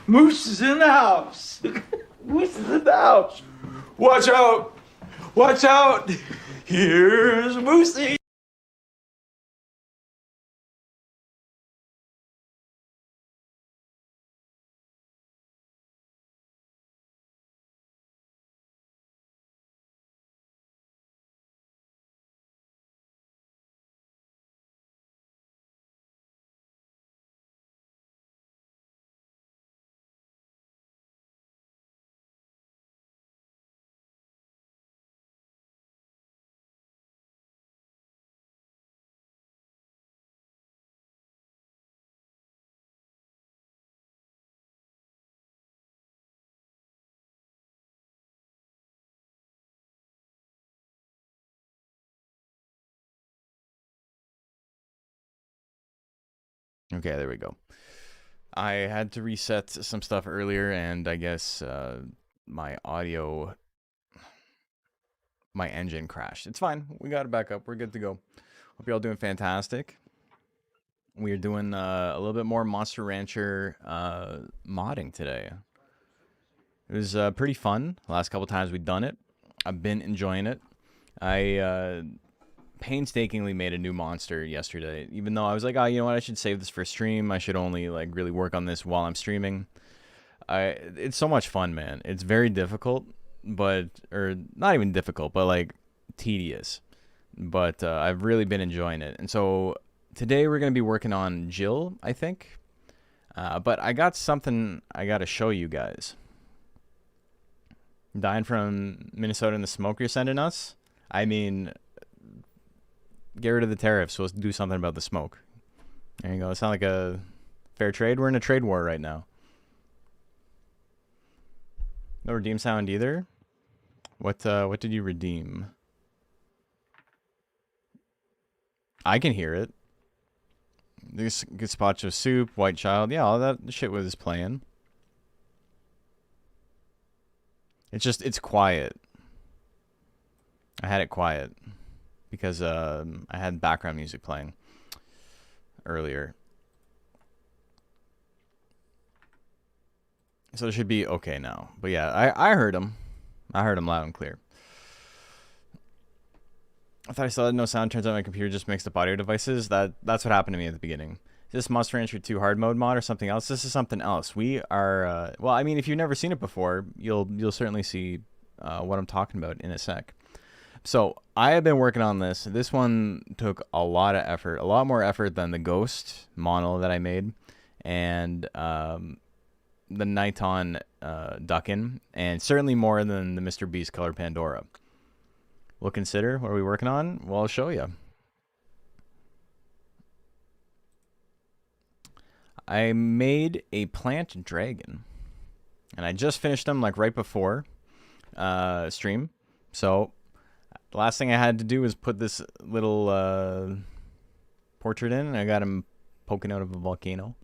Moose is in the house. Moose is in the house. Watch out. Watch out. Here's Moosey. Okay, there we go. I had to reset some stuff earlier, and I guess my audio, my engine crashed. It's fine. We got it back up. We're good to go. Hope you're all doing fantastic. We are doing a little bit more Monster Rancher modding today. It was pretty fun. The last couple times we've done it, I've been enjoying it. I painstakingly made a new monster yesterday, even though I was like, oh, you know what, I should save this for stream. I should only like really work on this while I'm streaming. It's so much fun, man. It's very difficult, but or not even difficult, but like tedious. But I've really been enjoying it. And so today we're gonna be working on Jill, I think. But I got something I gotta show you guys. Dying from Minnesota in the smoke you're sending us? I mean, get rid of the tariffs, so let's do something about the smoke. There you go. It's not like a fair trade. We're in a trade war right now. No redeem sound either. What did you redeem? I can hear it. This gazpacho soup, white child. Yeah, all that shit was playing. It's quiet. I had it quiet because I had background music playing earlier. So it should be okay now. But yeah, I heard him. I heard him loud and clear. I thought I still had no sound. Turns out my computer just mixed up audio devices. That's what happened to me at the beginning. Is this Monster Rancher 2 hard mode mod or something else? This is something else. We are well, I mean, if you've never seen it before, you'll certainly see what I'm talking about in a sec. So I have been working on this. This one took a lot of effort, a lot more effort than the Ghost mono that I made, and the Nighton Duckin, and certainly more than the Mr. Beast Color Pandora. We'll consider. What are we working on? Well, I'll show you. I made a plant dragon, and I just finished them like right before stream. So the last thing I had to do was put this little portrait in, and I got him poking out of a volcano.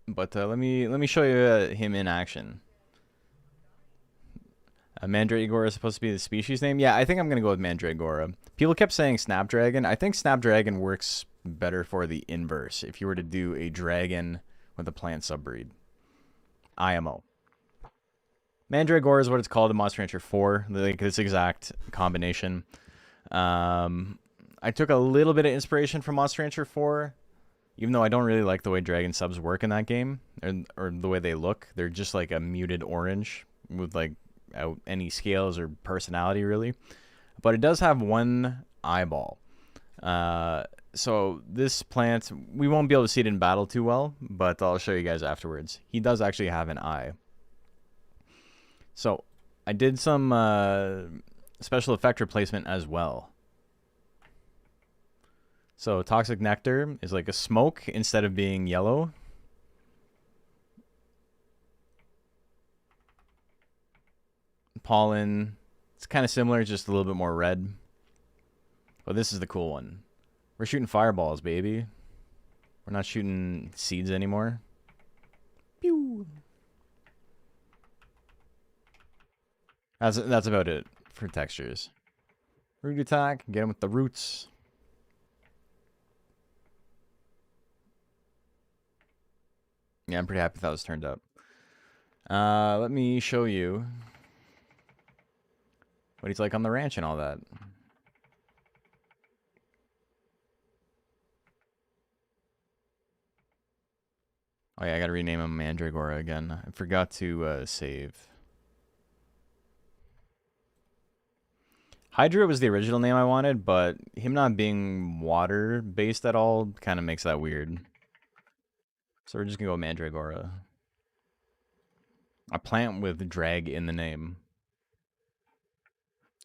But let me show you him in action. Mandragora is supposed to be the species name. Yeah, I think I'm gonna go with Mandragora. People kept saying Snapdragon. I think Snapdragon works better for the inverse. If you were to do a dragon with a plant subbreed, IMO. Mandragora is what it's called in Monster Rancher 4. Like this exact combination. I took a little bit of inspiration from Monster Rancher 4, even though I don't really like the way dragon subs work in that game, or the way they look. They're just like a muted orange with like out any scales or personality really, but it does have one eyeball. So this plant, we won't be able to see it in battle too well, but I'll show you guys afterwards. He does actually have an eye. So I did some special effect replacement as well. So toxic nectar is like a smoke instead of being yellow. Pollen, it's kind of similar, just a little bit more red. But this is the cool one. We're shooting fireballs, baby. We're not shooting seeds anymore. Pew. That's about it for textures. Root attack, get him with the roots. Yeah, I'm pretty happy with how this turned out. Let me show you what he's like on the ranch and all that. Oh yeah, I gotta rename him Mandragora again. I forgot to save. Hydra was the original name I wanted, but him not being water-based at all kind of makes that weird. So we're just gonna go Mandragora. A plant with drag in the name.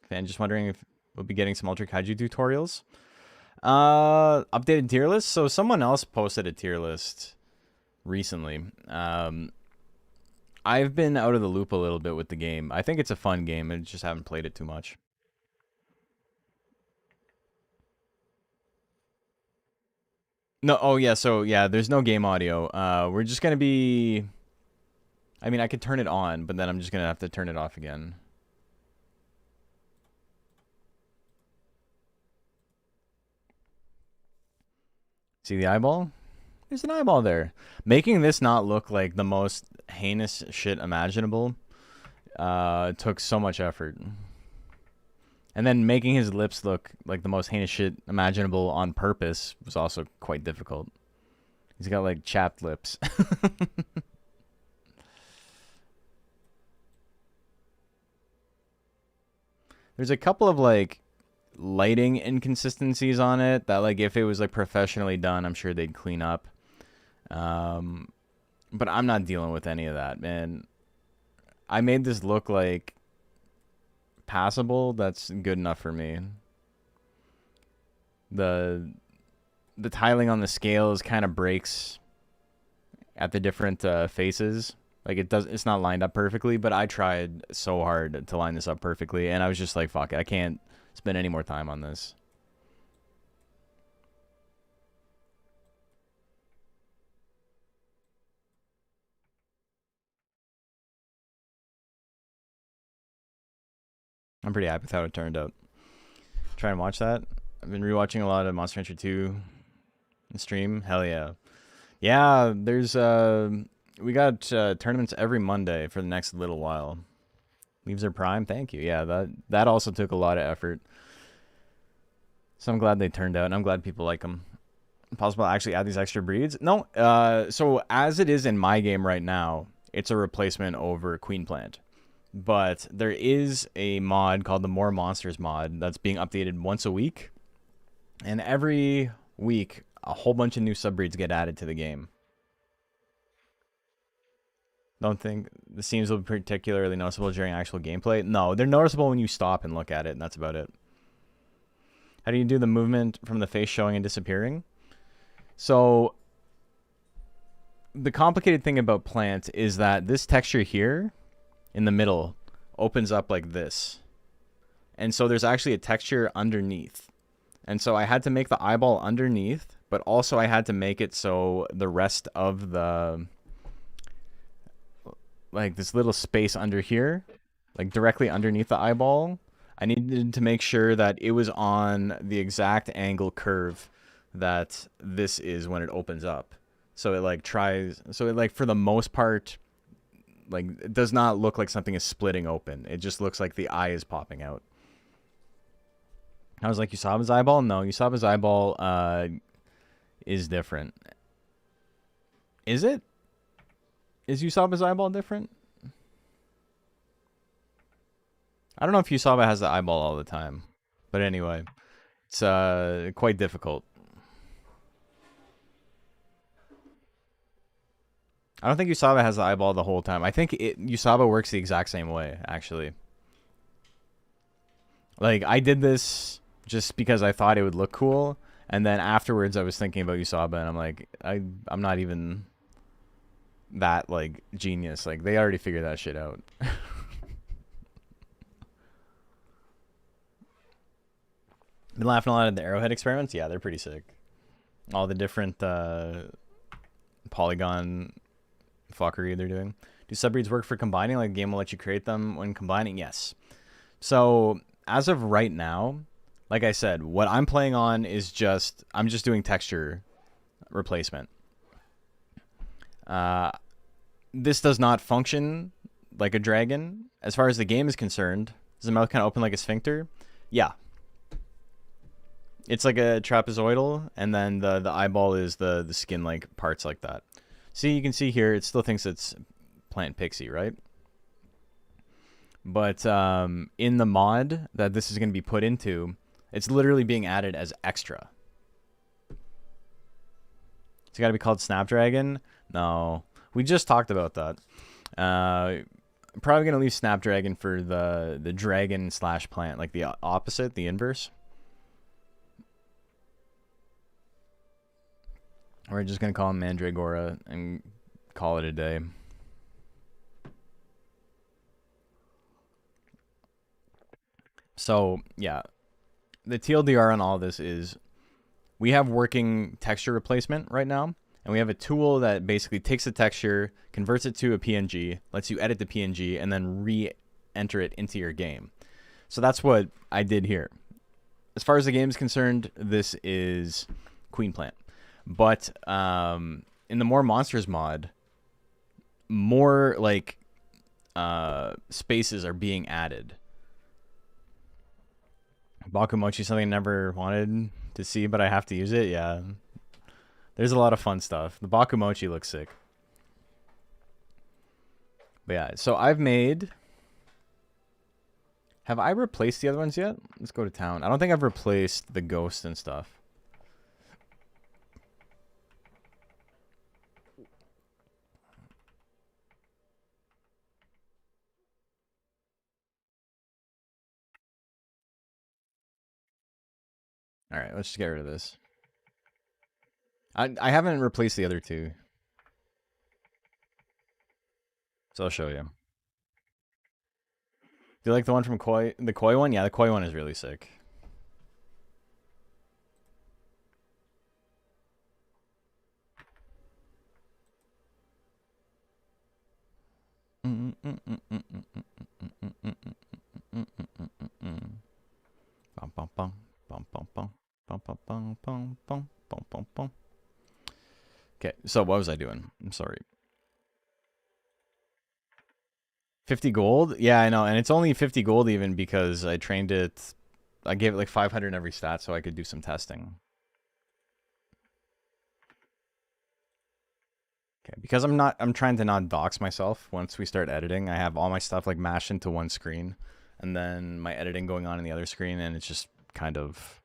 Fan, just wondering if we'll be getting some Ultra Kaiju tutorials. Updated tier list. So someone else posted a tier list recently. I've been out of the loop a little bit with the game. I think it's a fun game. I just haven't played it too much. No, oh yeah, so yeah, there's no game audio. We're just gonna be... I mean, I could turn it on, but then I'm just gonna have to turn it off again. See the eyeball? There's an eyeball there. Making this not look like the most heinous shit imaginable took so much effort. And then making his lips look like the most heinous shit imaginable on purpose was also quite difficult. He's got like chapped lips. There's a couple of like lighting inconsistencies on it that like if it was like professionally done, I'm sure they'd clean up. But I'm not dealing with any of that, man. I made this look like passable. That's good enough for me. The tiling on the scales kind of breaks at the different faces. Like it's not lined up perfectly, but I tried so hard to line this up perfectly, and I was just like, fuck it, I can't spend any more time on this. I'm pretty happy with how it turned out. Try and watch that. I've been rewatching a lot of Monster Hunter 2 in stream. Hell yeah. Yeah, there's we got tournaments every Monday for the next little while. Leaves are prime. Thank you. Yeah, that also took a lot of effort. So I'm glad they turned out, and I'm glad people like them. Possible to actually add these extra breeds? No. So as it is in my game right now, it's a replacement over Queen Plant. But there is a mod called the More Monsters mod that's being updated once a week. And every week, a whole bunch of new subbreeds get added to the game. Don't think the seams will be particularly noticeable during actual gameplay. No, they're noticeable when you stop and look at it, and that's about it. How do you do the movement from the face showing and disappearing? So the complicated thing about Plant is that this texture here in the middle opens up like this. And so there's actually a texture underneath. And so I had to make the eyeball underneath, but also I had to make it so the rest of the, like this little space under here, like directly underneath the eyeball, I needed to make sure that it was on the exact angle curve that this is when it opens up. So it like tries, so it like for the most part, like it does not look like something is splitting open. It just looks like the eye is popping out. I was like, Yusaba's eyeball? No, Yusaba's eyeball is different. Is it? Is Yusaba's eyeball different? I don't know if Yusaba has the eyeball all the time. But anyway, it's quite difficult. I don't think Yusaba has the eyeball the whole time. I think Yusaba works the exact same way, actually. Like, I did this just because I thought it would look cool. And then afterwards, I was thinking about Yusaba, and I'm like, I'm not even that, like, genius. Like, they already figured that shit out. Been laughing a lot at the Arrowhead experiments. Yeah, they're pretty sick. All the different polygon fuckery they're doing. Do subbreeds work for combining? Like, the game will let you create them when combining? Yes. So, as of right now, like I said, what I'm playing on is I'm just doing texture replacement. This does not function like a dragon. As far as the game is concerned, does the mouth kind of open like a sphincter? Yeah. It's like a trapezoidal, and then the eyeball is the skin-like parts like that. See, you can see here, it still thinks it's plant pixie, right? But in the mod that this is going to be put into, it's literally being added as extra. It's got to be called Snapdragon? No. We just talked about that. Probably going to leave Snapdragon for the dragon slash plant, like the opposite, the inverse. We're just going to call him Mandragora and call it a day. So, yeah. The TLDR on all this is we have working texture replacement right now, and we have a tool that basically takes the texture, converts it to a PNG, lets you edit the PNG, and then re-enter it into your game. So that's what I did here. As far as the game is concerned, this is Queen Plant. But in the More Monsters mod, more like spaces are being added. Bakumochi, something I never wanted to see, but I have to use it. Yeah, there's a lot of fun stuff. The Bakumochi looks sick. But yeah, so I've made... Have I replaced the other ones yet? Let's go to town. I don't think I've replaced the ghosts and stuff. All right, let's just get rid of this. I haven't replaced the other two. So I'll show you. Do you like the one from Koi? The Koi one? Yeah, the Koi one is really sick. Okay, so what was I doing? I'm sorry. 50 gold? Yeah, I know. And it's only 50 gold even because I trained it. I gave it like 500 in every stat so I could do some testing. Okay, because I'm trying to not dox myself once we start editing. I have all my stuff like mashed into one screen and then my editing going on in the other screen, and it's just kind of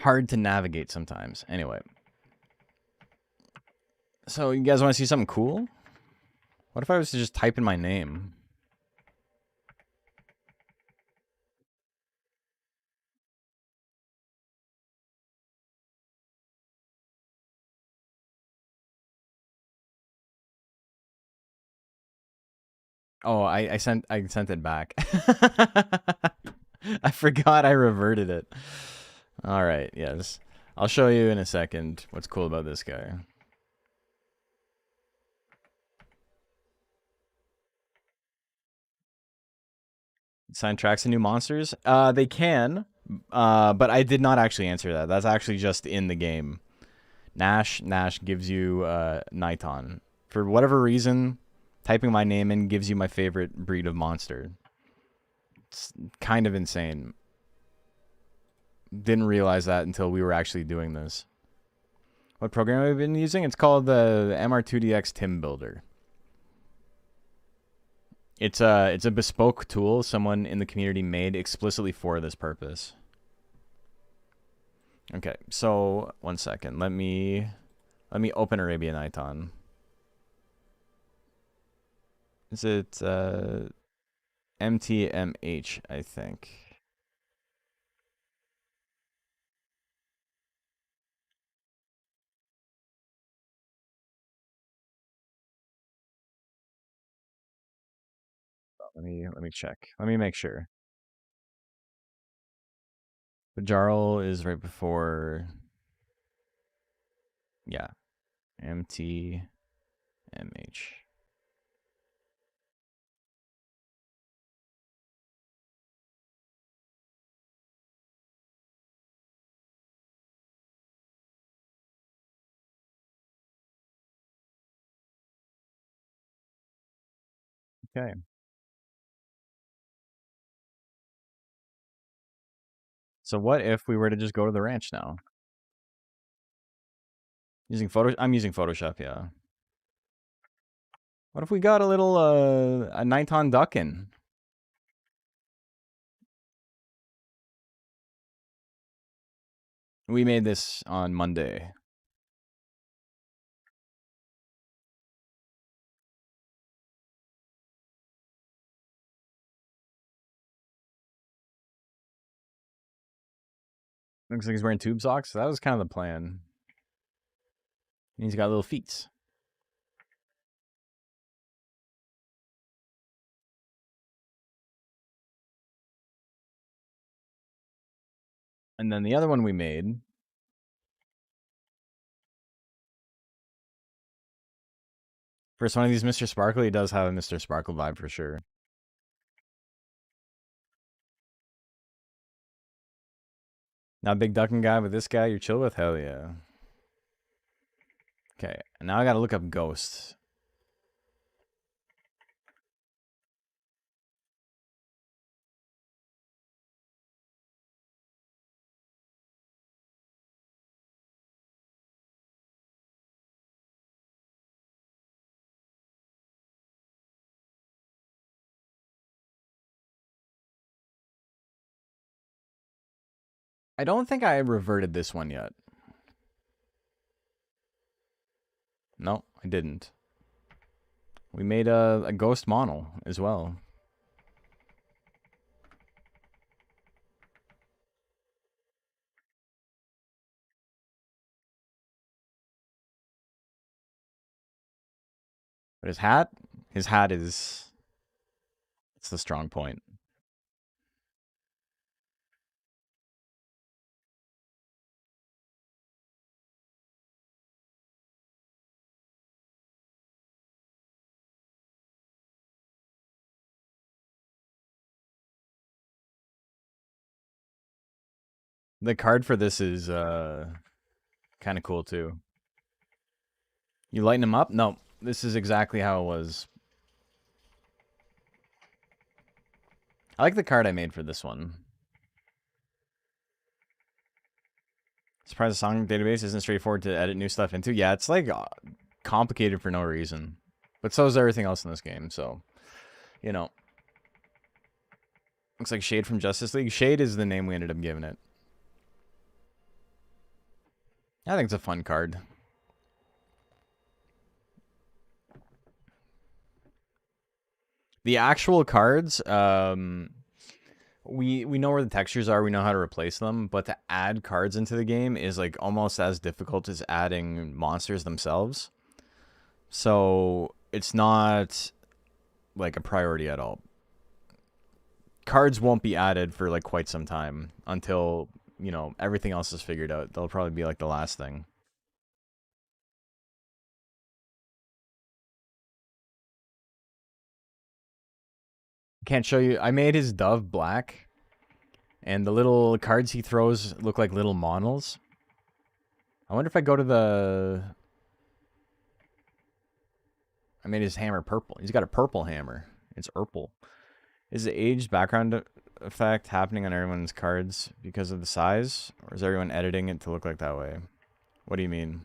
hard to navigate sometimes. Anyway. So you guys want to see something cool? What if I was to just type in my name? Oh, I sent it back. I forgot I reverted it. All right, yes. I'll show you in a second what's cool about this guy. Sign tracks and new monsters? They can, but I did not actually answer that. That's actually just in the game. Nash gives you Niton. For whatever reason, typing my name in gives you my favorite breed of monster. It's kind of insane. Didn't realize that until we were actually doing this. What program have I been using? It's called the MR2DX Tim Builder. It's a bespoke tool someone in the community made explicitly for this purpose. Okay, so 1 second. Let me open Arabian Niton. Is it MTMH, I think. Let me check. Let me make sure. Bajarl is right before. Yeah, MTMH. Okay. So what if we were to just go to the ranch now? Using photo, I'm using Photoshop, yeah. What if we got a little, a Nighton duck in? We made this on Monday. Looks like he's wearing tube socks. That was kind of the plan. And he's got little feet. And then the other one we made. First one of these, Mr. Sparkle, he does have a Mr. Sparkle vibe for sure. Not big ducking guy, but this guy you're chill with? Hell yeah. Okay, and now I gotta look up ghosts. I don't think I reverted this one yet. No, I didn't. We made a ghost model as well. But his hat is, it's the strong point. The card for this is kind of cool too. You lighten him up? No, this is exactly how it was. I like the card I made for this one. Surprise, the song database isn't straightforward to edit new stuff into. Yeah, it's like complicated for no reason. But so is everything else in this game, so, you know. Looks like Shade from Justice League. Shade is the name we ended up giving it. I think it's a fun card. The actual cards, we know where the textures are, we know how to replace them, but to add cards into the game is like almost as difficult as adding monsters themselves. So it's not like a priority at all. Cards won't be added for like quite some time until, you know, everything else is figured out. They'll probably be like the last thing. Can't show you. I made his dove black, and the little cards he throws look like little models. I wonder if I go to the... I made his hammer purple. He's got a purple hammer. It's purple. Is the aged background effect happening on everyone's cards because of the size? Or is everyone editing it to look like that way? What do you mean?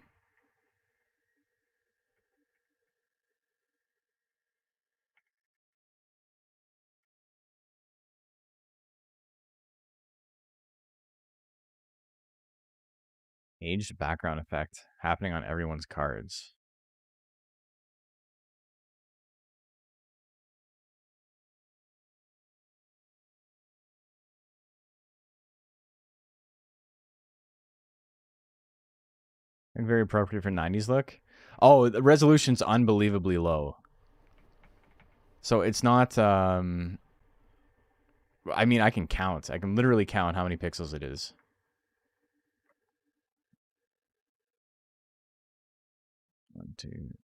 Aged background effect happening on everyone's cards. And very appropriate for 90s look. Oh, the resolution's unbelievably low. So it's not, I mean, I can count. I can literally count how many pixels it is. One, two.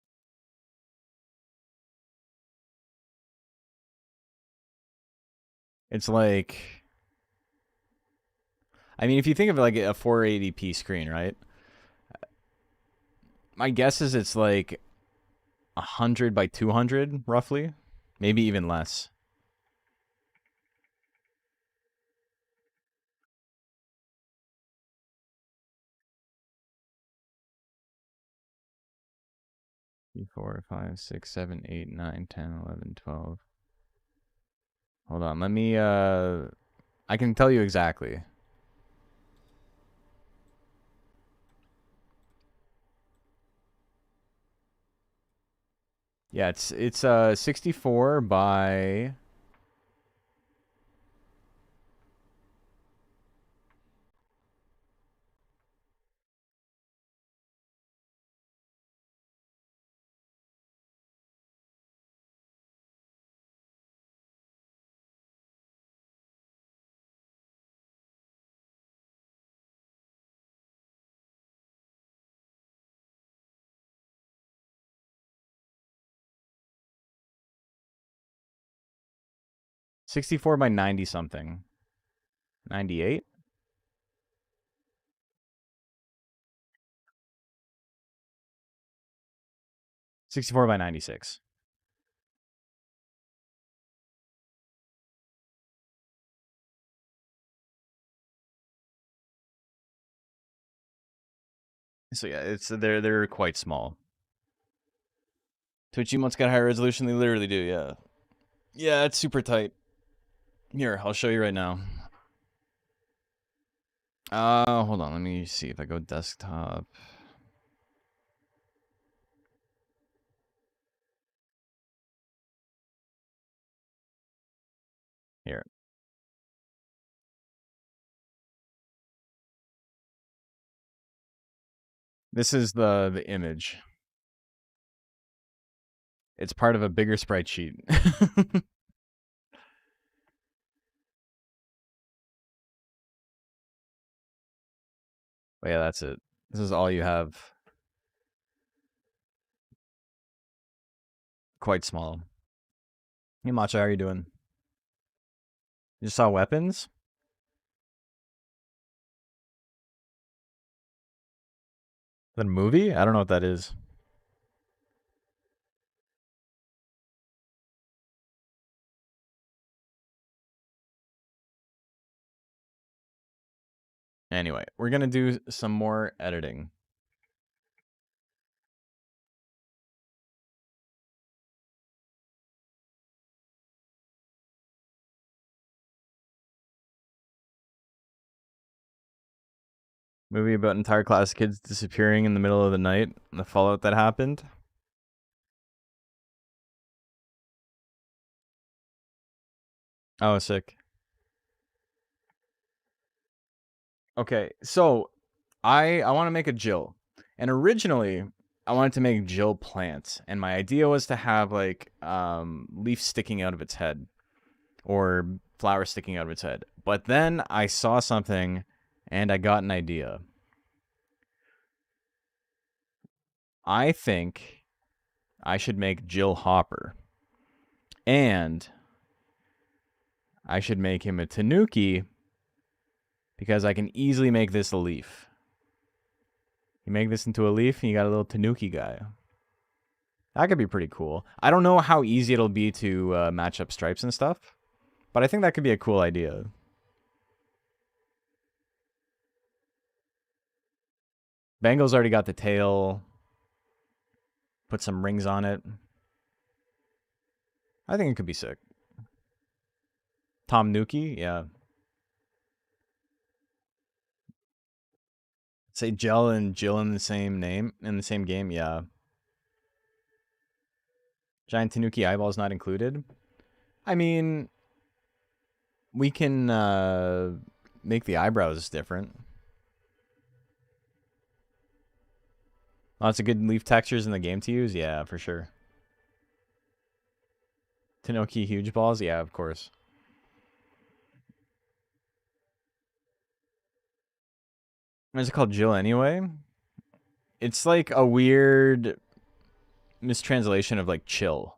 It's like, I mean, if you think of it like a 480p screen, right? My guess is it's like 100 by 200, roughly. Maybe even less. Three, 4, 5, 6, 7, 8, 9, 10, 11, 12. Hold on, let me I can tell you exactly. Yeah, it's 64 by 64 by 90 something. 98? 64 by 96. So yeah, it's they're quite small. Twitch emotes got higher resolution, they literally do, yeah. Yeah, it's super tight. Here, I'll show you right now. Hold on, let me see if I go desktop. Here. This is the image. It's part of a bigger sprite sheet. But yeah, that's it. This is all you have. Quite small. Hey Macha, how are you doing? You just saw weapons? Is that a movie? I don't know what that is. Anyway, we're gonna do some more editing. Movie about entire class of kids disappearing in the middle of the night and the fallout that happened. Oh, sick. Okay, so I want to make a Jill. And originally I wanted to make Jill plants, and my idea was to have like leaf sticking out of its head or flower sticking out of its head. But then I saw something and I got an idea. I think I should make Jill Hopper. And I should make him a tanuki because I can easily make this a leaf. You make this into a leaf and you got a little tanuki guy. That could be pretty cool. I don't know how easy it'll be to match up stripes and stuff, but I think that could be a cool idea. Bengal's already got the tail. Put some rings on it. I think it could be sick. Tom Nuki, yeah. Say Jell and Jill in the same name, in the same game, yeah. Giant Tanuki eyeballs not included. I mean, we can make the eyebrows different. Lots of good leaf textures in the game to use, yeah, for sure. Tanuki huge balls, yeah, of course. What is it called, Jill anyway? It's like a weird mistranslation of like chill.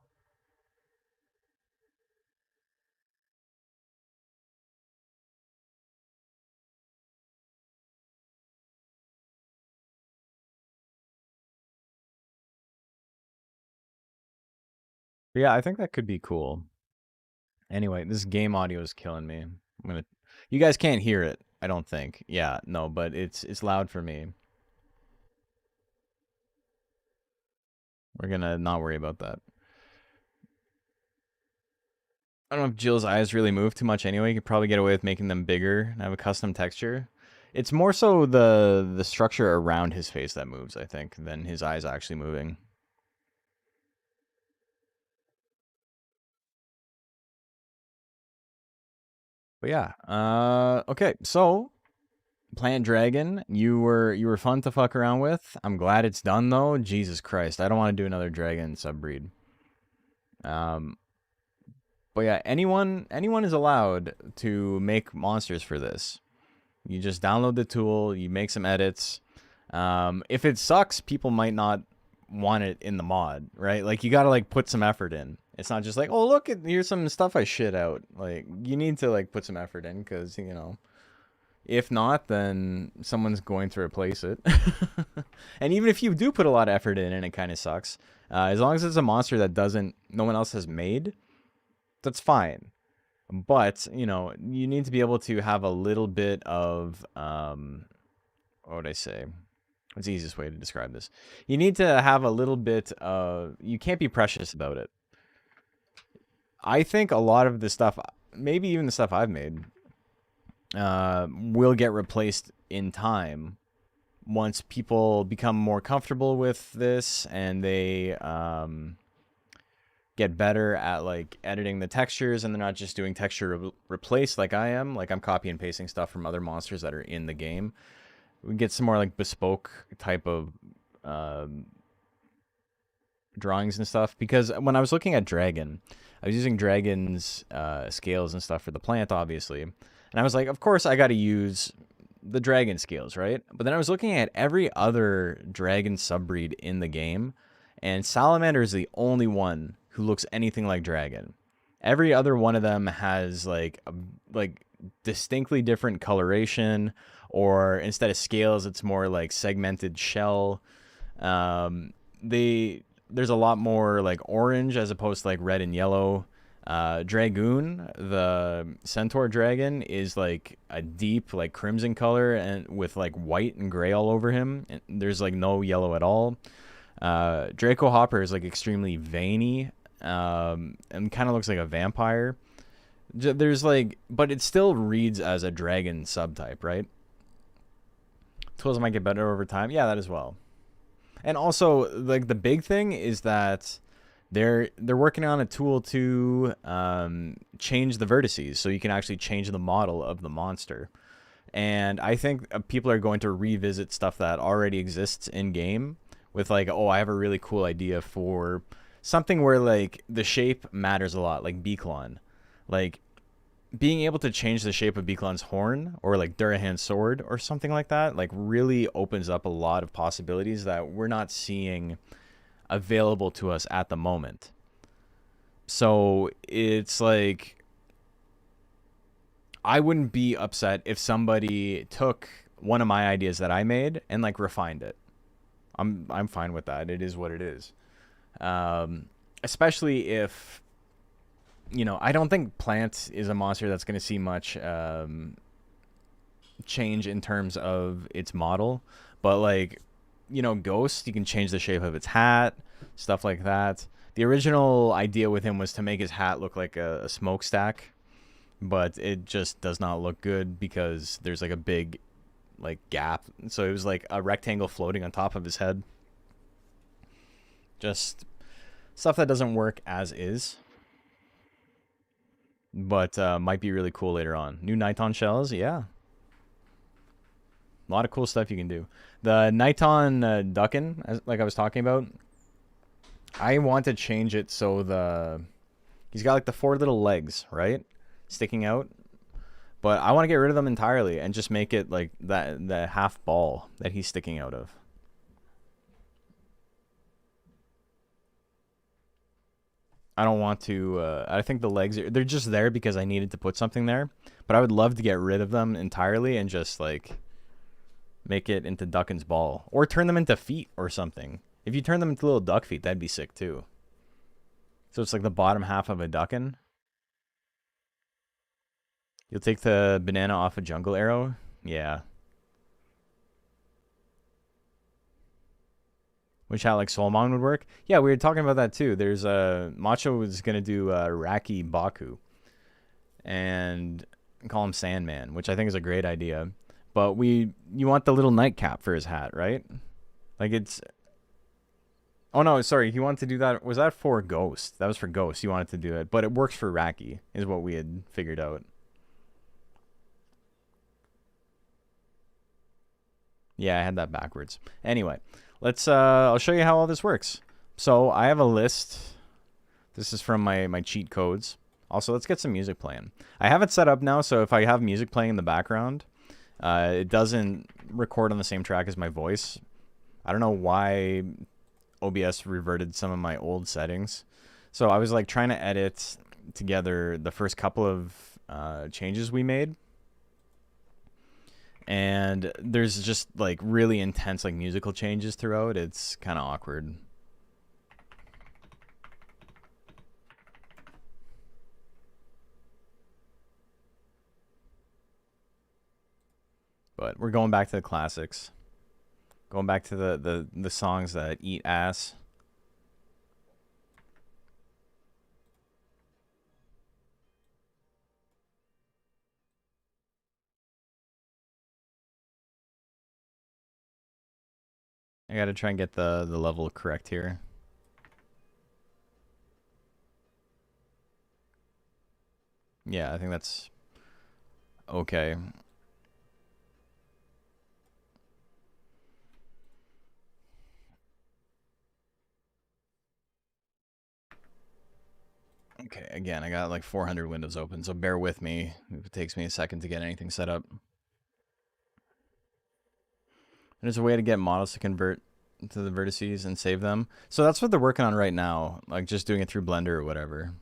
But yeah, I think that could be cool. Anyway, this game audio is killing me. You guys can't hear it, I don't think. Yeah, no, but it's loud for me. We're gonna not worry about that. I don't know if Jill's eyes really move too much anyway. You could probably get away with making them bigger and have a custom texture. It's more so the structure around his face that moves, I think, than his eyes actually moving. But yeah, okay, so Plant Dragon, you were fun to fuck around with. I'm glad it's done though. Jesus Christ, I don't want to do another dragon subbreed. Um, but yeah, anyone is allowed to make monsters for this. You just download the tool, you make some edits. If it sucks, people might not want it in the mod, right? Like you gotta like put some effort in. It's not just like, oh look, here's some stuff I shit out. Like you need to like put some effort in because if not, then someone's going to replace it. And even if you do put a lot of effort in and it kind of sucks, as long as it's a monster that no one else has made, that's fine. But you need to be able to have a little bit of what would I say? What's the easiest way to describe this? You need to have a little bit of. You can't be precious about it. I think a lot of the stuff, maybe even the stuff I've made, will get replaced in time once people become more comfortable with this and they get better at like editing the textures and they're not just doing texture replace like I am. Like I'm copy and pasting stuff from other monsters that are in the game. We get some more like bespoke type of drawings and stuff, because when I was looking at Dragon, I was using Dragon's scales and stuff for the plant, obviously. And I was like, of course, I got to use the Dragon scales, right? But then I was looking at every other Dragon subbreed in the game, and Salamander is the only one who looks anything like Dragon. Every other one of them has like distinctly different coloration, or instead of scales, it's more like segmented shell. There's a lot more like orange as opposed to like red and yellow. Dragoon, the centaur dragon, is like a deep like crimson color and with like white and gray all over him. And there's like no yellow at all. Draco Hopper is like extremely veiny and kind of looks like a vampire. There's like, but it still reads as a dragon subtype, right? Tools might get better over time. Yeah, that as well. And also, like the big thing is that they're working on a tool to change the vertices, so you can actually change the model of the monster. And I think people are going to revisit stuff that already exists in game with like, oh, I have a really cool idea for something where like the shape matters a lot, like Beaklon. Like being able to change the shape of Beaklon's horn or like Durahan's sword or something like that, like really opens up a lot of possibilities that we're not seeing available to us at the moment. So it's like, I wouldn't be upset if somebody took one of my ideas that I made and like refined it. I'm fine with that. It is what it is. Especially if I don't think Plant is a monster that's going to see much change in terms of its model, but like Ghost, you can change the shape of its hat, stuff like that. The original idea with him was to make his hat look like a smokestack, but it just does not look good because there's like a big like gap. So it was like a rectangle floating on top of his head. Just stuff that doesn't work as is, but might be really cool later on. New Niton shells, yeah. A lot of cool stuff you can do. The Niton Duckin, like I was talking about, I want to change it so he's got like the 4 little legs, right? Sticking out. But I want to get rid of them entirely and just make it like the half ball that he's sticking out of. I don't want to, I think the legs, they're just there because I needed to put something there. But I would love to get rid of them entirely and just like make it into Duckin's ball. Or turn them into feet or something. If you turn them into little duck feet, that'd be sick too. So it's like the bottom half of a duckin. You'll take the banana off a jungle arrow? Yeah. Which how like Solomon would work? Yeah, we were talking about that too. There's Macho was gonna do Raki Baku and call him Sandman, which I think is a great idea. But you want the little nightcap for his hat, right? Like it's. Oh no, sorry. He wanted to do that. Was that for Ghost? That was for Ghost. He wanted to do it, but it works for Raki, is what we had figured out. Yeah, I had that backwards. Anyway, let's I'll show you how all this works. So I have a list. This is from my cheat codes. Also, let's get some music playing. I have it set up now, so if I have music playing in the background, it doesn't record on the same track as my voice. I don't know why OBS reverted some of my old settings. So I was like trying to edit together the first couple of changes we made. And there's just like really intense like musical changes throughout. It's kind of awkward. But we're going back to the classics. Going back to the songs that eat ass. I gotta try and get the level correct here. Yeah, I think that's okay. Okay, again, I got like 400 windows open, so bear with me if it takes me a second to get anything set up. There's a way to get models to convert to the vertices and save them. So that's what they're working on right now, like just doing it through Blender or whatever.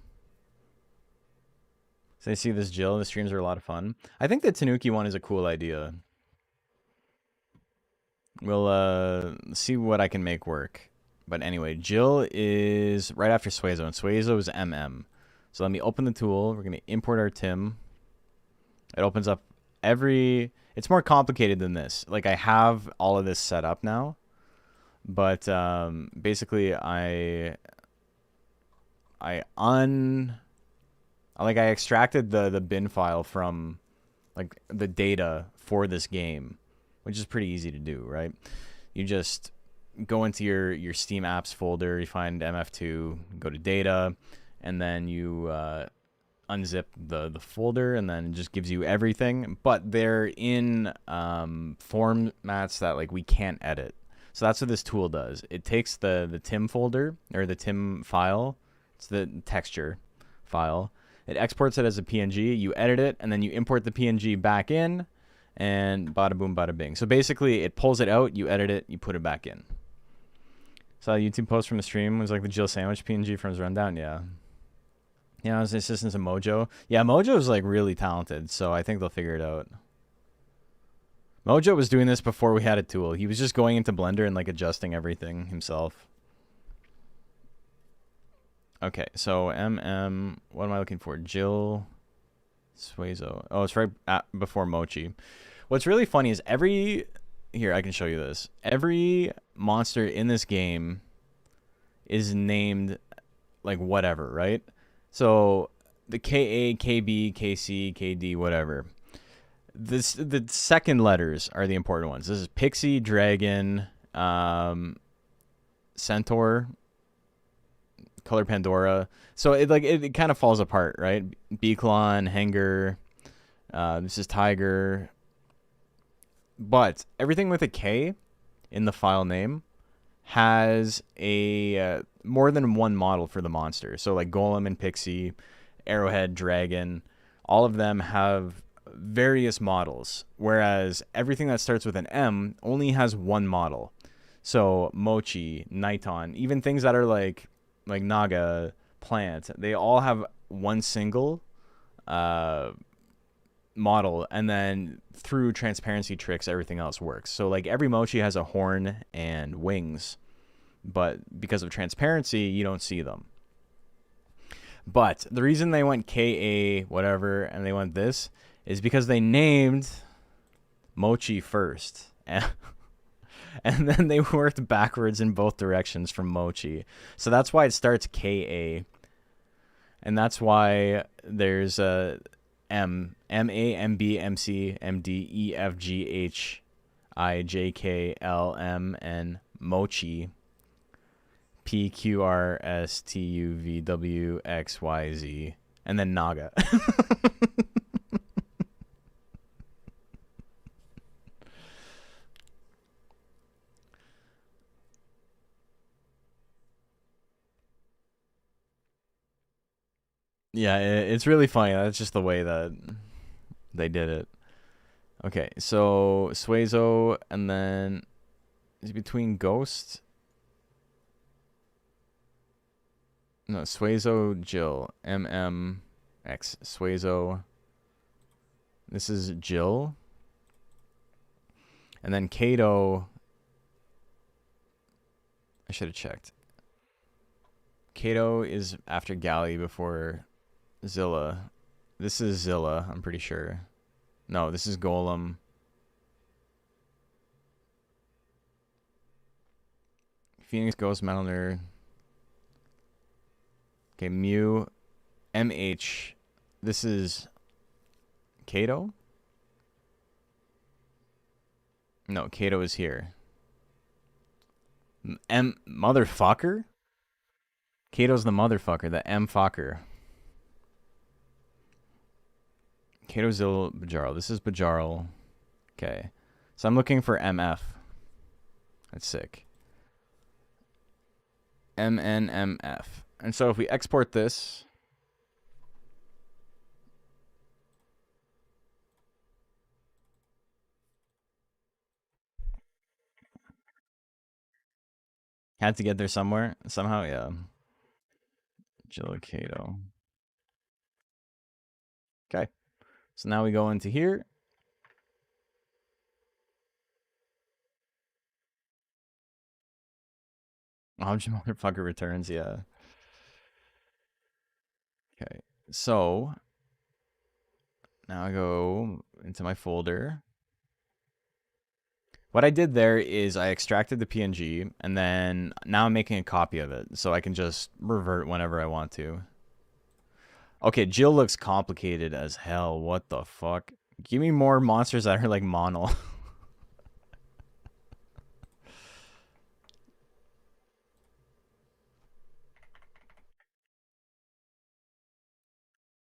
So I see this Jill, the streams are a lot of fun. I think the Tanuki one is a cool idea. We'll see what I can make work. But anyway, Jill is right after Suezo, and Suezo is MM. So let me open the tool. We're going to import our Tim. It opens up every... It's more complicated than this. Like, I have all of this set up now. But basically, I extracted the bin file from like the data for this game, which is pretty easy to do, right? You just go into your Steam apps folder, you find MF2, go to data, and then you unzip the folder, and then it just gives you everything. But they're in formats that like we can't edit. So that's what this tool does. It takes the TIM folder, or the TIM file. It's the texture file. It exports it as a PNG. You edit it, and then you import the PNG back in, and bada boom, bada bing. So basically, it pulls it out, you edit it, you put it back in. So a YouTube post from the stream was like the Jill Sandwich PNG from his rundown. Yeah. Yeah, I was the assistant to Mojo. Yeah, Mojo is like really talented, so I think they'll figure it out. Mojo was doing this before we had a tool. He was just going into Blender and like adjusting everything himself. Okay, so what am I looking for? Jill Suezo. Oh, it's right before Mochi. What's really funny is here, I can show you this. Every monster in this game is named like whatever, right? So the KA, KB, KC, KD, whatever. The second letters are the important ones. This is Pixie, Dragon, Centaur, Color Pandora. So it kind of falls apart, right? Beaklon, Hanger, this is Tiger. But everything with a K in the file name has a more than one model for the monster. So like Golem and Pixie, Arrowhead, Dragon, all of them have various models, whereas everything that starts with an M only has one model. So Mochi, Niton, even things that are like Naga, Plant, they all have one single model, and then through transparency tricks everything else works. So like every Mochi has a horn and wings, but because of transparency you don't see them. But the reason they went KA whatever and they went this is because they named Mochi first. And then they worked backwards in both directions from Mochi. So that's why it starts KA. And that's why there's a M A M B M C M D E F G H I J K L M and Mochi P Q R S T U V W X Y Z and then Naga. Yeah, it's really funny. That's just the way that they did it. Okay, so Suezo, and then is it between Ghost? No, Suezo, Jill, MMX, Suezo. This is Jill, and then Kato. I should have checked. Kato is after Galley before Zilla. This is Zilla, I'm pretty sure. No, this is Golem. Phoenix, Ghost, Metal Nerd. Okay, Mew. MH. This is Kato? No, Kato is here. M motherfucker? Kato's the motherfucker, the M fucker. Kato, Zilla, Bajarl. This is Bajarl. Okay. So I'm looking for MF. That's sick. MNMF. And so if we export this, had to get there somewhere. Somehow, yeah. Jill Kato. Okay. So now we go into here. Object motherfucker returns, yeah. Okay. So now I go into my folder. What I did there is I extracted the PNG, and then now I'm making a copy of it, so I can just revert whenever I want to. Okay, Jill looks complicated as hell. What the fuck? Give me more monsters that are like mono.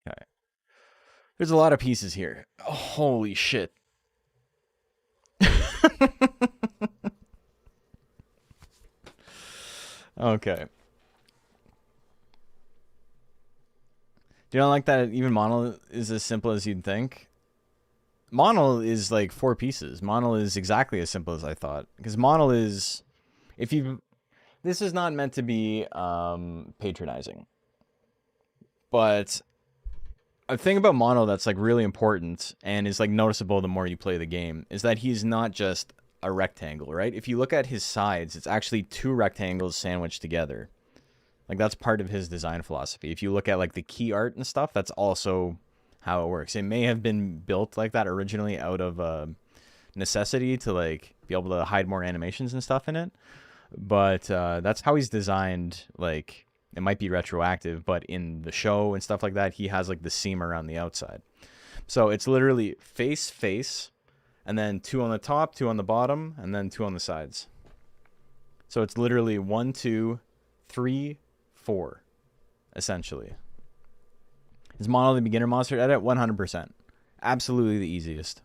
Okay. There's a lot of pieces here. Oh, holy shit. Okay. Do you not like that even mono is as simple as you'd think? Mono is like 4 pieces. Mono is exactly as simple as I thought. Because mono is, if you, this is not meant to be patronizing. But a thing about mono that's like really important and is like noticeable the more you play the game is that he's not just a rectangle, right? If you look at his sides, it's actually 2 rectangles sandwiched together. Like that's part of his design philosophy. If you look at like the key art and stuff, that's also how it works. It may have been built like that originally out of necessity to like be able to hide more animations and stuff in it. But that's how he's designed. Like it might be retroactive, but in the show and stuff like that, he has like the seam around the outside. So it's literally face, face, and then 2 on the top, 2 on the bottom, and then 2 on the sides. So it's literally 1, 2, 3, 4, essentially. Is mono the beginner monster to edit? 100%. Absolutely the easiest.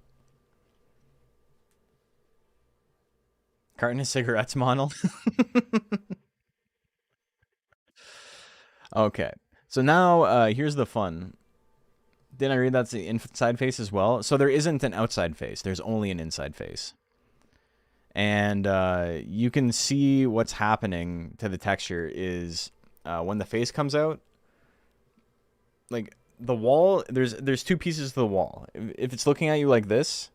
Carton of cigarettes mono. Okay. So now here's the fun. Didn't I read that's the inside face as well? So there isn't an outside face. There's only an inside face. And you can see what's happening to the texture is when the face comes out, like the wall, there's 2 pieces to the wall. If it's looking at you like this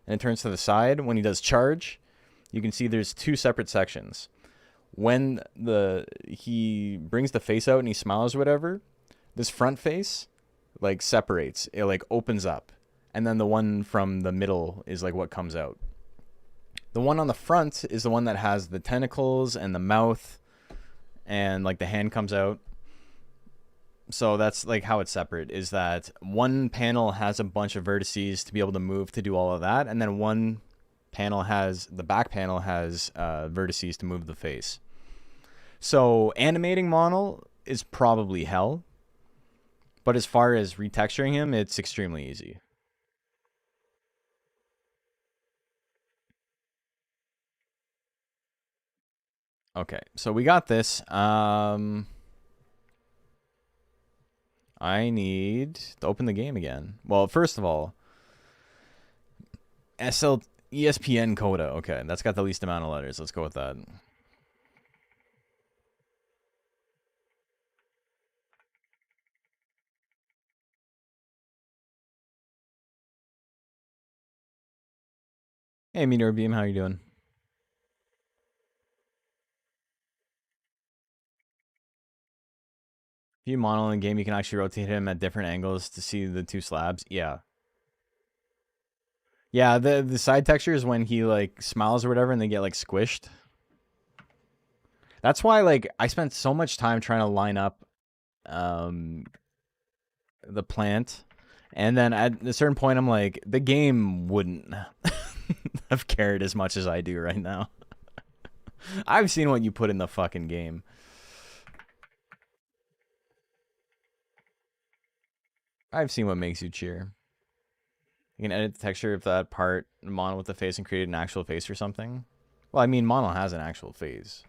and it turns to the side, when he does charge, you can see there's 2 separate sections. When he brings the face out and he smiles or whatever, This front face like separates. It like opens up. And then the one from the middle is like what comes out. The one on the front is the one that has the tentacles and the mouth and like the hand comes out. So that's like how it's separate, is that one panel has a bunch of vertices to be able to move to do all of that, and then one panel has, the back panel has vertices to move the face. So animating Monel is probably hell, but as far as retexturing him, it's extremely easy. Okay, so we got this. I need to open the game again. Well, first of all, ESPN Coda. Okay, that's got the least amount of letters. Let's go with that. Hey, Meteor Beam, how you doing? If you mono in the game, you can actually rotate him at different angles to see the two slabs. Yeah. Yeah, the side texture is when he like smiles or whatever and they get like squished. That's why like I spent so much time trying to line up the plant. And then at a certain point I'm like, the game wouldn't have cared as much as I do right now. I've seen what you put in the fucking game. I've seen what makes you cheer. You can edit the texture of that part mono with the face and create an actual face or something. Well, I mean, mono has an actual face.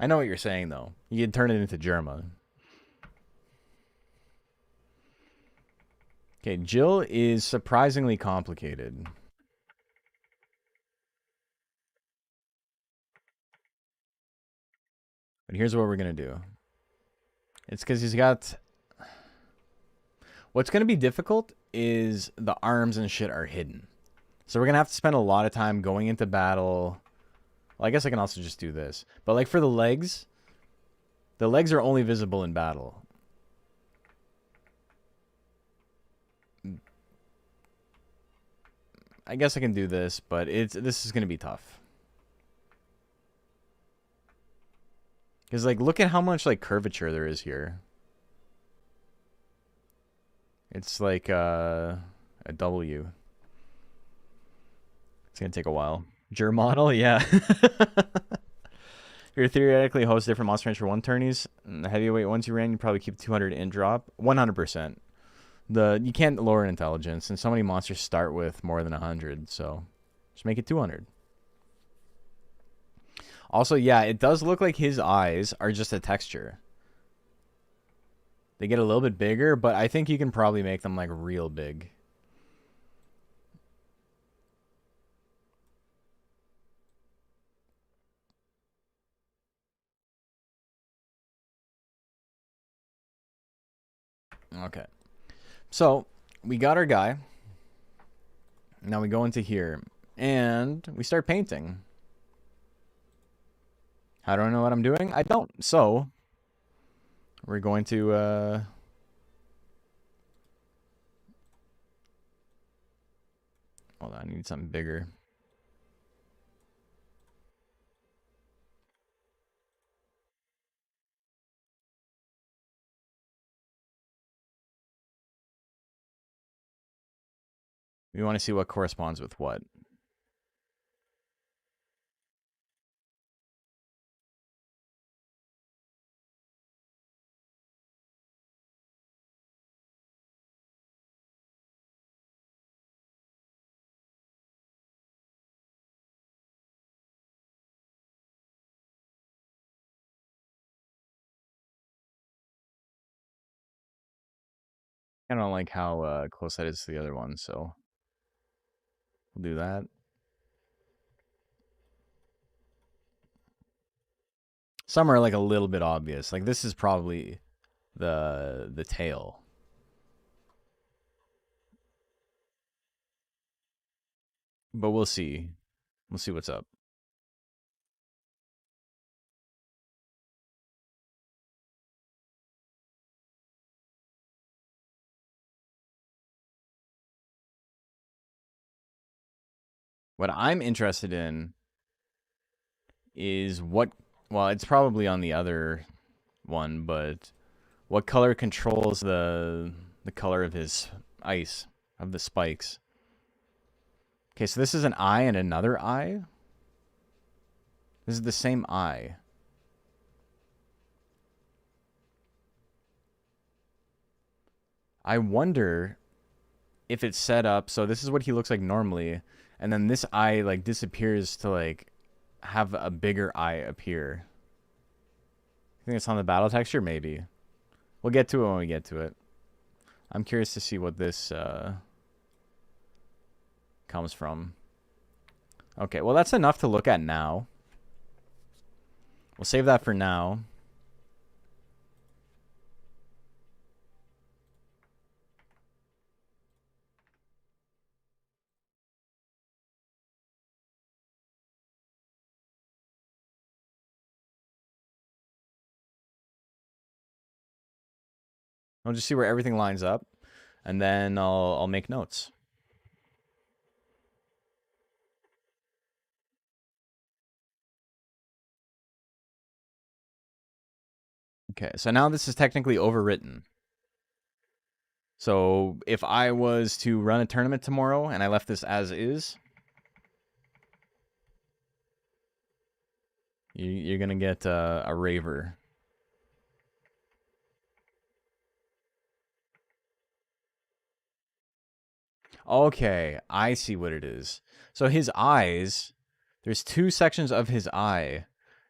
I know what you're saying, though. You can turn it into Germa. Okay, Jill is surprisingly complicated. But here's what we're going to do. It's because he's got... What's going to be difficult is the arms and shit are hidden. So we're going to have to spend a lot of time going into battle. Well, I guess I can also just do this. But like for the legs are only visible in battle. I guess I can do this, but this is going to be tough. Because, like, look at how much, like, curvature there is here. It's like a W. It's going to take a while. Jur model? Yeah. You're theoretically host different Monster Rancher 1 tourneys. The heavyweight ones you ran, you probably keep 200 in drop. 100%. You can't lower intelligence, and so many monsters start with more than 100, so just make it 200. Also, yeah, it does look like his eyes are just a texture. They get a little bit bigger, but I think you can probably make them like real big. Okay. So, we got our guy. Now we go into here, and we start painting. How do I know what I'm doing? I don't. So, we're going to... Hold on, I need something bigger. We want to see what corresponds with what. I don't like how close that is to the other one, so we'll do that. Some are like a little bit obvious. Like this is probably the tail. But we'll see. We'll see what's up. What I'm interested in is what, well, it's probably on the other one, but what color controls the color of his ice, of the spikes? Okay, so this is an eye and another eye? This is the same eye. I wonder if it's set up so this is what he looks like normally, and then this eye like disappears to like have a bigger eye appear. I think it's on the battle texture, maybe. We'll get to it when we get to it. I'm curious to see what this comes from. Okay, well that's enough to look at now. We'll save that for now. I'll just see where everything lines up, and then I'll make notes. Okay, so now this is technically overwritten. So if I was to run a tournament tomorrow and I left this as is, you're gonna get a raver. Okay, I see what it is. So his eyes, there's two sections of his eye.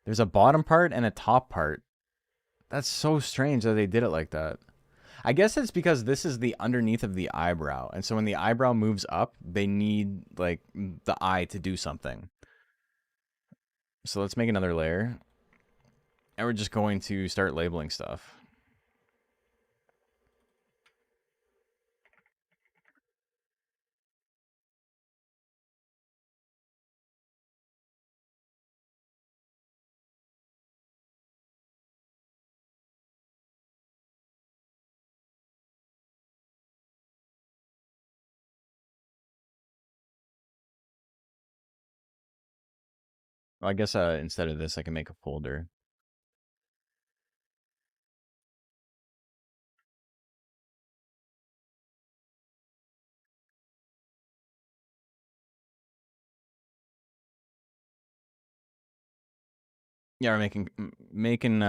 There's a bottom part and a top part. That's so strange that they did it like that. I guess it's because this is the underneath of the eyebrow. And so when the eyebrow moves up, they need like the eye to do something. So let's make another layer. And we're just going to start labeling stuff. Well, I guess instead of this, I can make a folder. Yeah, we're making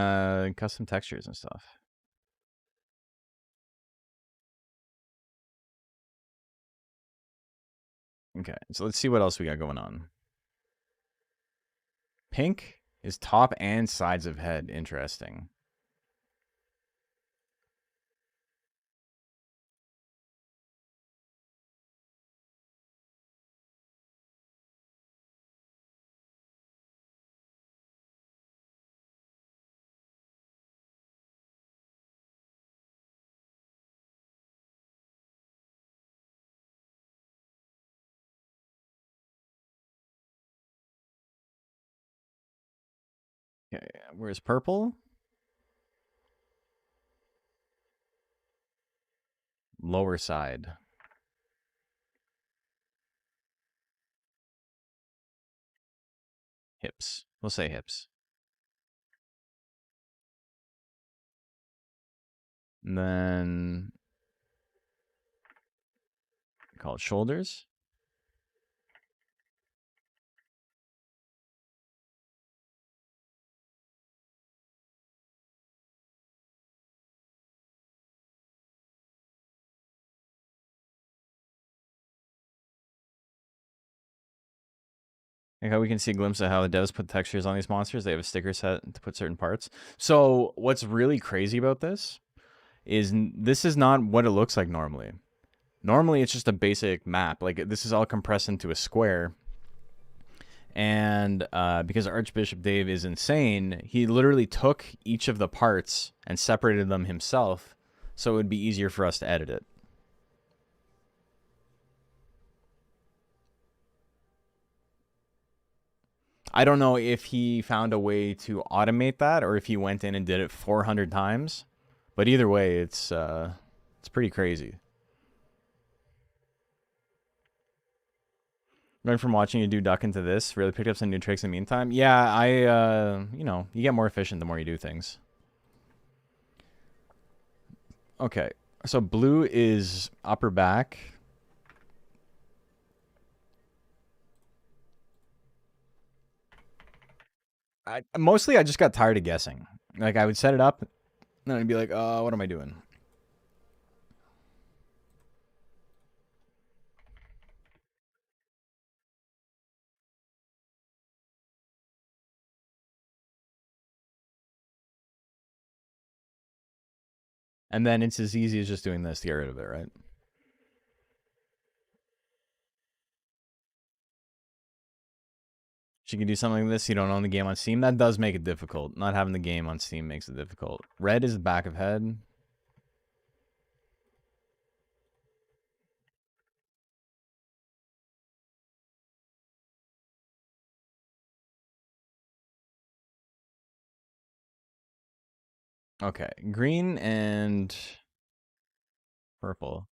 custom textures and stuff. Okay, so let's see what else we got going on. Pink is top and sides of head. Interesting. Okay, where's purple? Lower side. Hips. We'll say hips. And then call it shoulders. Like how we can see a glimpse of how the devs put textures on these monsters. They have a sticker set to put certain parts. So what's really crazy about this is this is not what it looks like normally. Normally, it's just a basic map. Like this is all compressed into a square. And because Archbishop Dave is insane, he literally took each of the parts and separated them himself, so it would be easier for us to edit it. I don't know if he found a way to automate that or if he went in and did it 400 times, but either way, it's pretty crazy. Learn from watching you do duck into this. Really picked up some new tricks in the meantime. Yeah, you know, you get more efficient the more you do things. Okay, so blue is upper back. Mostly I just got tired of guessing. Like, I would set it up, and then I'd be like, what am I doing? And then it's as easy as just doing this to get rid of it, right? She can do something like this. You don't own the game on Steam. That does make it difficult. Not having the game on Steam makes it difficult. Red is the back of head. Okay, green and purple.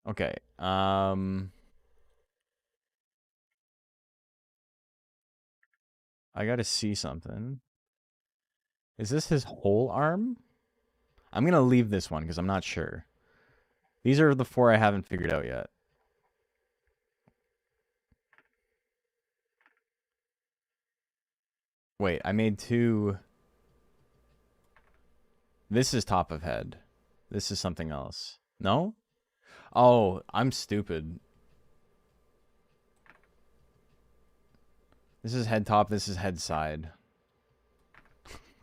Okay, I gotta see something. Is this his whole arm? I'm gonna leave this one because I'm not sure. These are the 4 I haven't figured out yet. Wait, I made 2. This is top of head. This is something else. No? Oh, I'm stupid. This is head top, this is head side.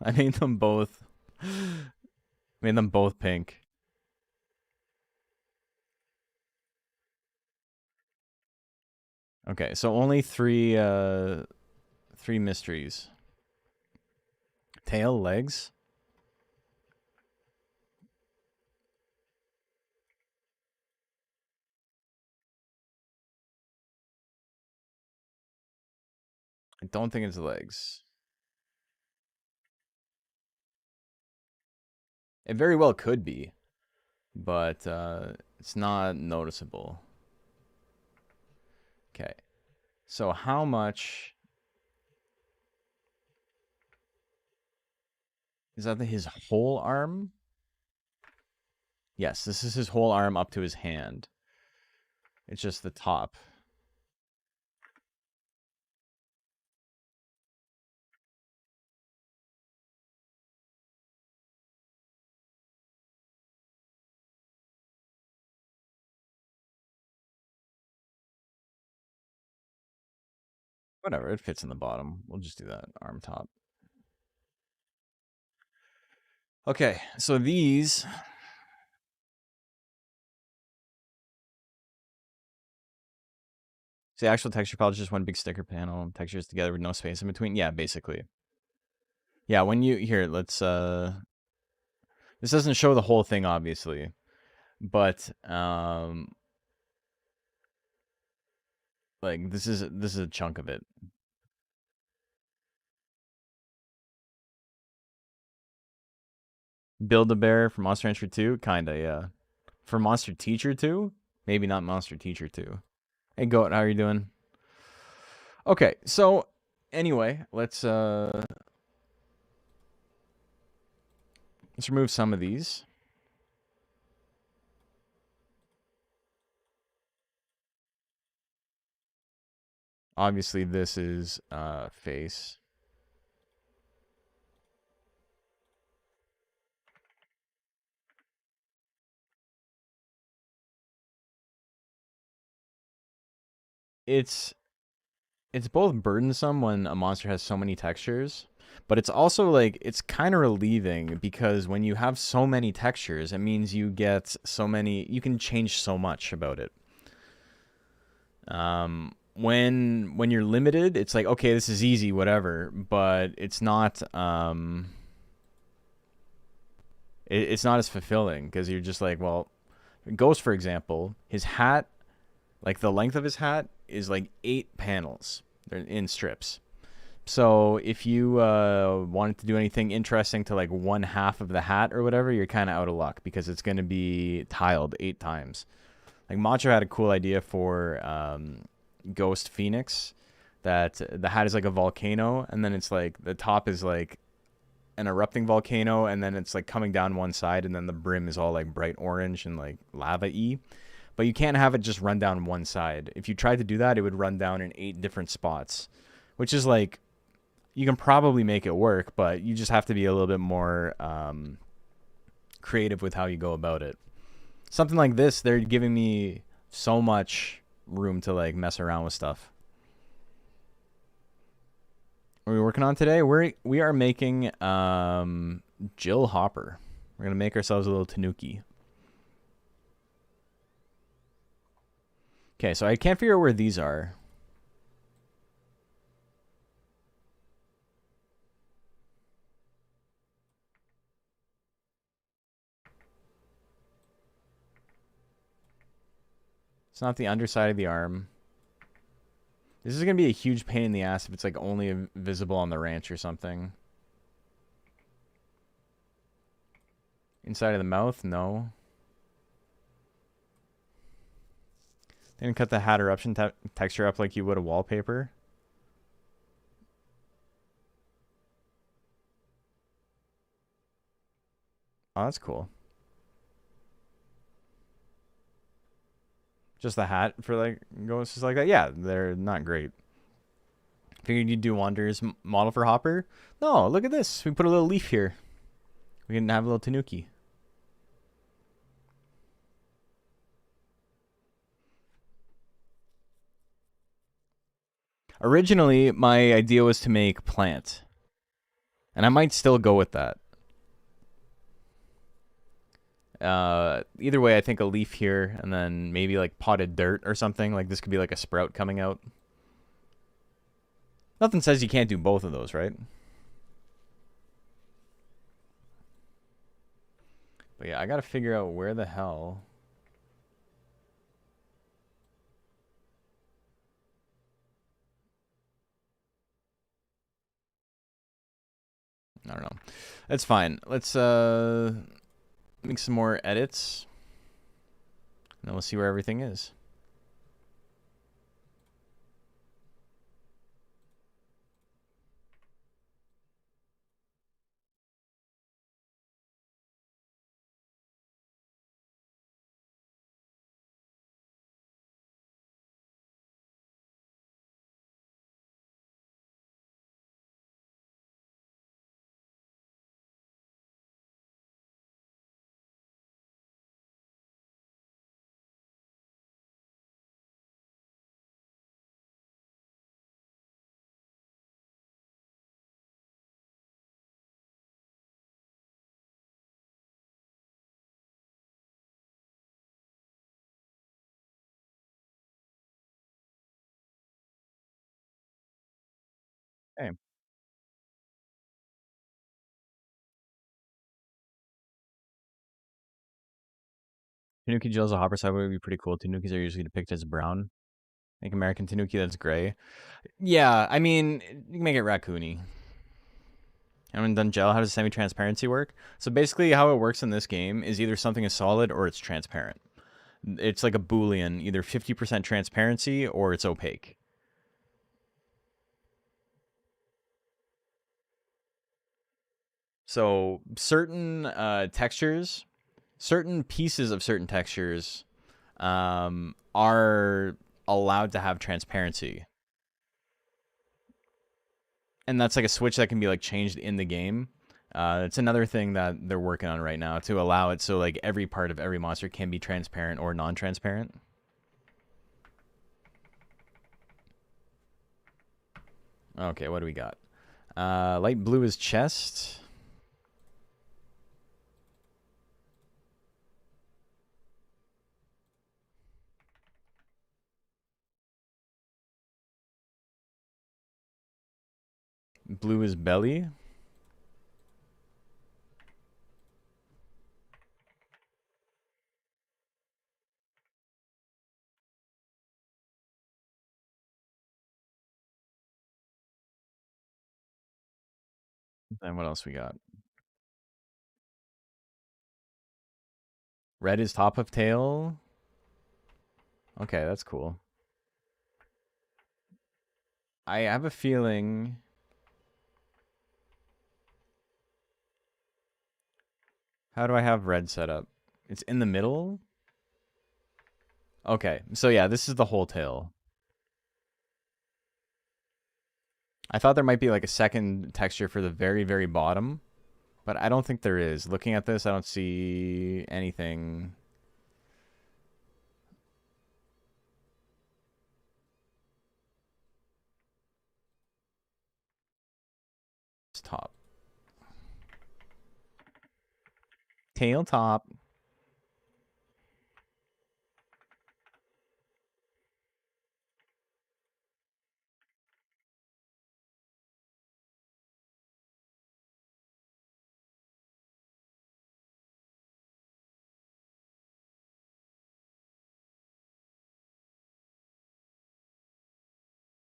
I made them both. Made them both pink. Okay, so only 3 mysteries. Tail, legs. I don't think it's legs. It very well could be, but it's not noticeable. Okay, so how much is that? His whole arm? Yes, this is his whole arm up to his hand. It's just the top. Whatever, it fits in the bottom. We'll just do that arm top. Okay, so these. See, actual texture palette is just one big sticker panel, textures together with no space in between. Yeah, basically. Yeah, when you here, let's this doesn't show the whole thing obviously, but like this is a chunk of it. Build-A-Bear for Monster Rancher 2? Kinda, yeah. For Monster Teacher 2? Maybe not Monster Teacher 2. Hey Goat, how are you doing? Okay, so anyway, let's remove some of these. Obviously this is face. It's both burdensome when a monster has so many textures, but it's also like it's kind of relieving because when you have so many textures, it means you get so many, you can change so much about it. When you're limited, it's like, okay, this is easy, whatever, but it's not it's not as fulfilling because you're just like, well, Ghost, for example, his hat, like the length of his hat is like 8 panels. They're in strips. So if you wanted to do anything interesting to like one half of the hat or whatever, you're kind of out of luck because it's going to be tiled 8 times. Like Macho had a cool idea for Ghost Phoenix, that the hat is like a volcano, and then it's like the top is like an erupting volcano, and then it's like coming down one side, and then the brim is all like bright orange and like lava-y. But you can't have it just run down one side. If you tried to do that, it would run down in 8 different spots, which is like, you can probably make it work, but you just have to be a little bit more creative with how you go about it. Something like this, they're giving me so much room to like mess around with stuff. What are we working on today? We are making Jill Hopper. We're gonna make ourselves a little tanuki. Okay, so I can't figure out where these are. It's not the underside of the arm. This is gonna be a huge pain in the ass if it's like only visible on the ranch or something. Inside of the mouth, no. They didn't cut the hat eruption texture up like you would a wallpaper. Oh, that's cool. Just the hat for like ghosts like that. Yeah, they're not great. Figured you'd do wonders. Model for Hopper? No, look at this. We put a little leaf here. We can have a little tanuki. Originally, my idea was to make plant. And I might still go with that. Either way, I think a leaf here and then maybe like potted dirt or something. Like this could be like a sprout coming out. Nothing says you can't do both of those, right? But yeah, I gotta figure out where the hell. I don't know. That's fine. Let's make some more edits. And then we'll see where everything is. Okay. Tanuki gels a hopper side would be pretty cool. Tanukis are usually depicted as brown. Make American Tanuki that's gray. Yeah, I mean, you can make it raccoony. I haven't done gel. How does semi-transparency work? So basically how it works in this game is either something is solid or it's transparent. It's like a Boolean, either 50% transparency or it's opaque. So certain textures, certain pieces of certain textures are allowed to have transparency. And that's like a switch that can be like changed in the game. It's another thing that they're working on right now to allow it so like every part of every monster can be transparent or non-transparent. Okay, what do we got? Light blue is chest. Blue is belly. And what else we got? Red is top of tail. Okay, that's cool. I have a feeling. How do I have red set up? It's in the middle? Okay, so yeah, this is the whole tail. I thought there might be like a second texture for the very, very bottom, but I don't think there is. Looking at this, I don't see anything. It's top. Tail top.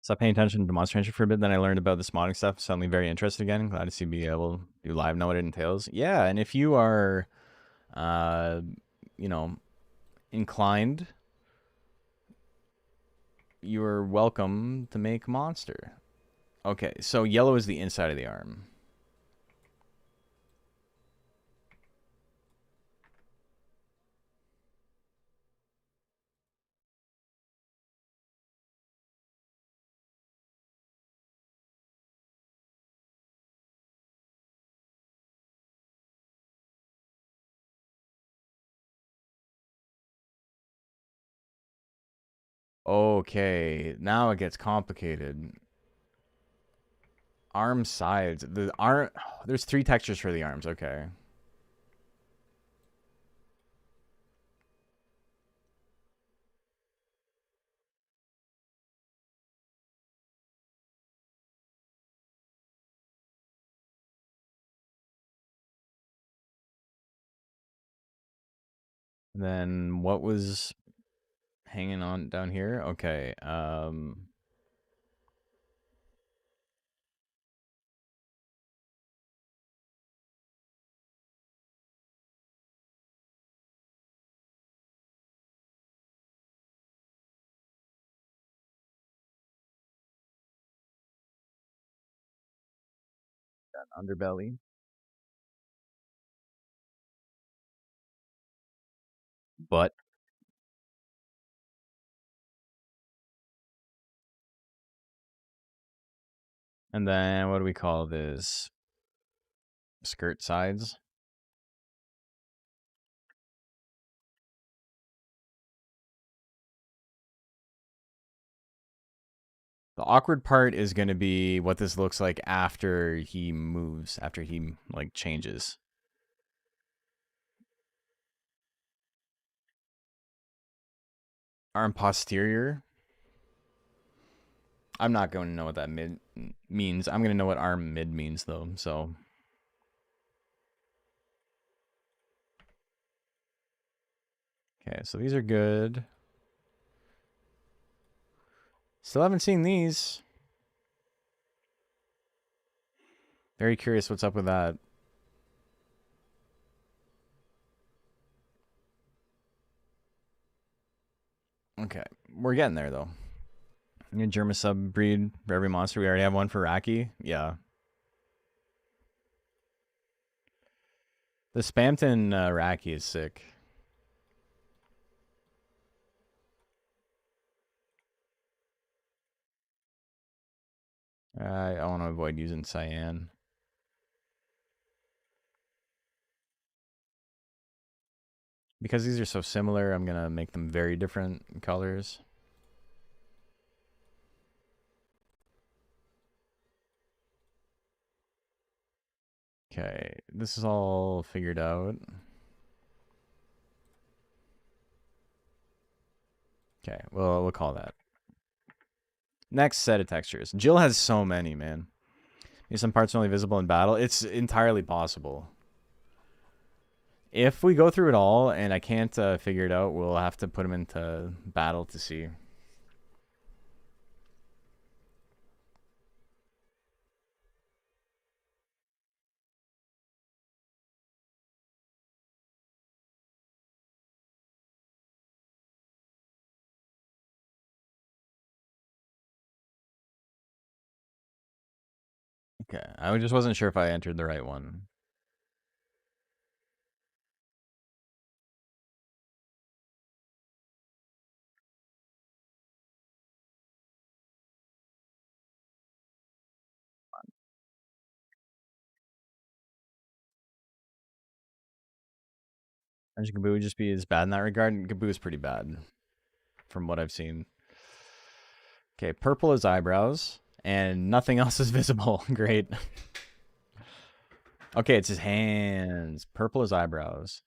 Stopped paying attention to Monster Rancher for a bit, then I learned about this modding stuff. Suddenly very interested again. Glad to see be able to do live, know what it entails. Yeah, and if you are, uh, you know, inclined, you are welcome to make monster. Okay, so yellow is the inside of the arm. Okay, now it gets complicated. Arm sides. The arm. There's 3 textures for the arms. Okay. And then what was hanging on down here? Okay. Underbelly. Butt. And then what do we call this? Skirt sides. The awkward part is going to be what this looks like after he moves, after he like changes. Arm posterior. I'm not going to know what that mid means. I'm going to know what arm mid means though. So okay, so these are good. Still haven't seen these. Very curious what's up with that. Okay, we're getting there though. New German sub breed for every monster. We already have one for Raki. Yeah. The Spamton Raki is sick. I want to avoid using cyan. Because these are so similar, I'm going to make them very different colors. Okay, this is all figured out. Okay, well, we'll call that. Next set of textures. Jill has so many, man. Some parts are only visible in battle. It's entirely possible. If we go through it all and I can't figure it out, we'll have to put them into battle to see. Okay, I just wasn't sure if I entered the right one. Imagine Gaboo would just be as bad in that regard. And Gaboo is pretty bad from what I've seen. Okay, purple is eyebrows, and nothing else is visible. Great. Okay, it's his hands. Purple is eyebrows.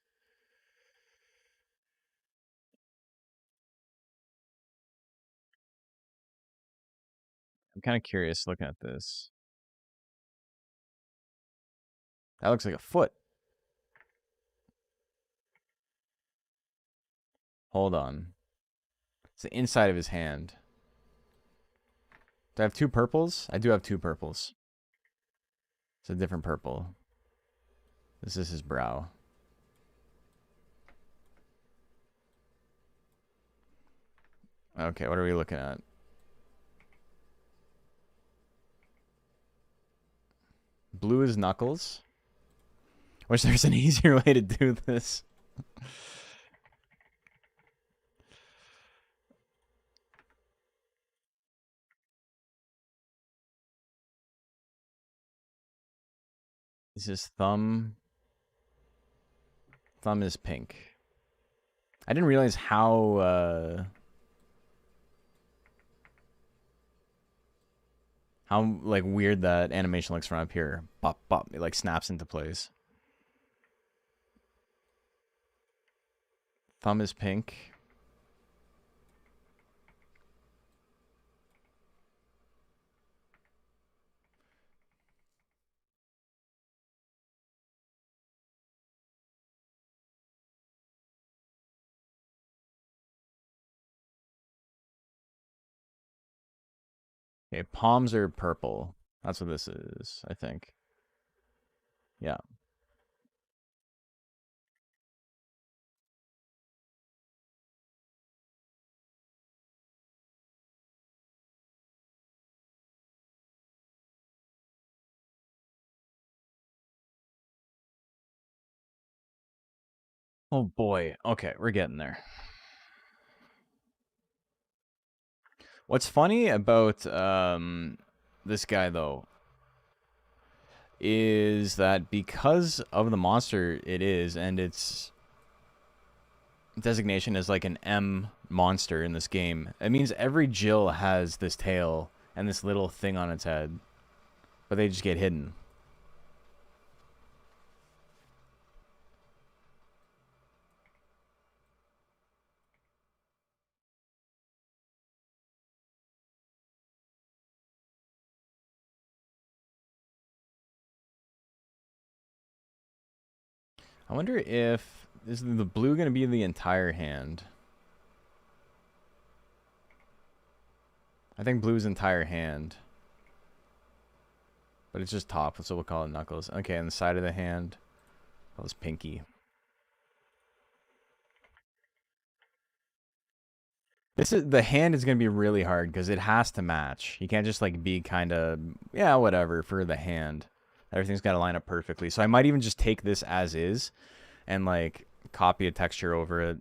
I'm kind of curious looking at this. That looks like a foot. Hold on. It's the inside of his hand. Do I have two purples? I do have two purples. It's a different purple. This is his brow. Okay, what are we looking at? Blue is knuckles. Wish there's an easier way to do this. Is his thumb? Thumb is pink. I didn't realize how like weird that animation looks from up here. Bop bop, it like snaps into place. Thumb is pink. Okay, palms are purple. That's what this is, I think. Yeah. Oh boy. Okay, we're getting there. What's funny about this guy though is that because of the monster it is and its designation is like an M monster in this game, it means every Jill has this tail and this little thing on its head, but they just get hidden. I wonder if is the blue going to be the entire hand? I think blue's entire hand. But it's just top, so we'll call it knuckles. Okay, on the side of the hand, that was pinky. This is the hand is gonna be really hard because it has to match. You can't just like be kind of yeah whatever for the hand. Everything's got to line up perfectly. So I might even just take this as is, and like copy a texture over it,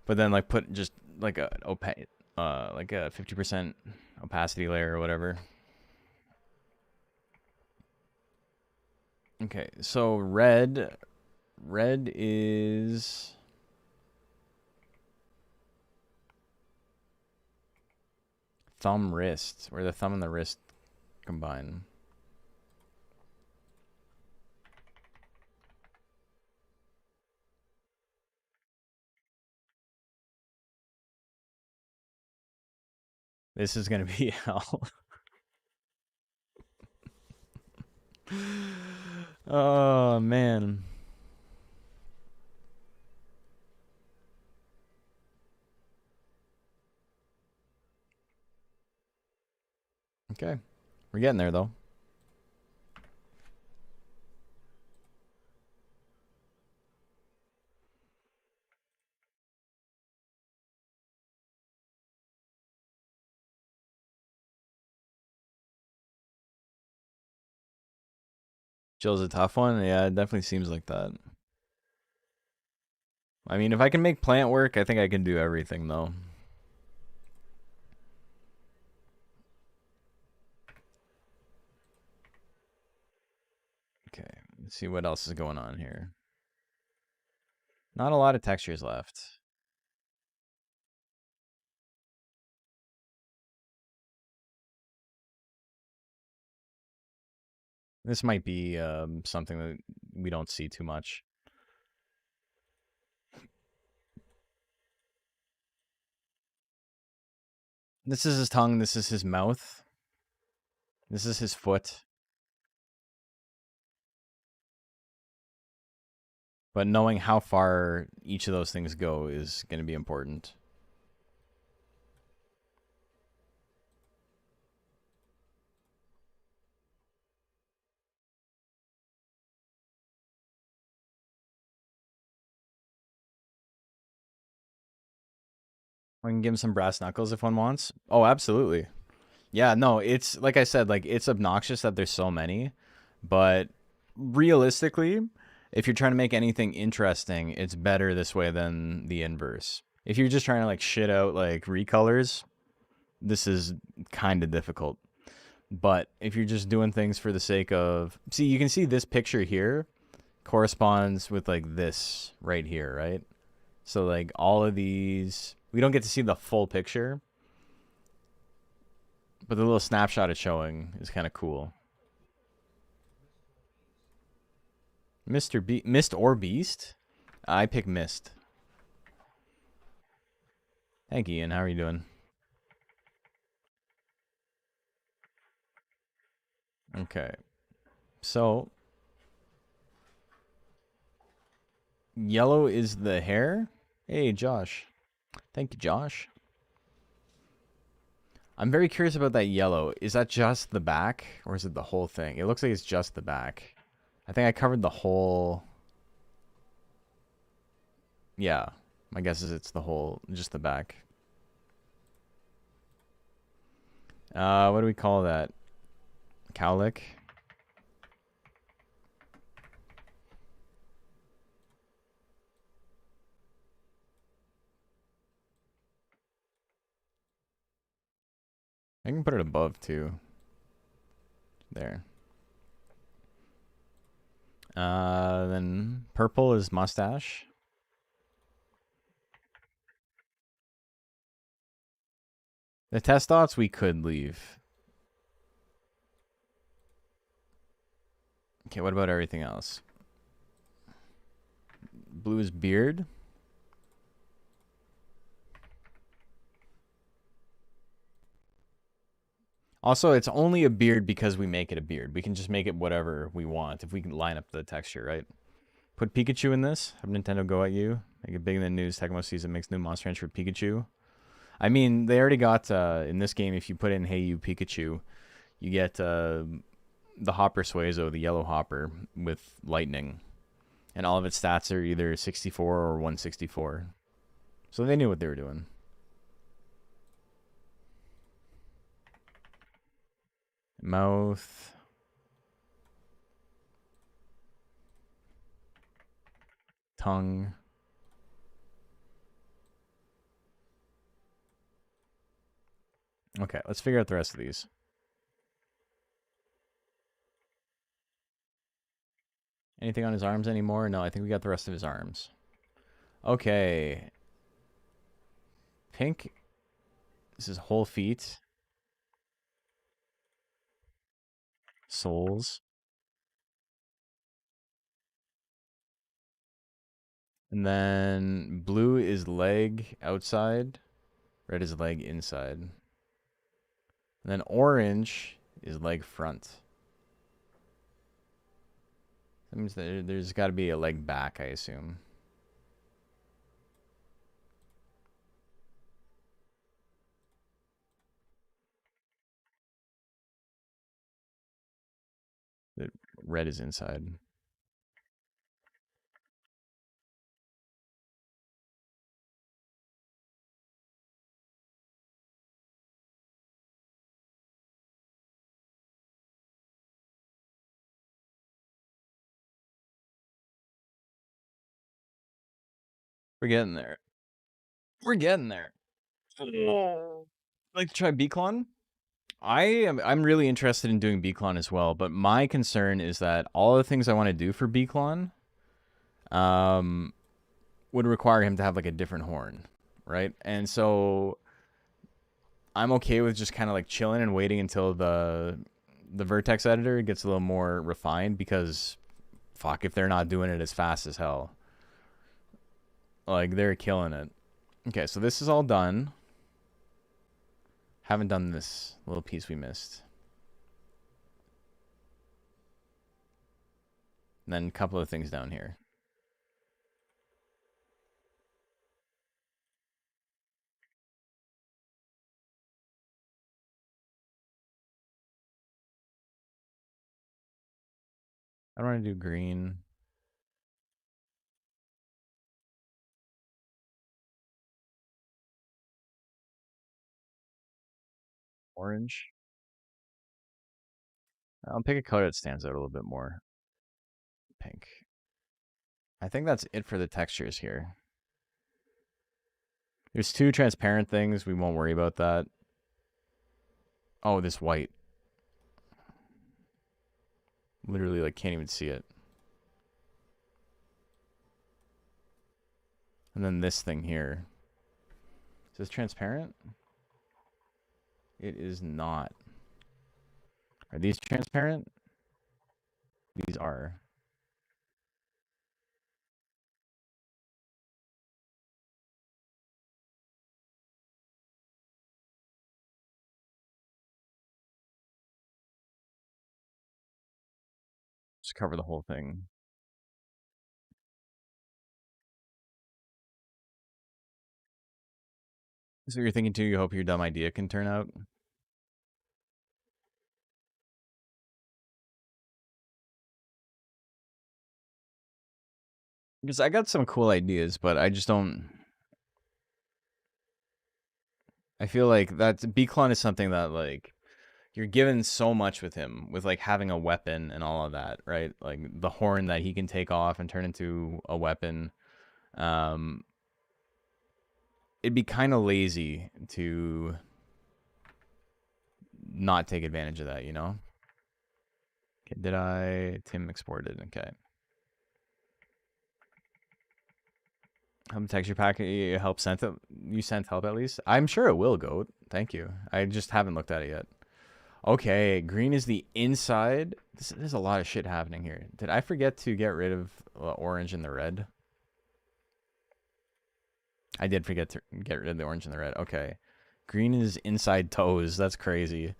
but then like put just like a like a 50% opacity layer or whatever. Okay, so red is thumb wrist, where the thumb and the wrist combine. This is gonna be hell. Oh man. Okay. We're getting there though. Chill's a tough one. Yeah, it definitely seems like that. I mean, if I can make plant work, I think I can do everything, though. Okay, let's see what else is going on here. Not a lot of textures left. This might be something that we don't see too much. This is his tongue. This is his mouth. This is his foot. But knowing how far each of those things go is going to be important. I can give him some brass knuckles if one wants. Oh, absolutely. Yeah, no, it's like I said, like it's obnoxious that there's so many, but realistically, if you're trying to make anything interesting, it's better this way than the inverse. If you're just trying to like shit out like recolors, this is kind of difficult. But if you're just doing things for the sake of, see, you can see this picture here corresponds with like this right here, right? So like all of these, we don't get to see the full picture, but the little snapshot it's showing is kind of cool. Mist or Beast? I pick Mist. Thank you, Ian. How are you doing? Okay. So, yellow is the hair? Hey, Josh. Thank you, Josh. I'm very curious about that yellow. Is that just the back, or is it the whole thing? It looks like it's just the back. I think I covered the whole... Yeah. My guess is it's the whole, just the back. What do we call that? Cowlick? I can put it above, too. There. Then purple is mustache. The test dots we could leave. Okay, what about everything else? Blue is beard. Also, it's only a beard because we make it a beard. We can just make it whatever we want if we can line up the texture, right? Put Pikachu in this. Have Nintendo go at you. Make it big in the news. Tecmo season makes new Monster Rancher with Pikachu. I mean, they already got, in this game, if you put in Hey You Pikachu, you get the Hopper Suezo, the yellow Hopper, with lightning. And all of its stats are either 64 or 164. So they knew what they were doing. Mouth. Tongue. Okay, let's figure out the rest of these. Anything on his arms anymore? No, I think we got the rest of his arms. Okay. Pink. This is whole feet. Soles. And then blue is leg outside. Red is leg inside. And then orange is leg front. That means that there's got to be a leg back, I assume. The red is inside. We're getting there. We're getting there. Like to try Beaclon? I'm really interested in doing Beaclon as well, but my concern is that all the things I want to do for Beaclon would require him to have like a different horn, right? And so I'm okay with just kind of like chilling and waiting until the vertex editor gets a little more refined, because fuck if they're not doing it as fast as hell. Like, they're killing it. Okay, so this is all done. Haven't done this little piece we missed. And then a couple of things down here. I don't want to do green. Orange. I'll pick a color that stands out a little bit more. Pink. I think that's it for the textures here. There's two transparent things. We won't worry about that. Oh, this white. Literally, like, can't even see it. And then this thing here. Is this transparent? It is not. Are these transparent? These are. Just cover the whole thing. So you're thinking too, you hope your dumb idea can turn out? Because I got some cool ideas, but I just don't... I feel like Beaclon is something that, like, you're given so much with him, with, like, having a weapon and all of that, right? Like, the horn that he can take off and turn into a weapon. It'd be kind of lazy to not take advantage of that, you know? Okay, Tim exported, okay. Texture pack help sent it. You sent help at least? I'm sure it will, Goat. Thank you. I just haven't looked at it yet. Okay, green is the inside. There's a lot of shit happening here. Did I forget to get rid of orange and the red? I did forget to get rid of the orange and the red. Okay. Green is inside toes. That's crazy.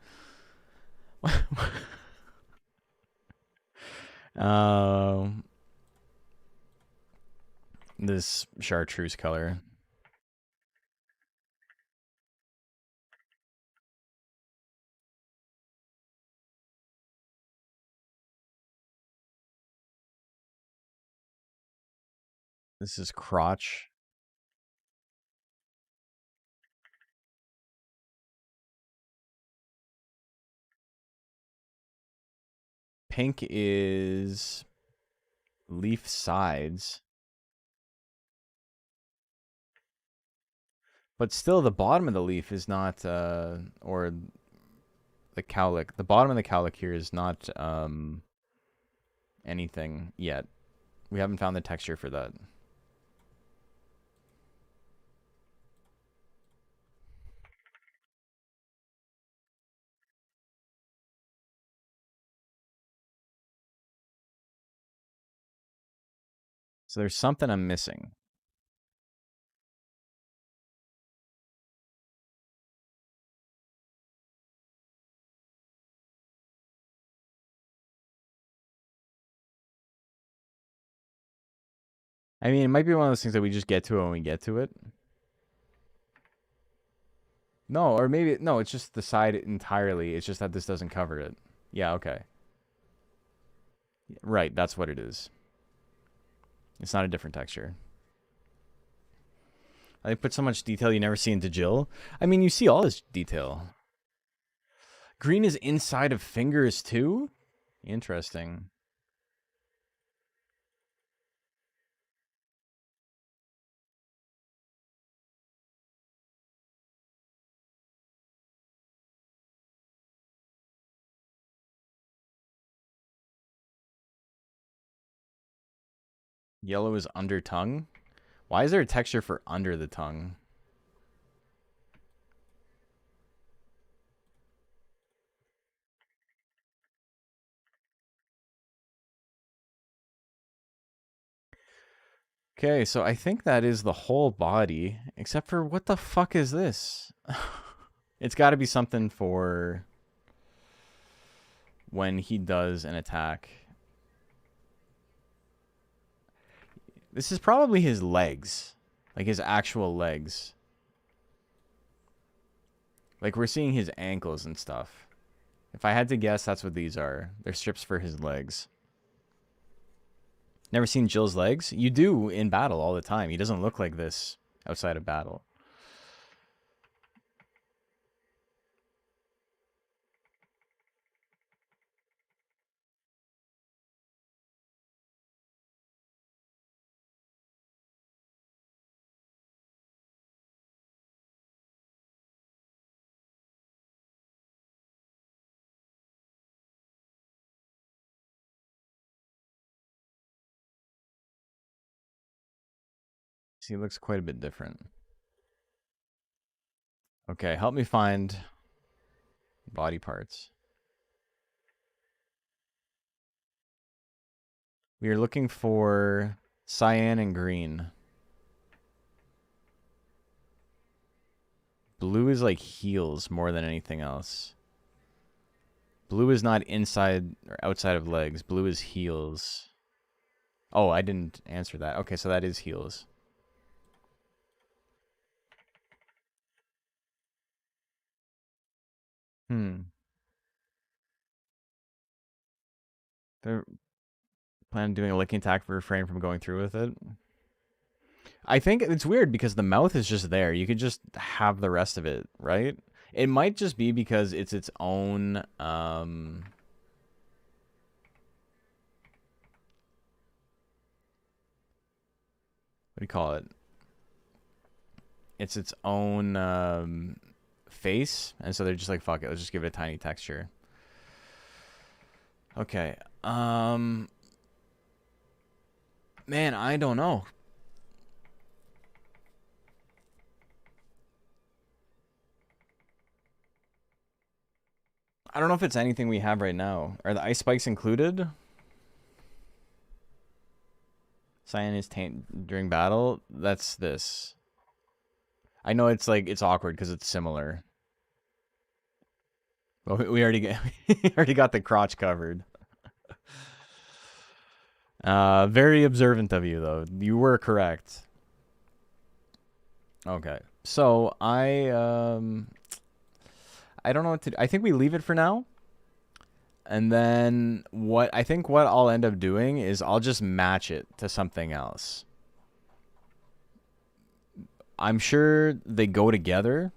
This chartreuse color. This is crotch. Pink is leaf sides. But still, the bottom of the leaf is not, or the cowlick. The bottom of the cowlick here is not anything yet. We haven't found the texture for that. So there's something I'm missing. I mean, it might be one of those things that we just get to it when we get to it. No, or maybe, no, it's just the side entirely. It's just that this doesn't cover it. Yeah, okay. Right, that's what it is. It's not a different texture. They put so much detail you never see into Jill. I mean, you see all this detail. Green is inside of fingers too? Interesting. Yellow is under tongue. Why is there a texture for under the tongue? Okay, so I think that is the whole body, except for what the fuck is this? It's got to be something for when he does an attack. This is probably his legs, like his actual legs. Like we're seeing his ankles and stuff. If I had to guess, that's what these are. They're strips for his legs. Never seen Jill's legs? You do in battle all the time. He doesn't look like this outside of battle. He looks quite a bit different. Okay, help me find body parts. We are looking for cyan and green. Blue is like heels more than anything else. Blue is not inside or outside of legs. Blue is heels. Oh, I didn't answer that. Okay, so that is heels. They're planning on doing a licking attack for refrain from going through with it. I think it's weird because the mouth is just there. You could just have the rest of it, right? It might just be because it's its own what do you call it? It's its own face, and so they're just like, fuck it, let's just give it a tiny texture. Okay. Man, I don't know. I don't know if it's anything we have right now. Are the ice spikes included? Cyan is taint during battle. That's this. I know it's like it's awkward because it's similar. Well, we already got the crotch covered. Very observant of you, though. You were correct. Okay, so I don't know what to do. I think we leave it for now. And then what I'll end up doing is I'll just match it to something else. I'm sure they go together.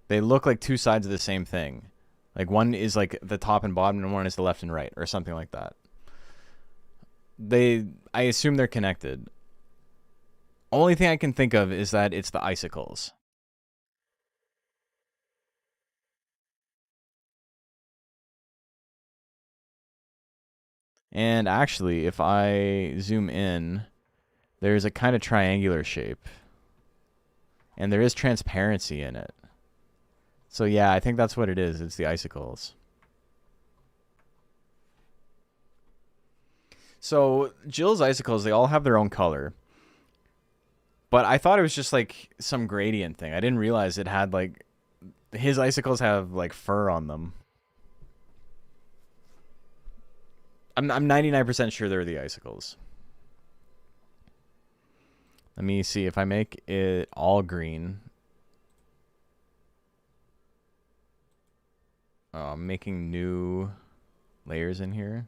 They look like two sides of the same thing. Like one is like the top and bottom and one is the left and right or something like that. I assume they're connected. Only thing I can think of is that it's the icicles. And actually, if I zoom in, there's a kind of triangular shape. And there is transparency in it. So yeah, I think that's what it is. It's the icicles. So Jill's icicles, they all have their own color. But I thought it was just like some gradient thing. I didn't realize it had like his icicles have like fur on them. I'm 99% sure they're the icicles. Let me see if I make it all green. Oh, I'm making new layers in here.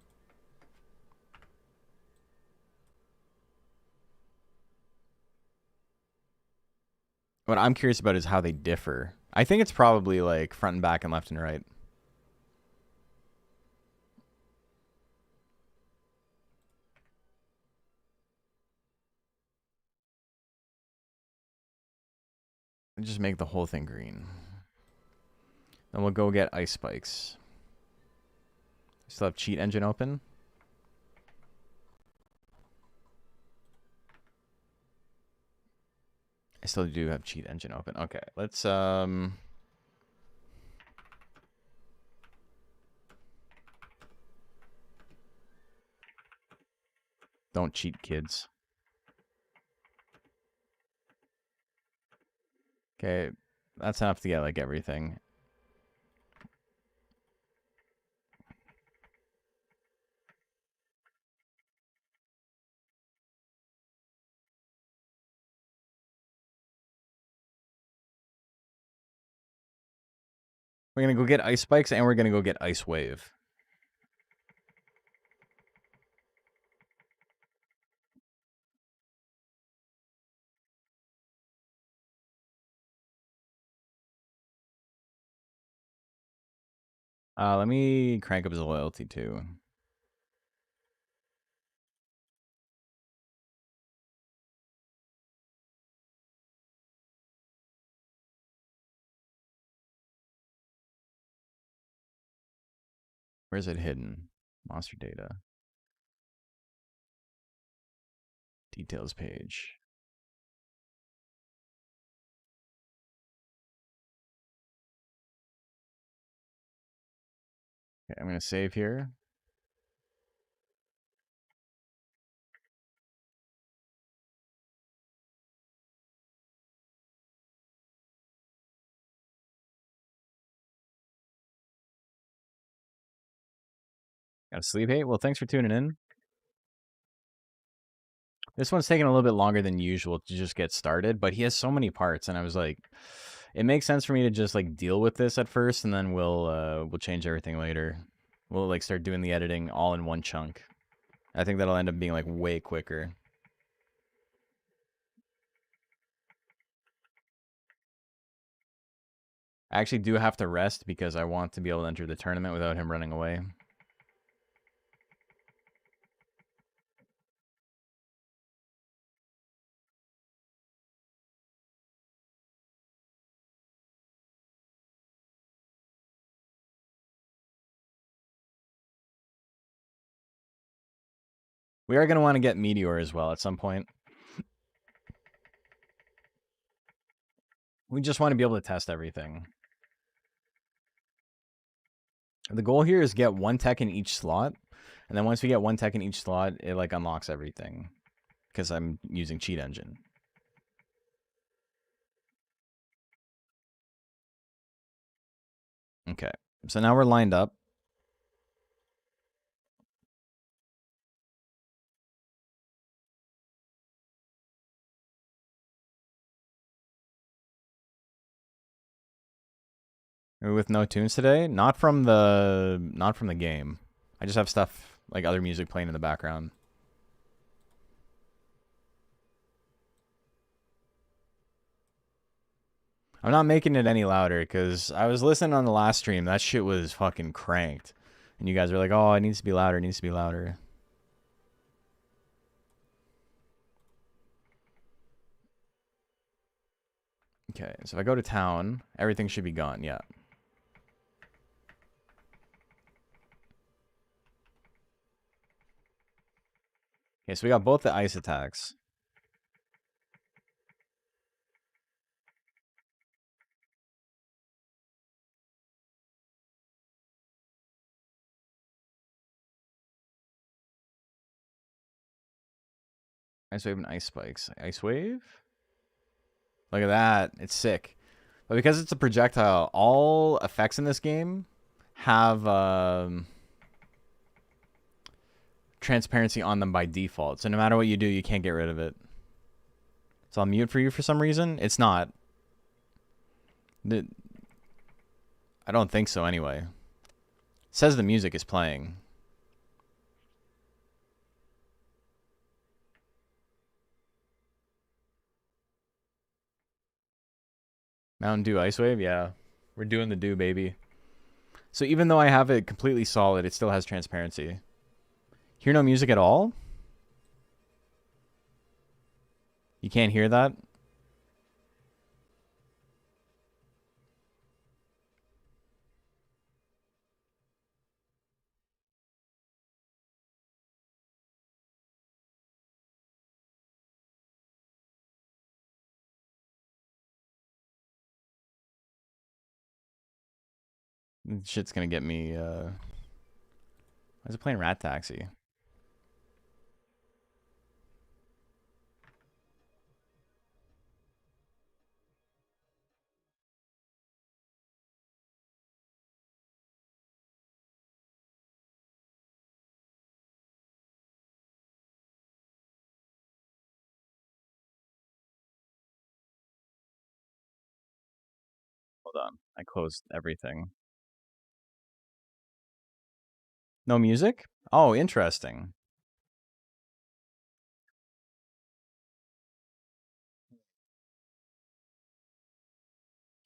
What I'm curious about is how they differ. I think it's probably like front and back and left and right. And just make the whole thing green. Then we'll go get ice spikes. Still have cheat engine open. I still do have cheat engine open. Okay, let's don't cheat, kids. Okay, that's enough to get like everything. We're gonna go get ice spikes and we're gonna go get ice wave. Let me crank up his loyalty too. Where's it hidden? Monster data. Details page. Okay, I'm gonna save here. Got a sleep hate? Well, thanks for tuning in. This one's taking a little bit longer than usual to just get started, but he has so many parts, and I was like, it makes sense for me to just like deal with this at first, and then we'll change everything later. We'll like start doing the editing all in one chunk. I think that'll end up being like way quicker. I actually do have to rest because I want to be able to enter the tournament without him running away. We are going to want to get Meteor as well at some point. We just want to be able to test everything. The goal here is get one tech in each slot. And then once we get one tech in each slot, it like unlocks everything. Because I'm using cheat engine. Okay. So now we're lined up. Are we with no tunes today? Not from the game. I just have stuff like other music playing in the background. I'm not making it any louder because I was listening on the last stream. That shit was fucking cranked. And you guys were like, oh, it needs to be louder. It needs to be louder. Okay, so if I go to town, everything should be gone. Yeah. Okay, so we got both the ice attacks. Ice wave and ice spikes. Ice wave? Look at that. It's sick. But because it's a projectile, all effects in this game have transparency on them by default. So no matter what you do, you can't get rid of it. It's on mute for you for some reason? It's not. I don't think so anyway. It says the music is playing. Mountain Dew Ice Wave? Yeah. We're doing the dew, baby. So even though I have it completely solid, it still has transparency. Hear no music at all? You can't hear that? Shit's gonna get me, why is it playing Rat Taxi? Hold on. I closed everything. No music? Oh, interesting.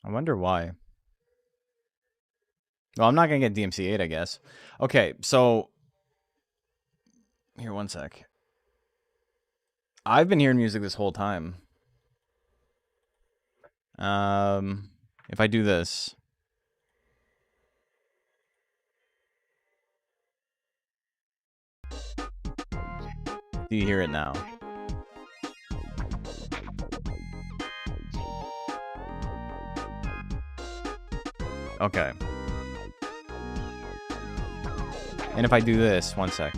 I wonder why. Well, I'm not gonna get DMC 8, I guess. Okay, so here, one sec. I've been hearing music this whole time. If I do this, do you hear it now? Okay. And if I do this, one sec.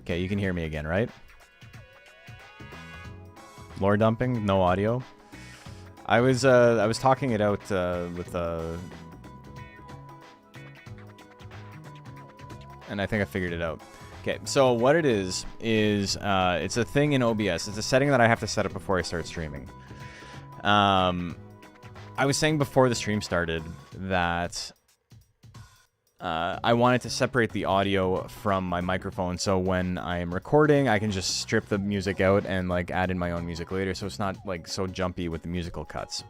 Okay, you can hear me again, right? Lore dumping, no audio. I was talking it out with and I think I figured it out. Okay, so what it is it's a thing in OBS. It's a setting that I have to set up before I start streaming. I was saying before the stream started that I wanted to separate the audio from my microphone, so when I am recording, I can just strip the music out and like add in my own music later, so it's not like so jumpy with the musical cuts.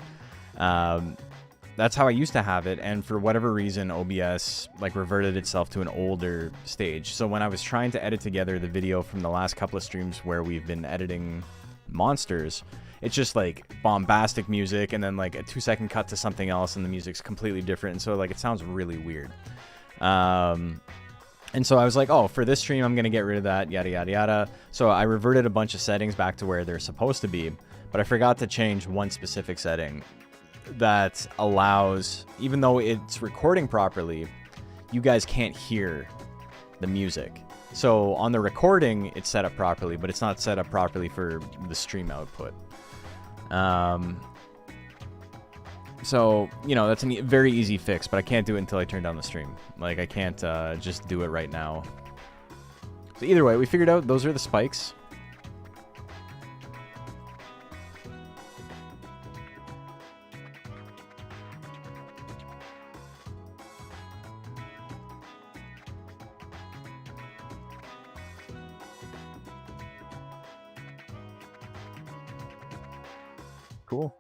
That's how I used to have it, and for whatever reason, OBS like reverted itself to an older stage. So when I was trying to edit together the video from the last couple of streams where we've been editing monsters, it's just like bombastic music and then like a 2-second cut to something else, and the music's completely different, and so like it sounds really weird. And so I was like, oh, for this stream, I'm going to get rid of that, yada, yada, yada. So I reverted a bunch of settings back to where they're supposed to be, but I forgot to change one specific setting that allows, even though it's recording properly, you guys can't hear the music. So on the recording, it's set up properly, but it's not set up properly for the stream output. So, you know, that's a very easy fix, but I can't do it until I turn down the stream. Like, I can't just do it right now. So either way, we figured out those are the spikes. Cool.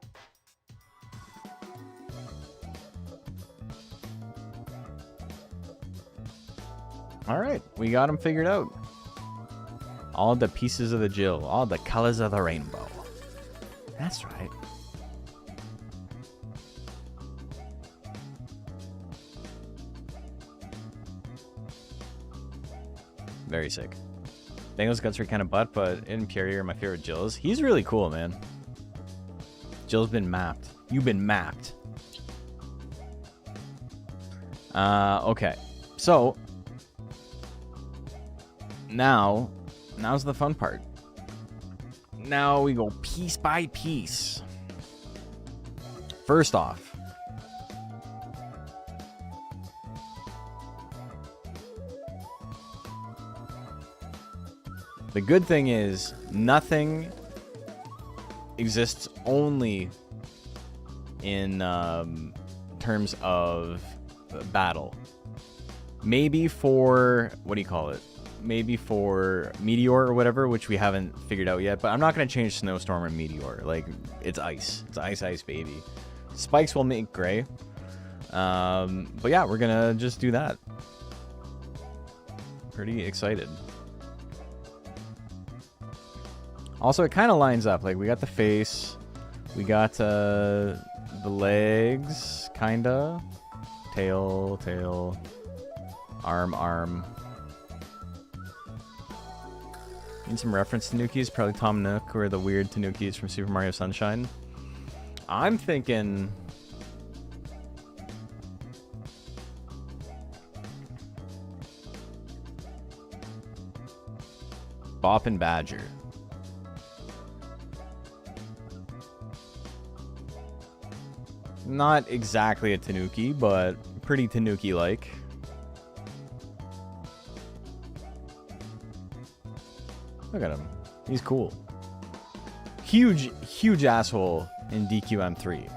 All right, we got them figured out. All the pieces of the Jill, all the colors of the rainbow. That's right. Very sick. Daniel's guts are kind of butt, but Imperior are my favorite Jills. He's really cool, man. Jill's been mapped. You've been mapped. Okay. So now's the fun part. Now we go piece by piece. First off, the good thing is nothing exists only in terms of battle. Maybe for, what do you call it? Maybe for Meteor or whatever, which we haven't figured out yet. But I'm not going to change Snowstorm and Meteor. Like, it's ice. It's ice, ice, baby. Spikes will make gray. But yeah, we're going to just do that. Pretty excited. Also, it kind of lines up. Like, we got the face. We got the legs, kind of. Tail, tail. Arm, arm. Need some reference tanukis. Probably Tom Nook or the weird tanukis from Super Mario Sunshine. I'm thinking... Bop and Badger. Not exactly a tanuki, but pretty tanuki-like. Look at him. He's cool. Huge, huge asshole in DQM3.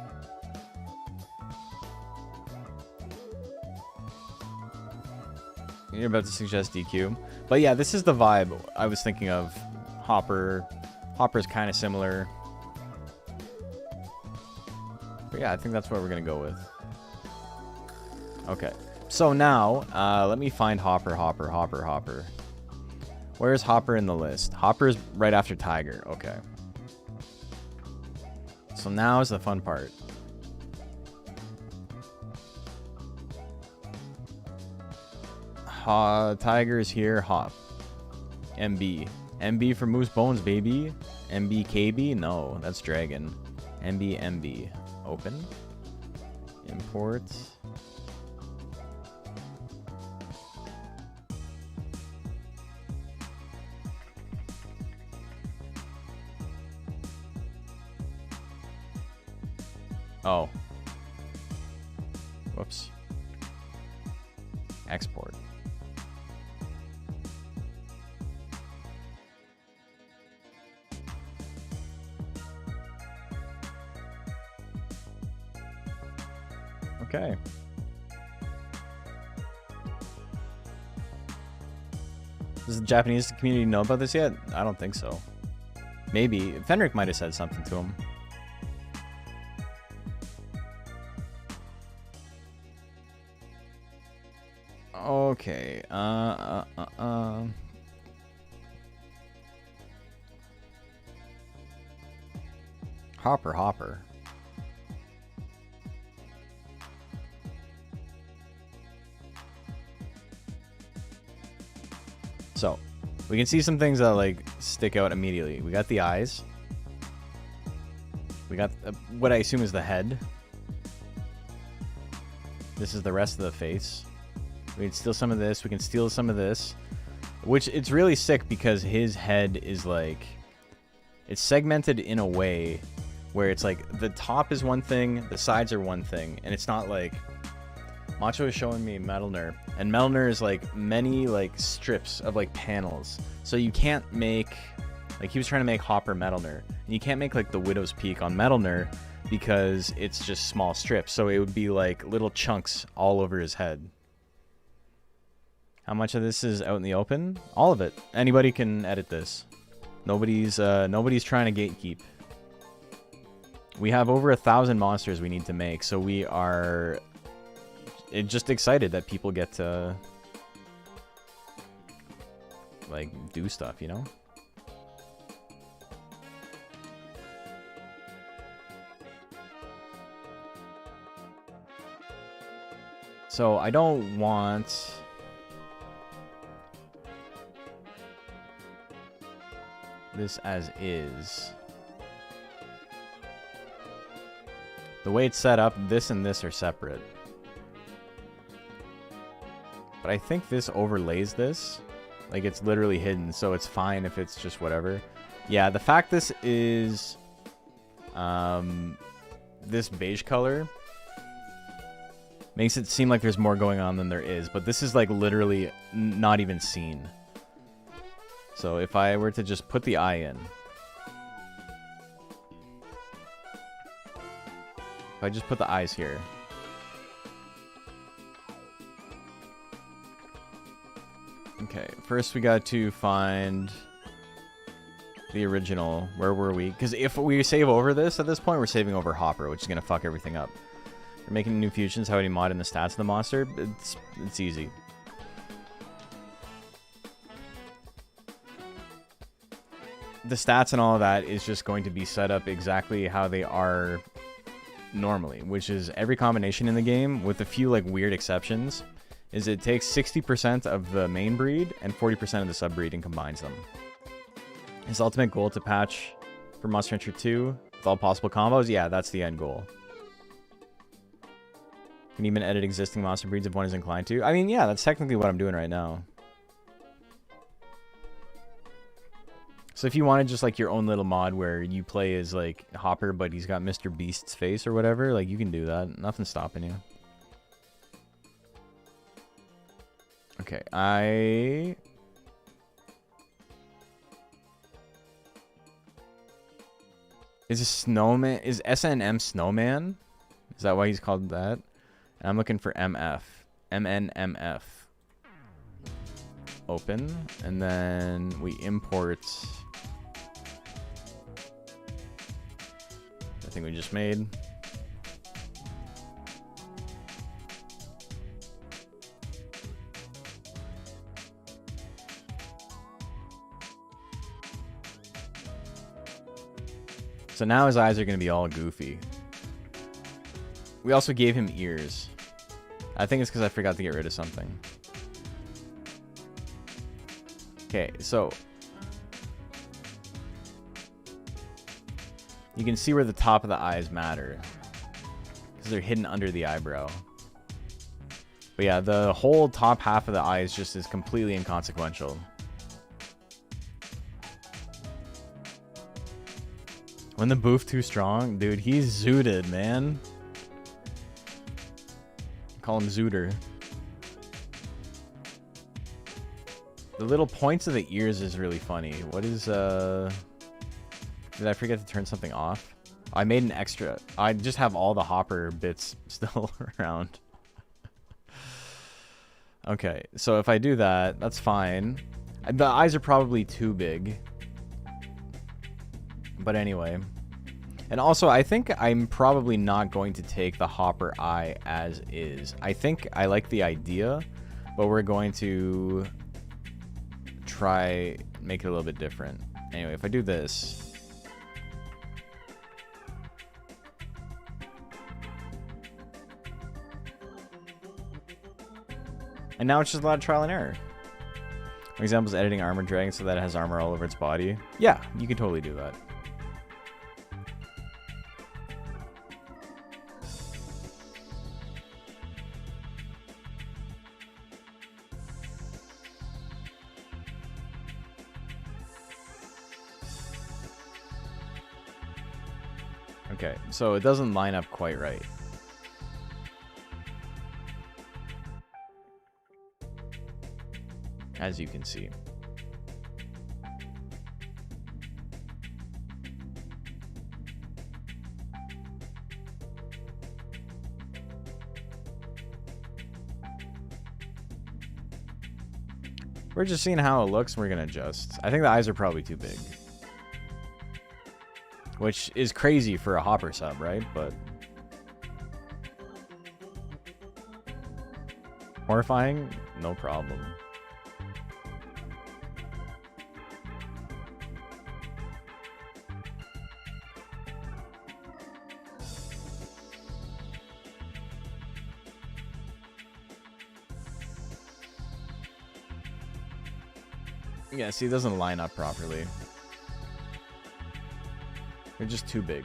You're about to suggest DQ. But yeah, this is the vibe I was thinking of. Hopper. Hopper's kind of similar. But yeah, I think that's what we're going to go with. Okay. So now, let me find Hopper, Hopper, Hopper, Hopper. Where's Hopper in the list? Hopper's right after Tiger. Okay. So now is the fun part. Tiger's here. Hop. MB. MB for Moose Bones, baby. MB KB? No, that's Dragon. MB MB. Open. Import. Oh. Whoops. Export. Okay. Does the Japanese community know about this yet? I don't think so. Maybe. Fenric might have said something to him. Okay. Hopper. So, we can see some things that like stick out immediately. We got the eyes. We got what I assume is the head. This is the rest of the face. We can steal some of this. We can steal some of this. Which, it's really sick because his head is like... It's segmented in a way where it's like the top is one thing, the sides are one thing. And it's not like... Macho is showing me Metalner. And Metalner is like many like strips of like panels. So you can't make... Like he was trying to make Hopper Metalner. And you can't make like the Widow's Peak on Metalner because it's just small strips. So it would be like little chunks all over his head. How much of this is out in the open? All of it. Anybody can edit this. Nobody's trying to gatekeep. We have over 1,000 monsters we need to make, so we are just excited that people get to like do stuff, you know? So I don't want... this as is. The way it's set up, this and this are separate. But I think this overlays this. Like it's literally hidden, so it's fine if it's just whatever. Yeah, the fact this is this beige color makes it seem like there's more going on than there is, but this is like literally not even seen. So if I were to just put the eye in. If I just put the eyes here. Okay, first we got to find the original. Where were we? Because if we save over this at this point, we're saving over Hopper, which is going to fuck everything up. We're making new fusions. How do you mod in the stats of the monster? It's easy. The stats and all of that is just going to be set up exactly how they are normally, which is every combination in the game, with a few like weird exceptions, is it takes 60% of the main breed and 40% of the sub-breed and combines them. His ultimate goal to patch for Monster Hunter 2 with all possible combos? Yeah, that's the end goal. Can even edit existing monster breeds if one is inclined to. I mean, yeah, that's technically what I'm doing right now. So if you wanted just like your own little mod where you play as like Hopper, but he's got Mr. Beast's face or whatever, like you can do that. Nothing's stopping you. Okay, is a snowman? Is SNM Snowman? Is that why he's called that? And I'm looking for MF. MNMF. Open. And then we import the thing we just made. So now his eyes are going to be all goofy. We also gave him ears. I think it's because I forgot to get rid of something. Okay, so you can see where the top of the eyes matter because they're hidden under the eyebrow. But yeah, the whole top half of the eyes just is completely inconsequential. When the boof too strong, dude, he's zooted, man. Call him Zooter. The little points of the ears is really funny. What is, did I forget to turn something off? I made an extra. I just have all the hopper bits still around. Okay, so if I do that, that's fine. The eyes are probably too big. But anyway. And also, I think I'm probably not going to take the hopper eye as is. I think I like the idea, but we're going to try make it a little bit different. Anyway, if I do this. And now it's just a lot of trial and error. For example is editing armor dragon so that it has armor all over its body. Yeah, you can totally do that. Okay, so it doesn't line up quite right. As you can see. We're just seeing how it looks and we're going to adjust. I think the eyes are probably too big. Which is crazy for a hopper sub, right? But horrifying? No problem. Yeah, see, it doesn't line up properly. They're just too big.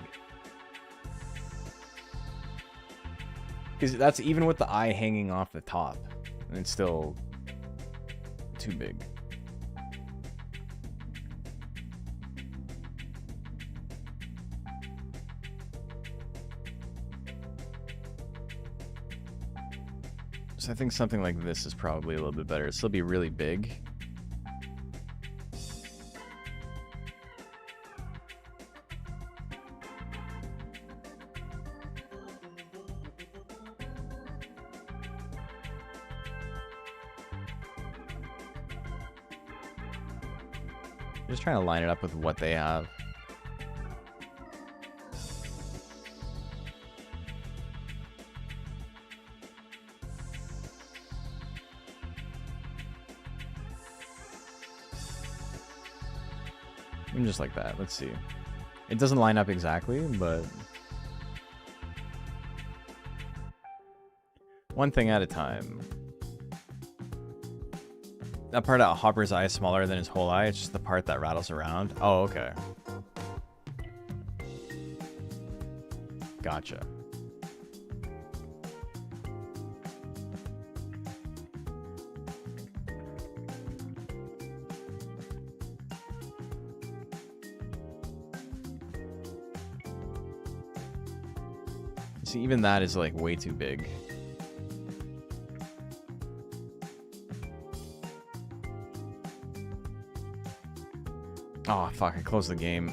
Because that's even with the eye hanging off the top. And it's still too big. So I think something like this is probably a little bit better. It'll still be really big. Just trying to line it up with what they have. And just like that. Let's see. It doesn't line up exactly, but one thing at a time. That part of Hopper's eye is smaller than his whole eye. It's just the part that rattles around. Oh, okay. Gotcha. See, even that is like way too big. Oh, fuck, I closed the game.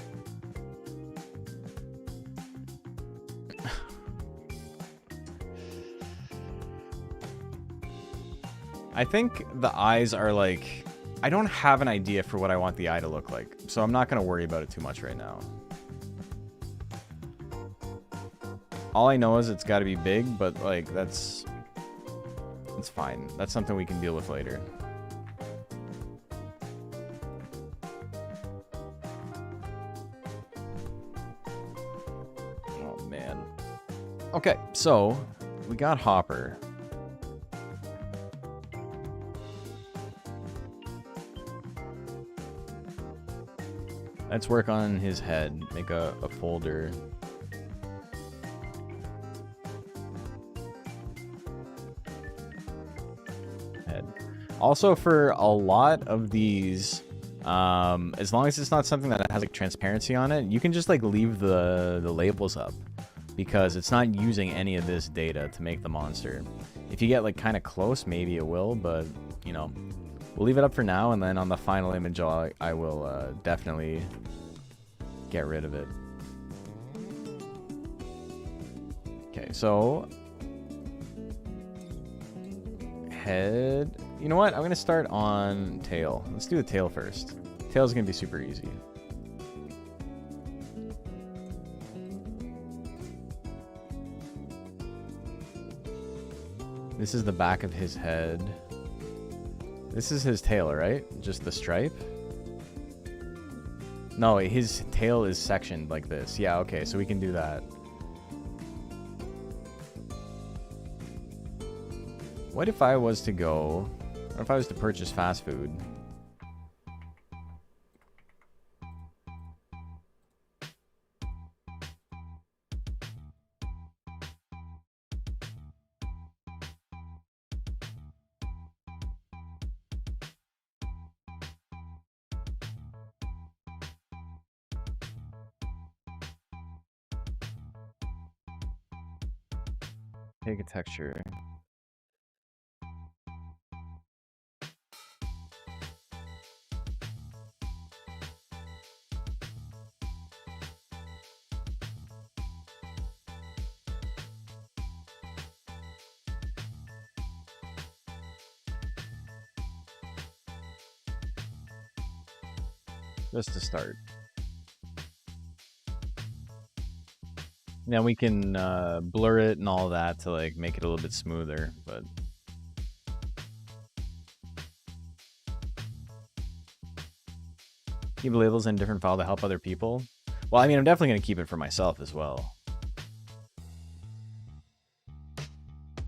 I think the eyes are like... I don't have an idea for what I want the eye to look like, so I'm not going to worry about it too much right now. All I know is it's got to be big, but like, that's fine. That's something we can deal with later. Okay, so we got Hopper. Let's work on his head. Make a folder. Head. Also, for a lot of these, as long as it's not something that has like transparency on it, you can just like leave the labels up. Because it's not using any of this data to make the monster. If you get like kind of close, maybe it will, but you know, we'll leave it up for now, and then on the final image, I will definitely get rid of it. Okay, so head. You know what? I'm gonna start on tail. Let's do the tail first. Tail's gonna be super easy. This is the back of his head. This is his tail, right? Just the stripe? No, his tail is sectioned like this. Yeah, okay, so we can do that. What if I was to go... What if I was to purchase fast food? Take a texture. Just to start. Now we can blur it and all that to like make it a little bit smoother, but keep labels in a different file to help other people. Well, I mean, I'm definitely going to keep it for myself as well.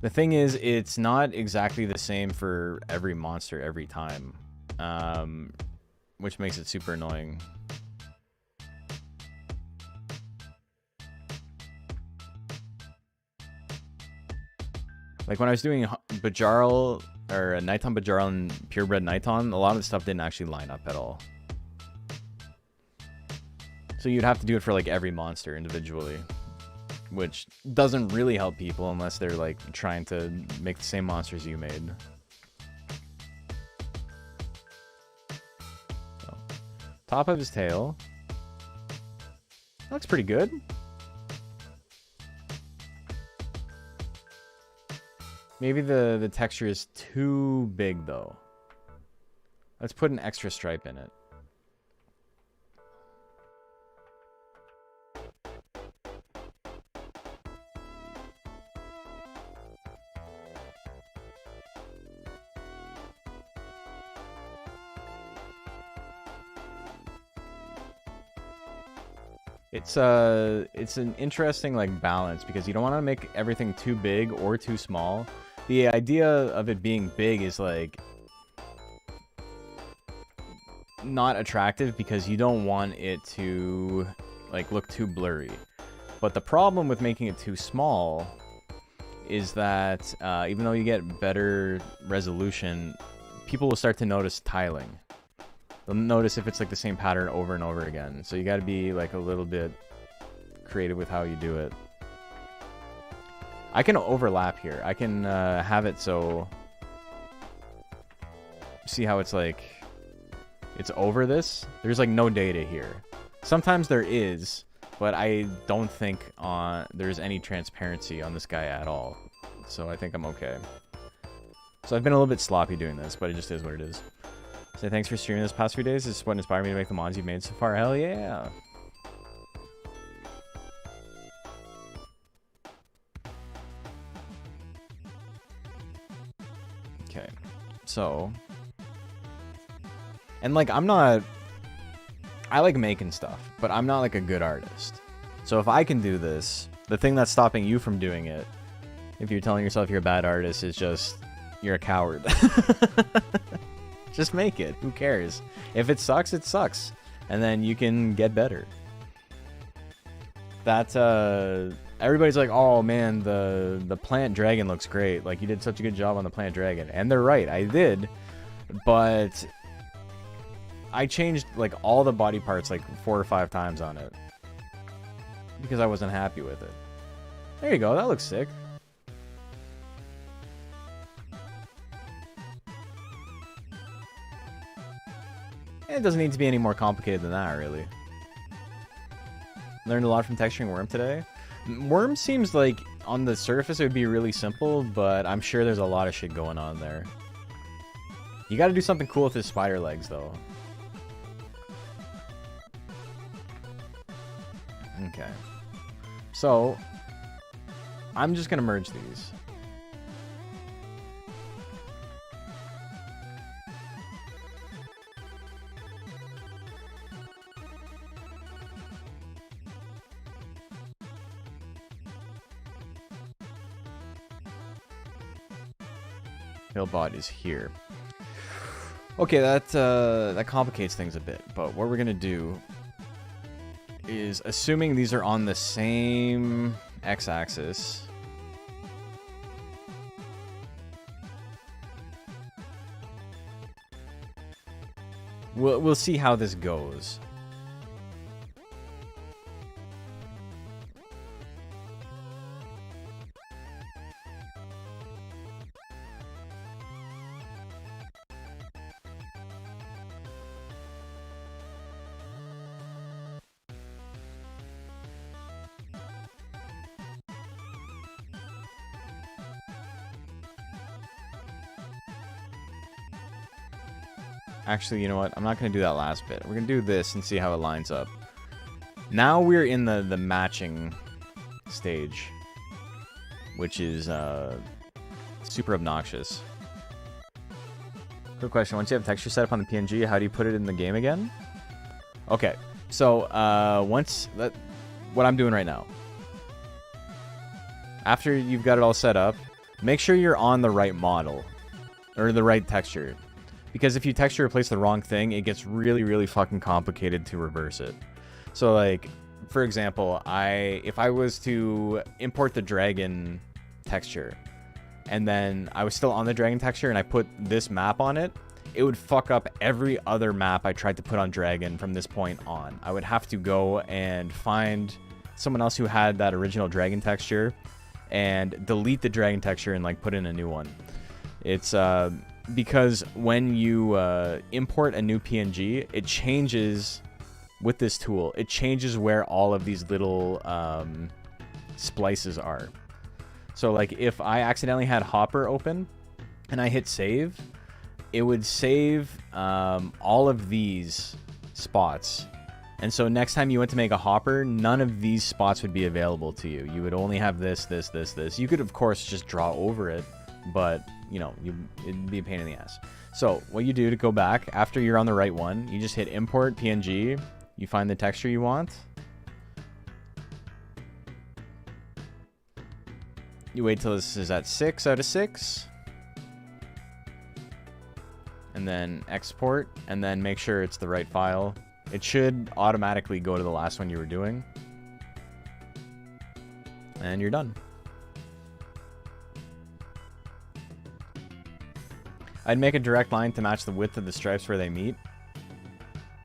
The thing is, it's not exactly the same for every monster every time, which makes it super annoying. Like when I was doing Bajarl, or Nighton Bajarl and Purebred Nighton, a lot of the stuff didn't actually line up at all. So you'd have to do it for like every monster individually, which doesn't really help people unless they're like trying to make the same monsters you made. So, top of his tail. Looks pretty good. Maybe the texture is too big though. Let's put an extra stripe in it. It's an interesting like balance because you don't want to make everything too big or too small. The idea of it being big is like not attractive because you don't want it to like look too blurry. But the problem with making it too small is that even though you get better resolution, people will start to notice tiling. They'll notice if it's like the same pattern over and over again. So you got to be like a little bit creative with how you do it. I can overlap here. I can have it so... See how it's like... It's over this? There's like no data here. Sometimes there is, but I don't think there's any transparency on this guy at all. So I think I'm okay. So I've been a little bit sloppy doing this, but it just is what it is. So thanks for streaming this past few days. This is what inspired me to make the mods you've made so far. Hell yeah! Okay, so... And like, I like making stuff, but I'm not like a good artist. So if I can do this, the thing that's stopping you from doing it, if you're telling yourself you're a bad artist, is just, you're a coward. Just make it. Who cares? If it sucks, it sucks. And then you can get better. That, everybody's like, oh man, the plant dragon looks great. Like, you did such a good job on the plant dragon. And they're right, I did. But I changed, like, all the body parts, like, 4 or 5 times on it. Because I wasn't happy with it. There you go, that looks sick. It doesn't need to be any more complicated than that, really. Learned a lot from texturing Worm today. Worm seems like, on the surface, it would be really simple, but I'm sure there's a lot of shit going on there. You gotta do something cool with his spider legs, though. Okay. So, I'm just gonna merge these. Bot is here. Okay, that complicates things a bit, but what we're gonna do is, assuming these are on the same x-axis, we'll see how this goes. Actually, you know what? I'm not going to do that last bit. We're going to do this and see how it lines up. Now we're in the matching stage, which is super obnoxious. Quick question. Once you have texture set up on the PNG, how do you put it in the game again? Okay. So, what I'm doing right now. After you've got it all set up, make sure you're on the right model, or the right texture. Because if you texture replace the wrong thing, it gets really, really fucking complicated to reverse it. So, like, for example, if I was to import the dragon texture, and then I was still on the dragon texture and I put this map on it, it would fuck up every other map I tried to put on dragon from this point on. I would have to go and find someone else who had that original dragon texture and delete the dragon texture and, like, put in a new one. It's, because when you import a new PNG, it changes, with this tool, it changes where all of these little splices are. So, like, if I accidentally had Hopper open and I hit save, it would save all of these spots. And so next time you went to make a Hopper, none of these spots would be available to you. You would only have this, this, this, this. You could, of course, just draw over it, but, you know, it'd be a pain in the ass. So what you do to go back, after you're on the right one, you just hit import PNG, you find the texture you want, you wait till this is at 6 out of 6, and then export, and then make sure it's the right file. It should automatically go to the last one you were doing, and you're done. I'd make a direct line to match the width of the stripes where they meet.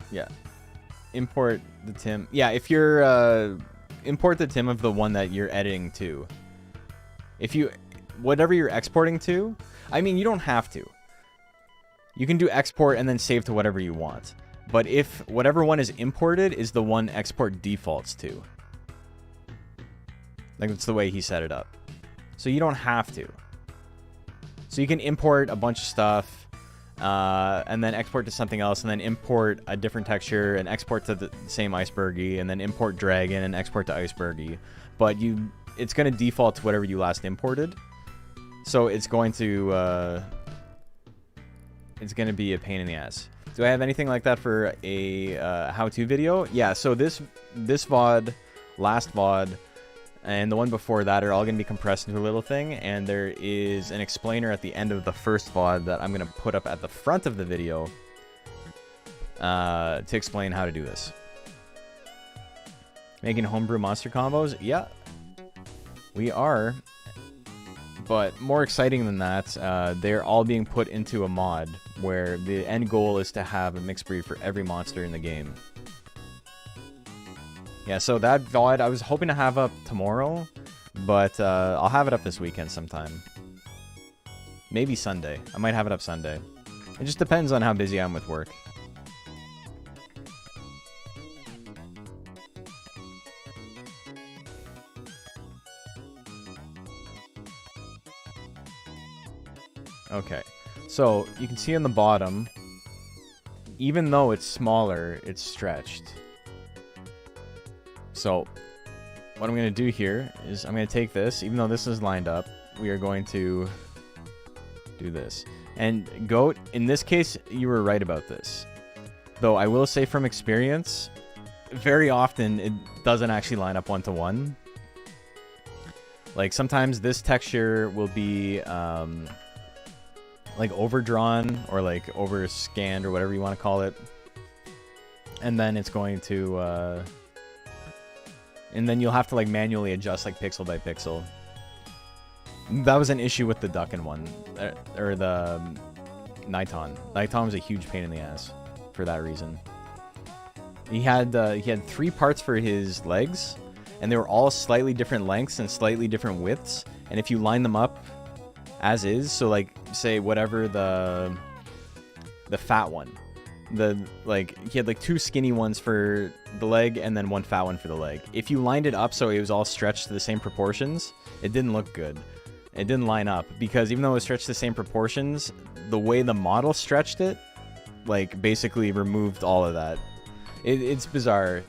Yeah. Import the Tim. Yeah, if you're... import the Tim of the one that you're editing to. If you... Whatever you're exporting to... I mean, you don't have to. You can do export and then save to whatever you want. But if whatever one is imported is the one export defaults to. Like, that's the way he set it up. So you don't have to. So you can import a bunch of stuff, and then export to something else, and then import a different texture, and export to the same icebergy, and then import dragon, and export to icebergy. But it's going to default to whatever you last imported. So it's going to be a pain in the ass. Do I have anything like that for a how-to video? Yeah, so this VOD, last VOD, and the one before that are all going to be compressed into a little thing, and there is an explainer at the end of the first VOD that I'm going to put up at the front of the video to explain how to do this. Making homebrew monster combos? Yeah, we are. But more exciting than that, they're all being put into a mod where the end goal is to have a mixed breed for every monster in the game. Yeah, so that VOD I was hoping to have up tomorrow, but I'll have it up this weekend sometime. Maybe Sunday. I might have it up Sunday. It just depends on how busy I am with work. Okay. So, you can see on the bottom, even though it's smaller, it's stretched. So, what I'm going to do here is I'm going to take this, even though this is lined up, we are going to do this. And Goat, in this case, you were right about this. Though I will say from experience, very often it doesn't actually line up one-to-one. Like sometimes this texture will be like overdrawn or like overscanned or whatever you want to call it. And then it's going to... and then you'll have to like manually adjust like pixel by pixel. That was an issue with the Duckin one, or the Niton. Niton was a huge pain in the ass for that reason. He had 3 parts for his legs, and they were all slightly different lengths and slightly different widths. And if you line them up as is, so like say whatever the fat one, he had like 2 skinny ones for the leg and then 1 fat one for the leg. If you lined it up so it was all stretched to the same proportions, it didn't look good. It didn't line up because even though it was stretched to the same proportions, the way the model stretched it, like basically removed all of that. It's bizarre.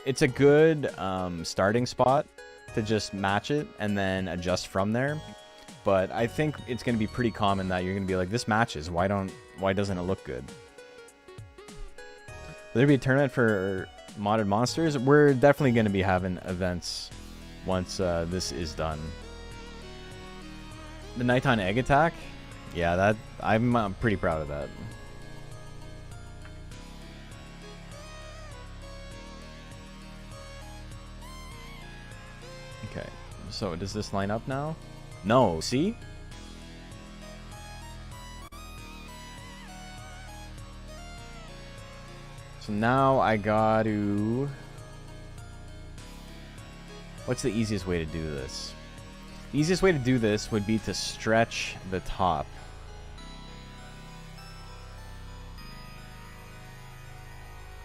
It's a good starting spot to just match it and then adjust from there. But I think it's going to be pretty common that you're going to be like, this matches. Why doesn't it look good? Will there be a tournament for modded monsters? We're definitely going to be having events once this is done. The Nighttime Egg Attack? Yeah, that I'm pretty proud of that. Okay, so does this line up now? No, see? So now I got to... What's the easiest way to do this? The easiest way to do this would be to stretch the top.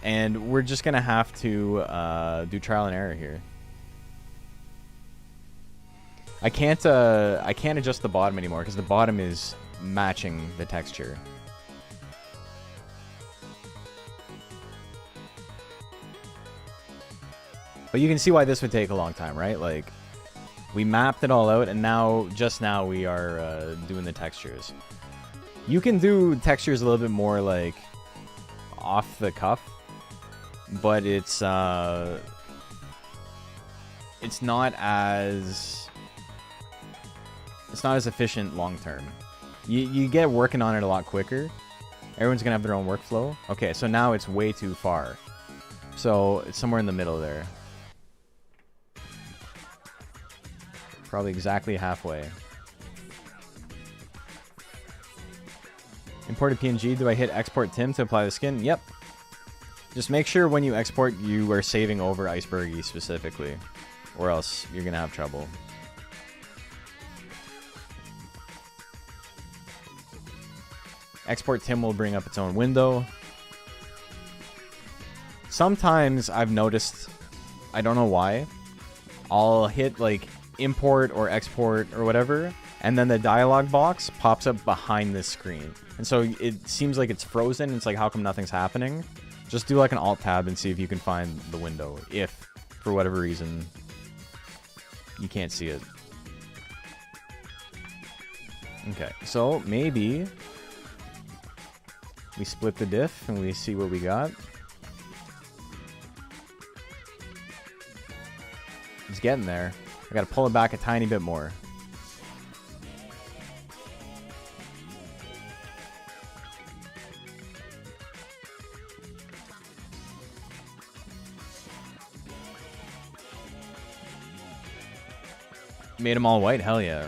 And we're just going to have to do trial and error here. I can't adjust the bottom anymore because the bottom is matching the texture. But you can see why this would take a long time, right? Like, we mapped it all out, and now, just now, we are doing the textures. You can do textures a little bit more, like, off the cuff, but it's not as efficient long term. You get working on it a lot quicker. Everyone's gonna have their own workflow. Okay, so now it's way too far. So it's somewhere in the middle there. Probably exactly halfway. Imported PNG, do I hit export Tim to apply the skin? Yep. Just make sure when you export you are saving over Icebergy specifically, or else you're gonna have trouble. Export Tim will bring up its own window. Sometimes I've noticed, I don't know why, I'll hit like import or export or whatever, and then the dialog box pops up behind this screen. And so it seems like it's frozen. It's like, how come nothing's happening? Just do like an alt tab and see if you can find the window, if for whatever reason you can't see it. Okay, so maybe we split the diff and we see what we got. It's getting there. I gotta pull it back a tiny bit more. Made them all white? Hell yeah.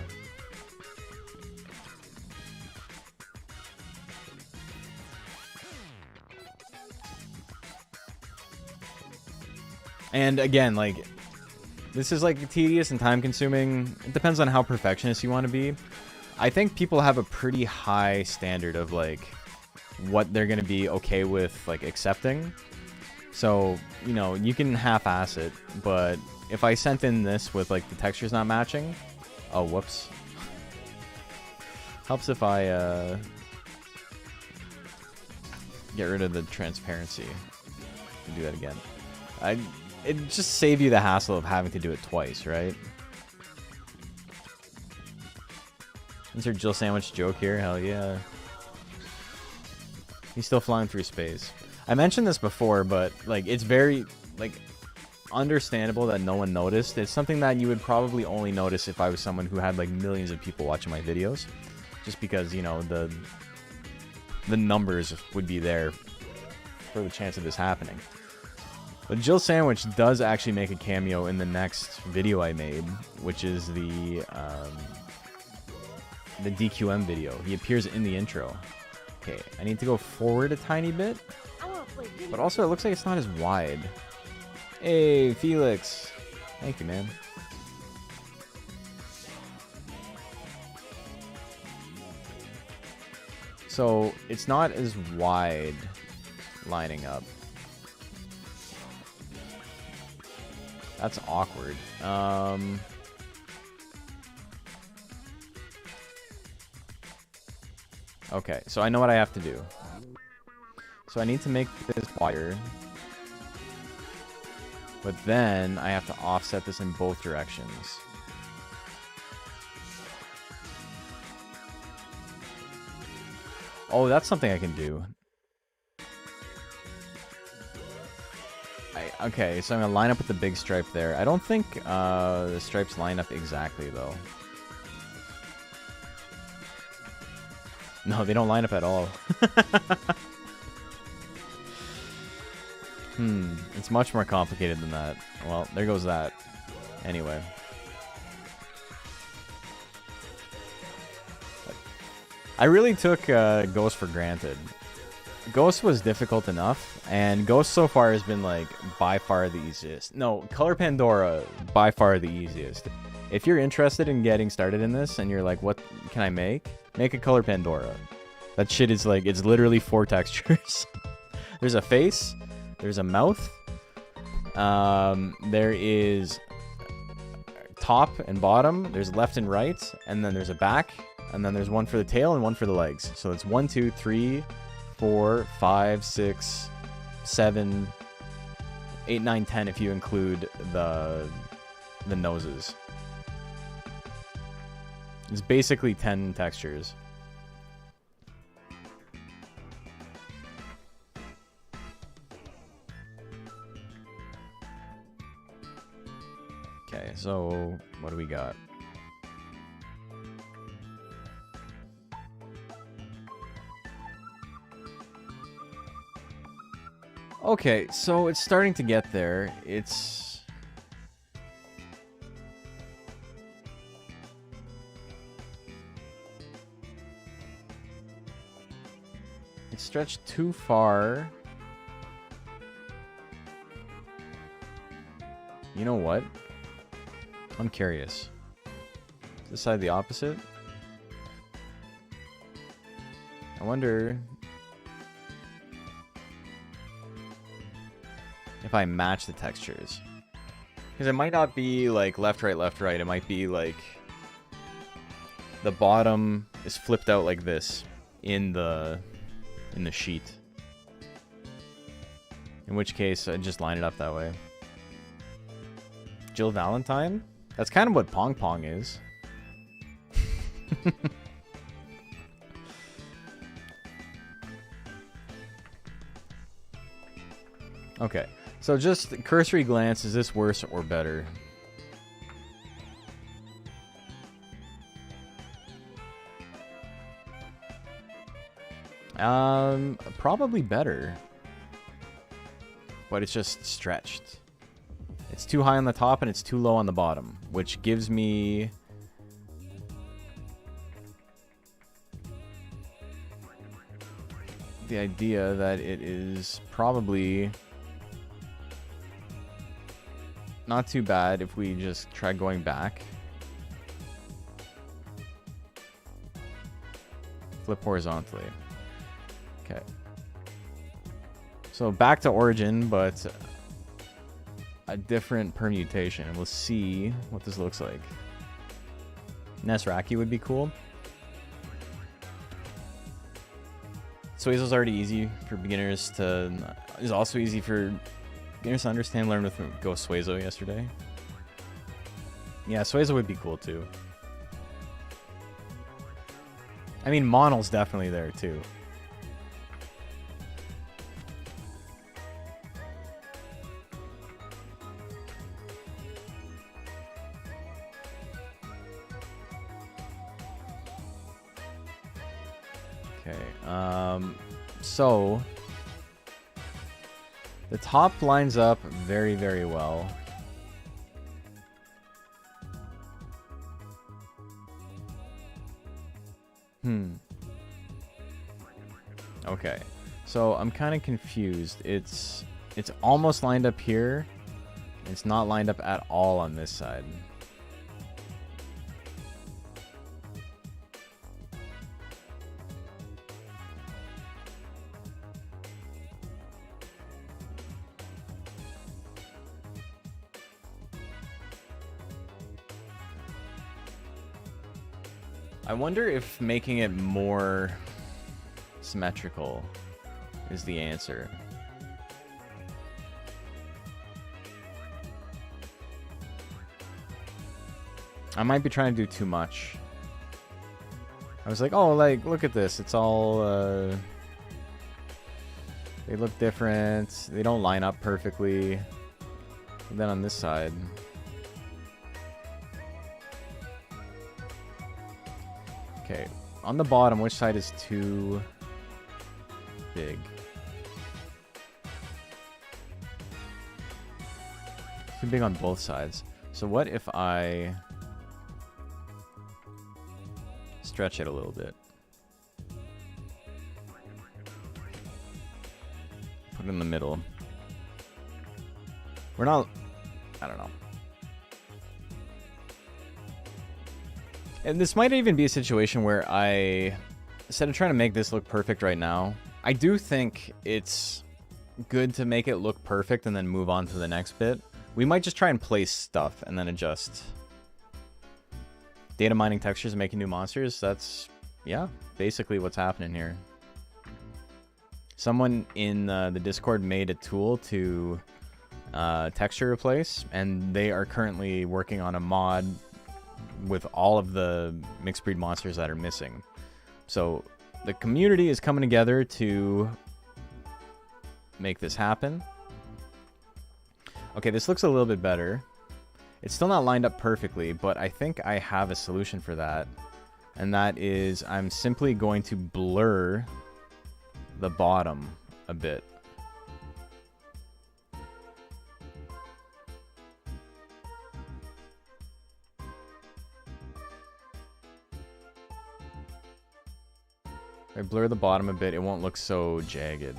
And again, like, this is like tedious and time consuming. It depends on how perfectionist you want to be. I think people have a pretty high standard of like what they're going to be okay with like accepting. So, you know, you can half-ass it, but if I sent in this with like the textures not matching, oh, whoops. Helps if I get rid of the transparency. And do that again. It just save you the hassle of having to do it twice, right? Is there Jill Sandwich joke here? Hell yeah. He's still flying through space. I mentioned this before, but like it's very like understandable that no one noticed. It's something that you would probably only notice if I was someone who had like millions of people watching my videos, just because, you know, the numbers would be there for the chance of this happening. But Jill Sandwich does actually make a cameo in the next video I made, which is the DQM video. He appears in the intro. Okay, I need to go forward a tiny bit, but also it looks like it's not as wide. Hey, Felix. Thank you, man. So it's not as wide lining up. That's awkward. Okay, so I know what I have to do. So I need to make this wider. But then I have to offset this in both directions. Oh, that's something I can do. Okay, so I'm going to line up with the big stripe there. I don't think the stripes line up exactly, though. No, they don't line up at all. It's much more complicated than that. Well, there goes that. Anyway. I really took Ghost for granted. Ghost was difficult enough, and Ghost so far has been, like, by far the easiest. No, Color Pandora, by far the easiest. If you're interested in getting started in this, and you're like, what can I make? Make a Color Pandora. That shit is, like, it's literally 4 textures. There's a face, there's a mouth, there is top and bottom, there's left and right, and then there's a back, and then there's one for the tail and one for the legs. So it's 1, 2, 3... 4, 5, 6, 7, 8, 9, 10 if you include the noses. It's basically 10 textures. Okay, so what do we got? Okay, so it's starting to get there. It's stretched too far. You know what? I'm curious. Is this side the opposite? I wonder if I match the textures. Because it might not be like left, right. It might be like the bottom is flipped out like this in the sheet. In which case, I just line it up that way. Jill Valentine? That's kind of what Pong Pong is. Okay. So just cursory glance, is this worse or better? Probably better. But it's just stretched. It's too high on the top and it's too low on the bottom, which gives me the idea that it is probably not too bad if we just try going back. Flip horizontally. Okay. So back to origin, but a different permutation. And we'll see what this looks like. Nesraki would be cool. Suezo's already easy for beginners to... is also easy for beginners to understand. Learn with Go Suezo yesterday. Yeah, Suezo would be cool too. I mean, Monol's definitely there too. Okay, so the top lines up very, very well. Okay, so I'm kind of confused. It's almost lined up here. It's not lined up at all on this side. I wonder if making it more symmetrical is the answer. I might be trying to do too much. I was like, oh, like, look at this. It's all, they look different. They don't line up perfectly. And then on this side... Okay, on the bottom, which side is too big? Too big on both sides. So what if I stretch it a little bit? Put it in the middle. We're not... I don't know. And this might even be a situation where I, instead of trying to make this look perfect right now, I do think it's good to make it look perfect and then move on to the next bit. We might just try and place stuff and then adjust. Data mining textures and making new monsters, that's, yeah, basically what's happening here. Someone in the Discord made a tool to texture replace, and they are currently working on a mod with all of the mixed breed monsters that are missing. So the community is coming together to make this happen. Okay, this looks a little bit better. It's still not lined up perfectly, but I think I have a solution for that. And that is I'm simply going to blur the bottom a bit. If I blur the bottom a bit, it won't look so jagged.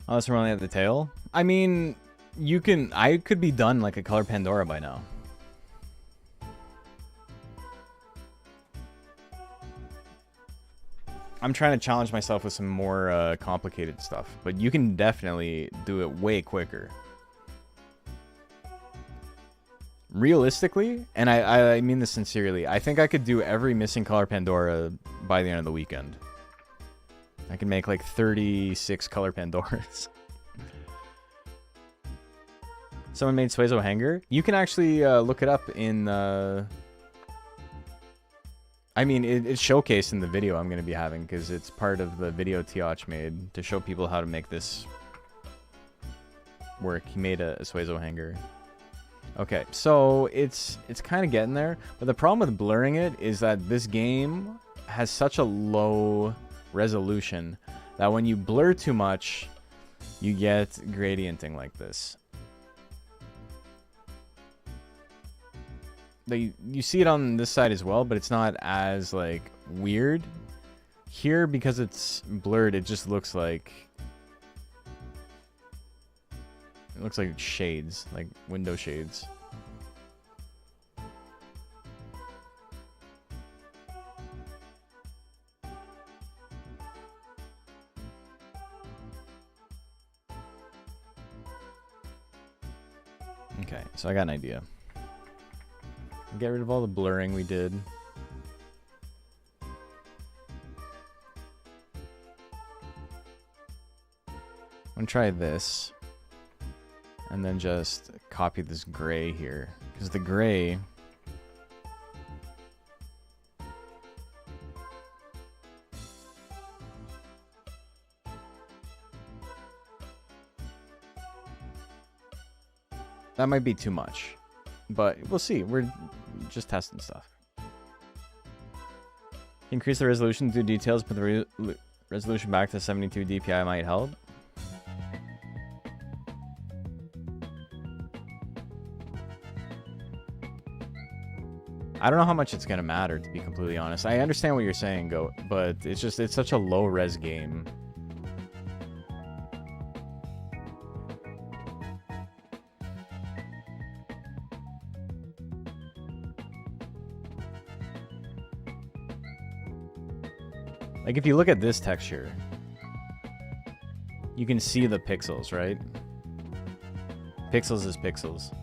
Oh, that's only at the tail? I mean, you can... I could be done like a Color Pandora by now. I'm trying to challenge myself with some more complicated stuff, but you can definitely do it way quicker. Realistically, and I mean this sincerely, I think I could do every missing Color Pandora by the end of the weekend. I can make like 36 Color Pandoras. Someone made Suezo Hanger. You can actually look it up in... I mean, it's showcased in the video I'm going to be having, because it's part of the video Tioch made to show people how to make this work. He made a Suezo Hanger. Okay, so it's kind of getting there, but the problem with blurring it is that this game has such a low resolution that when you blur too much, you get gradienting like this. You see it on this side as well, but it's not as like weird. Here, because it's blurred, it just looks like... It looks like shades, like window shades. Okay, so I got an idea. Get rid of all the blurring we did. I'm gonna try this. And then just copy this gray here. Because the gray... That might be too much. But we'll see. We're just testing stuff. Increase the resolution to details, put the resolution back to 72 DPI might help. I don't know how much it's gonna matter, to be completely honest. I understand what you're saying, Goat, but it's just, it's such a low-res game. Like, if you look at this texture, you can see the pixels, right? Pixels is pixels.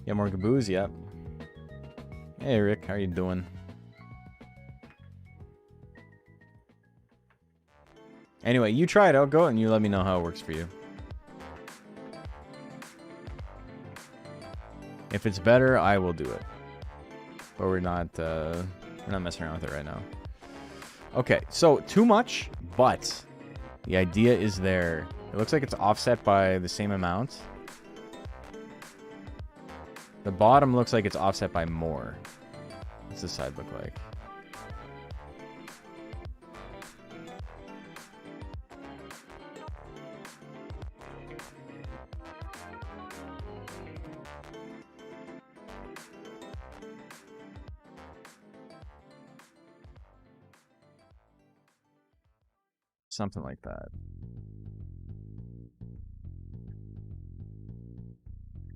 Yeah, more gaboos, yep. Hey, Rick, how you doing? Anyway, you try it out, Go, and you let me know how it works for you. If it's better, I will do it. But we're not messing around with it right now. Okay, so too much, but the idea is there. It looks like it's offset by the same amount. The bottom looks like it's offset by more. What's this side look like? Something like that.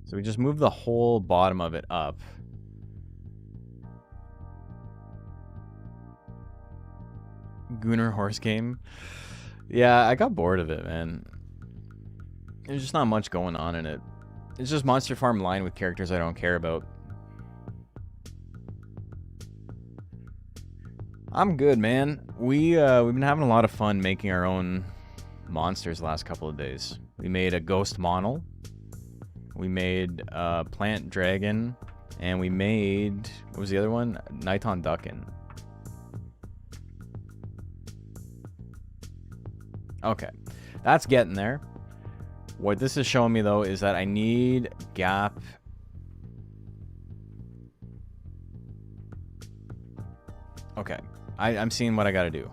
So we just move the whole bottom of it up. Gooner horse game. Yeah, I got bored of it, man. There's just not much going on in it. It's just Monster Farm line with characters I don't care about. I'm good, man. We've been having a lot of fun making our own monsters the last couple of days. We made a ghost monal. We made a plant dragon. And we made... What was the other one? Nighton Duckin. Okay. That's getting there. What this is showing me, though, is that I need gap... Okay. I'm seeing what I gotta do.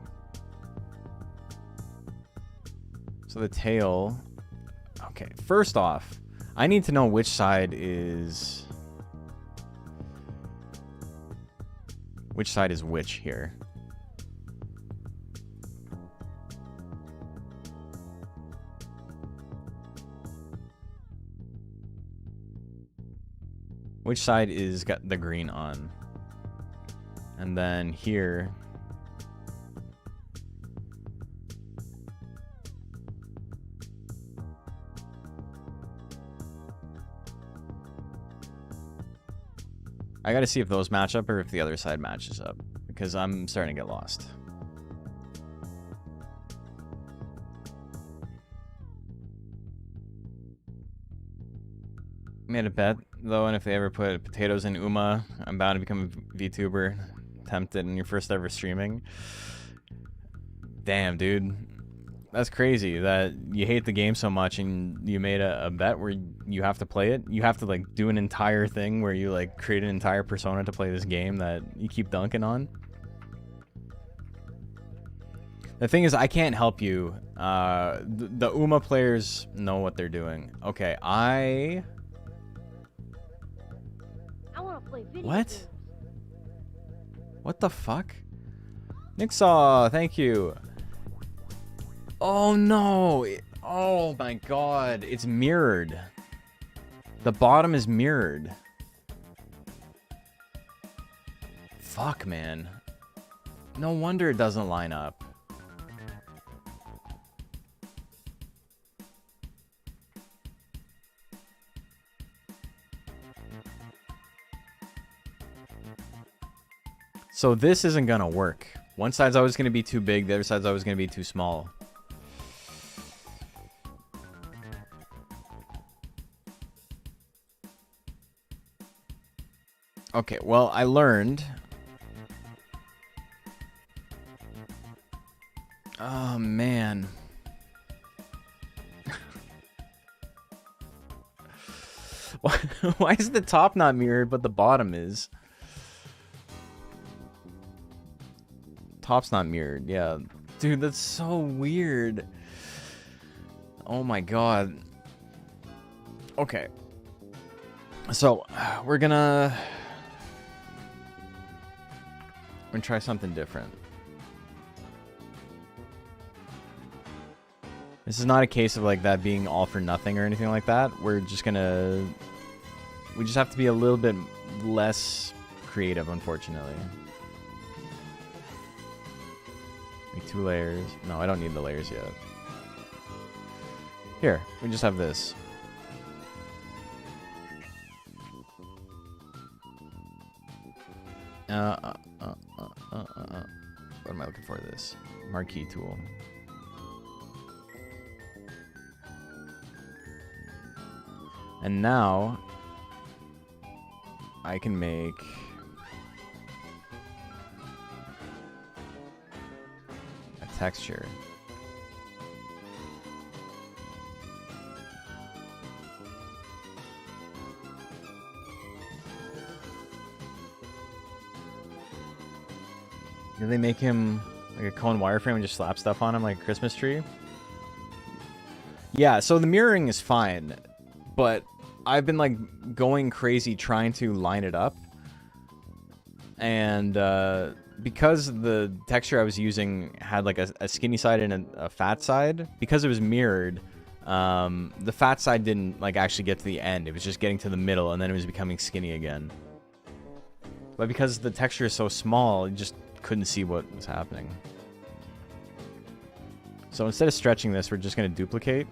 So the tail... Okay, first off, I need to know which side is... Which side is which here? Which side is got the green on? And then here... I gotta see if those match up or if the other side matches up, because I'm starting to get lost. Made a bet, though, and if they ever put potatoes in Uma, I'm bound to become a VTuber. Tempted in your first ever streaming. Damn, dude. That's crazy that you hate the game so much and you made a bet where you have to play it. You have to, like, do an entire thing where you, like, create an entire persona to play this game that you keep dunking on. The thing is, I can't help you. The Uma players know what they're doing. Okay, want to play video What? games. What the fuck? Nixaw, thank you. Oh no! Oh my god, it's mirrored. The bottom is mirrored. Fuck, man. No wonder it doesn't line up. So this isn't gonna work. One side's always gonna be too big, the other side's always gonna be too small. Okay, well, I learned. Oh, man. Why is the top not mirrored, but the bottom is? Top's not mirrored, yeah. Dude, that's so weird. Oh my god. Okay. So, we're gonna try something different. This is not a case of like that being all for nothing or anything like that. We just have to be a little bit less creative, unfortunately. Make 2 layers. No, I don't need the layers yet. Here, we just have this. What am I looking for? This marquee tool. And now I can make a texture. Do they make him like a cone wireframe and just slap stuff on him like a Christmas tree? Yeah, so the mirroring is fine, but I've been like going crazy trying to line it up. And because the texture I was using had like a skinny side and a fat side, because it was mirrored, the fat side didn't like actually get to the end. It was just getting to the middle and then it was becoming skinny again. But because the texture is so small, you just couldn't see what was happening. So instead of stretching this, we're just going to duplicate.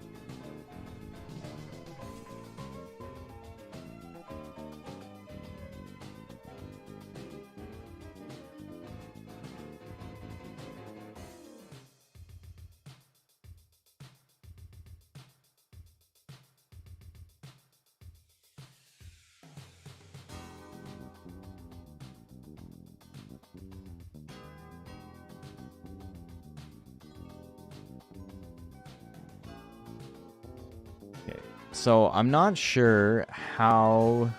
So I'm not sure how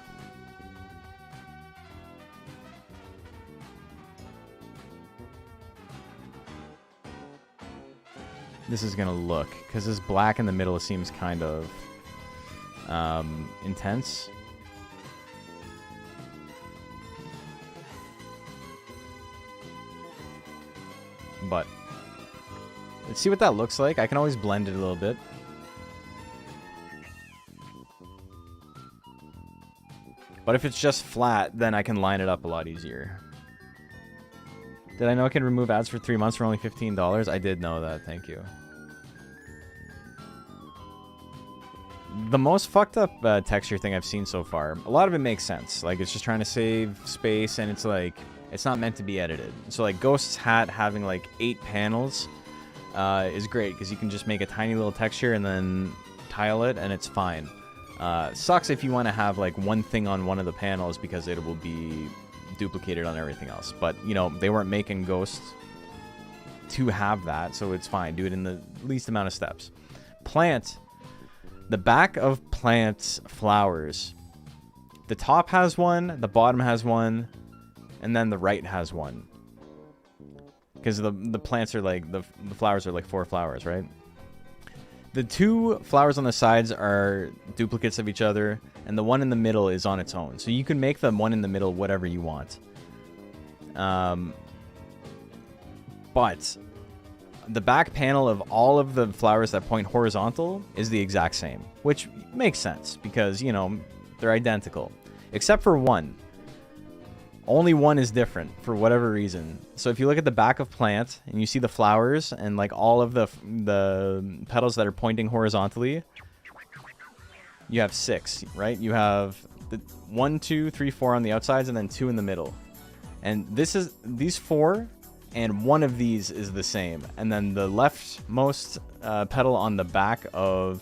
this is gonna look, because this black in the middle seems kind of intense. But let's see what that looks like. I can always blend it a little bit. But if it's just flat, then I can line it up a lot easier. Did I know I can remove ads for 3 months for only $15? I did know that, thank you. The most fucked up texture thing I've seen so far, a lot of it makes sense. Like, it's just trying to save space, and it's like, it's not meant to be edited. So like Ghost's hat having like 8 panels is great, because you can just make a tiny little texture and then tile it, and it's fine. Sucks if you want to have like one thing on one of the panels because it will be duplicated on everything else. But, you know, they weren't making Ghosts to have that, so it's fine. Do it in the least amount of steps. Plant. The back of plants flowers. The top has one, the bottom has one, and then the right has one. Because the plants are like, the flowers are like 4 flowers, right? The two flowers on the sides are duplicates of each other, and the one in the middle is on its own. So you can make the one in the middle whatever you want. But the back panel of all of the flowers that point horizontal is the exact same, which makes sense because, you know, they're identical. Except for one. Only one is different for whatever reason. So if you look at the back of plant and you see the flowers and like all of the petals that are pointing horizontally, you have 6, right? You have the 1, 2, 3, 4 on the outsides and then 2 in the middle. And these 4 and one of these is the same. And then the leftmost petal on the back of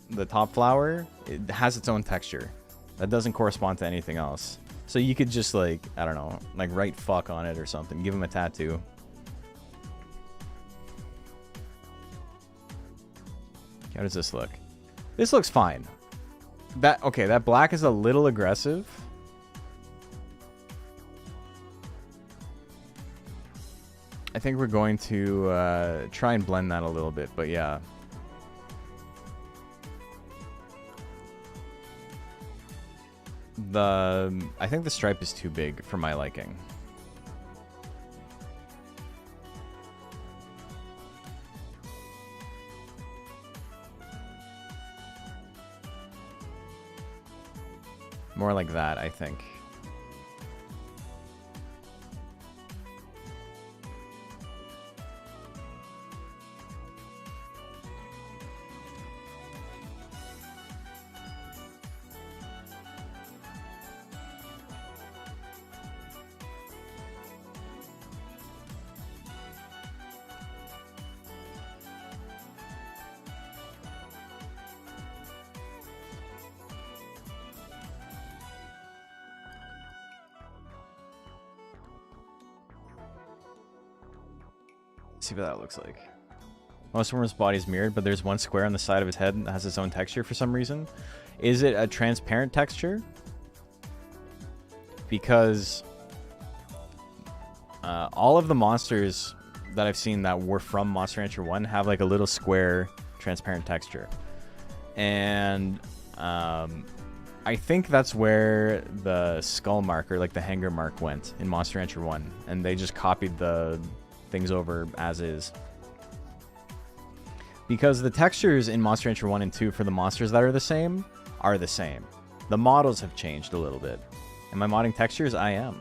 the top flower, it has its own texture. That doesn't correspond to anything else. So you could just, like, I don't know, like write fuck on it or something. Give him a tattoo. How does this look? This looks fine. Okay, that black is a little aggressive. I think we're going to try and blend that a little bit, but yeah. I think the stripe is too big for my liking. More like that, I think. See what that looks like. Most of his body is mirrored, but there's one square on the side of his head that has its own texture for some reason. Is it a transparent texture? Because all of the monsters that I've seen that were from Monster Rancher 1 have like a little square transparent texture. And I think that's where the skull mark or like the hanger mark went in Monster Rancher 1. And they just copied the things over as is. Because the textures in Monster Rancher 1 and 2 for the monsters that are the same. The models have changed a little bit. Am I modding textures? I am.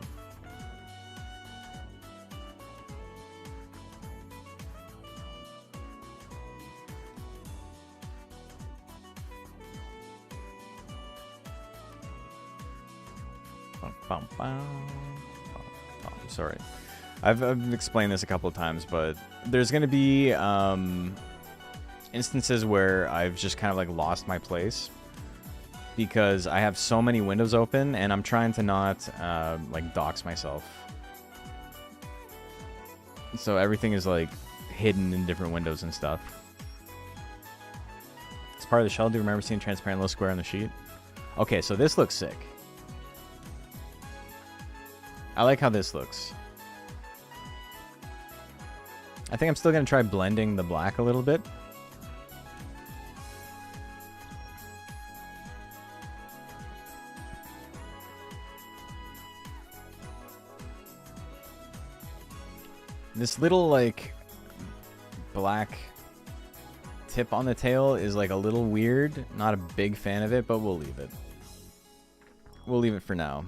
I'm sorry. I've explained this a couple of times, but there's going to be instances where I've just kind of like lost my place because I have so many windows open and I'm trying to not like dox myself. So everything is like hidden in different windows and stuff. It's part of the shell. Do you remember seeing transparent little square on the sheet? Okay, so this looks sick. I like how this looks. I think I'm still going to try blending the black a little bit. This little, like, black tip on the tail is, like, a little weird. Not a big fan of it, but we'll leave it. We'll leave it for now.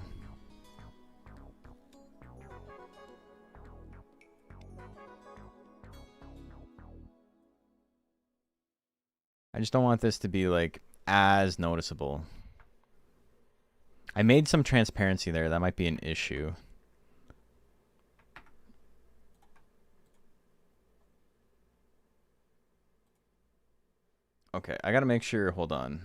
I just don't want this to be, like, as noticeable. I made some transparency there. That might be an issue. Okay, I gotta make sure. Hold on.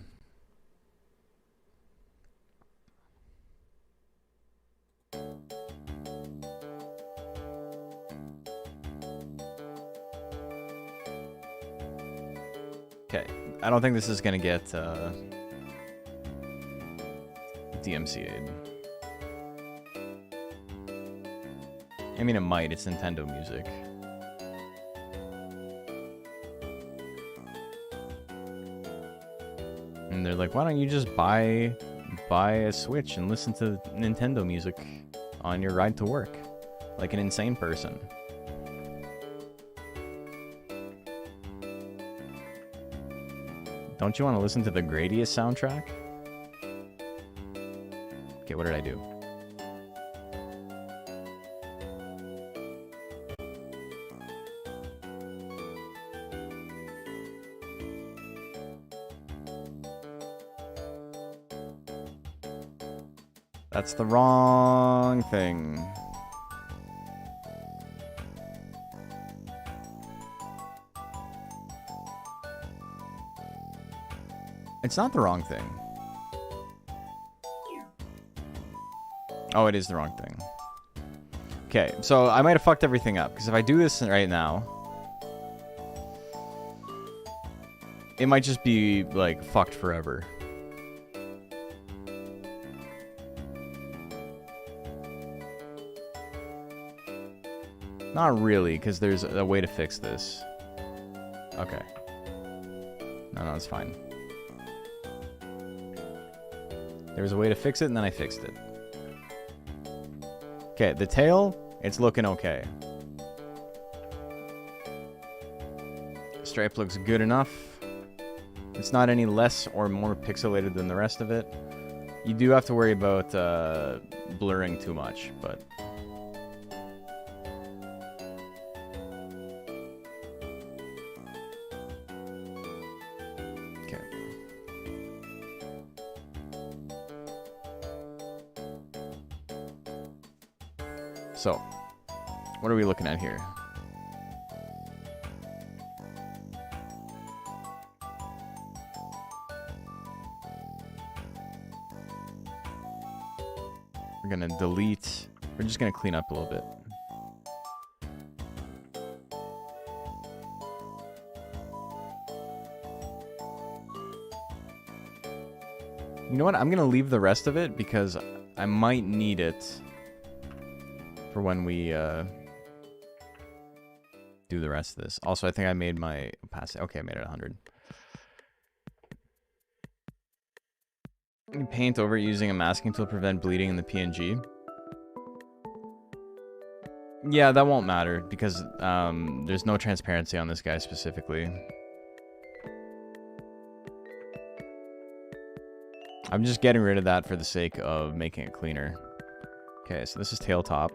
Okay, I don't think this is gonna get DMCA'd. I mean, it might. It's Nintendo music. And they're like, why don't you just buy a Switch and listen to Nintendo music on your ride to work? Like an insane person. Don't you want to listen to the Gradius soundtrack? Okay, what did I do? That's the wrong thing. It's not the wrong thing. Oh, it is the wrong thing. Okay, so I might have fucked everything up, because if I do this right now, it might just be, like, fucked forever. Not really, because there's a way to fix this. Okay. No, it's fine. There was a way to fix it, and then I fixed it. Okay, the tail, it's looking okay. Stripe looks good enough. It's not any less or more pixelated than the rest of it. You do have to worry about blurring too much, but... So, what are we looking at here? We're gonna delete. We're just gonna clean up a little bit. You know what? I'm gonna leave the rest of it because I might need it for when we do the rest of this. Also, I think I made my opacity. Okay, I made it 100. You paint over using a masking tool to prevent bleeding in the PNG. Yeah, that won't matter because there's no transparency on this guy specifically. I'm just getting rid of that for the sake of making it cleaner. Okay, so this is tail top.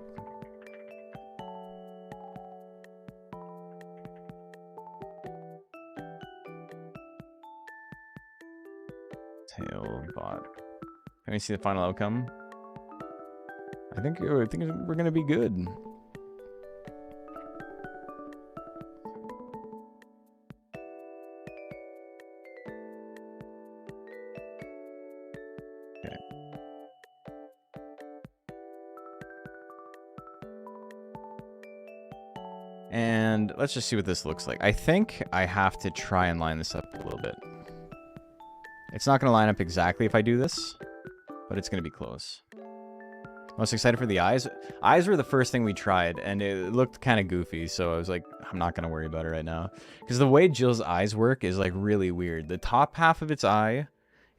Tail bot. Can we see the final outcome? I think we're gonna be good. Okay. And let's just see what this looks like. I think I have to try and line this up a little bit. It's not going to line up exactly if I do this, but it's going to be close. Most excited for the eyes. Eyes were the first thing we tried, and it looked kind of goofy, so I was like, I'm not going to worry about it right now. Because the way Jill's eyes work is like really weird. The top half of its eye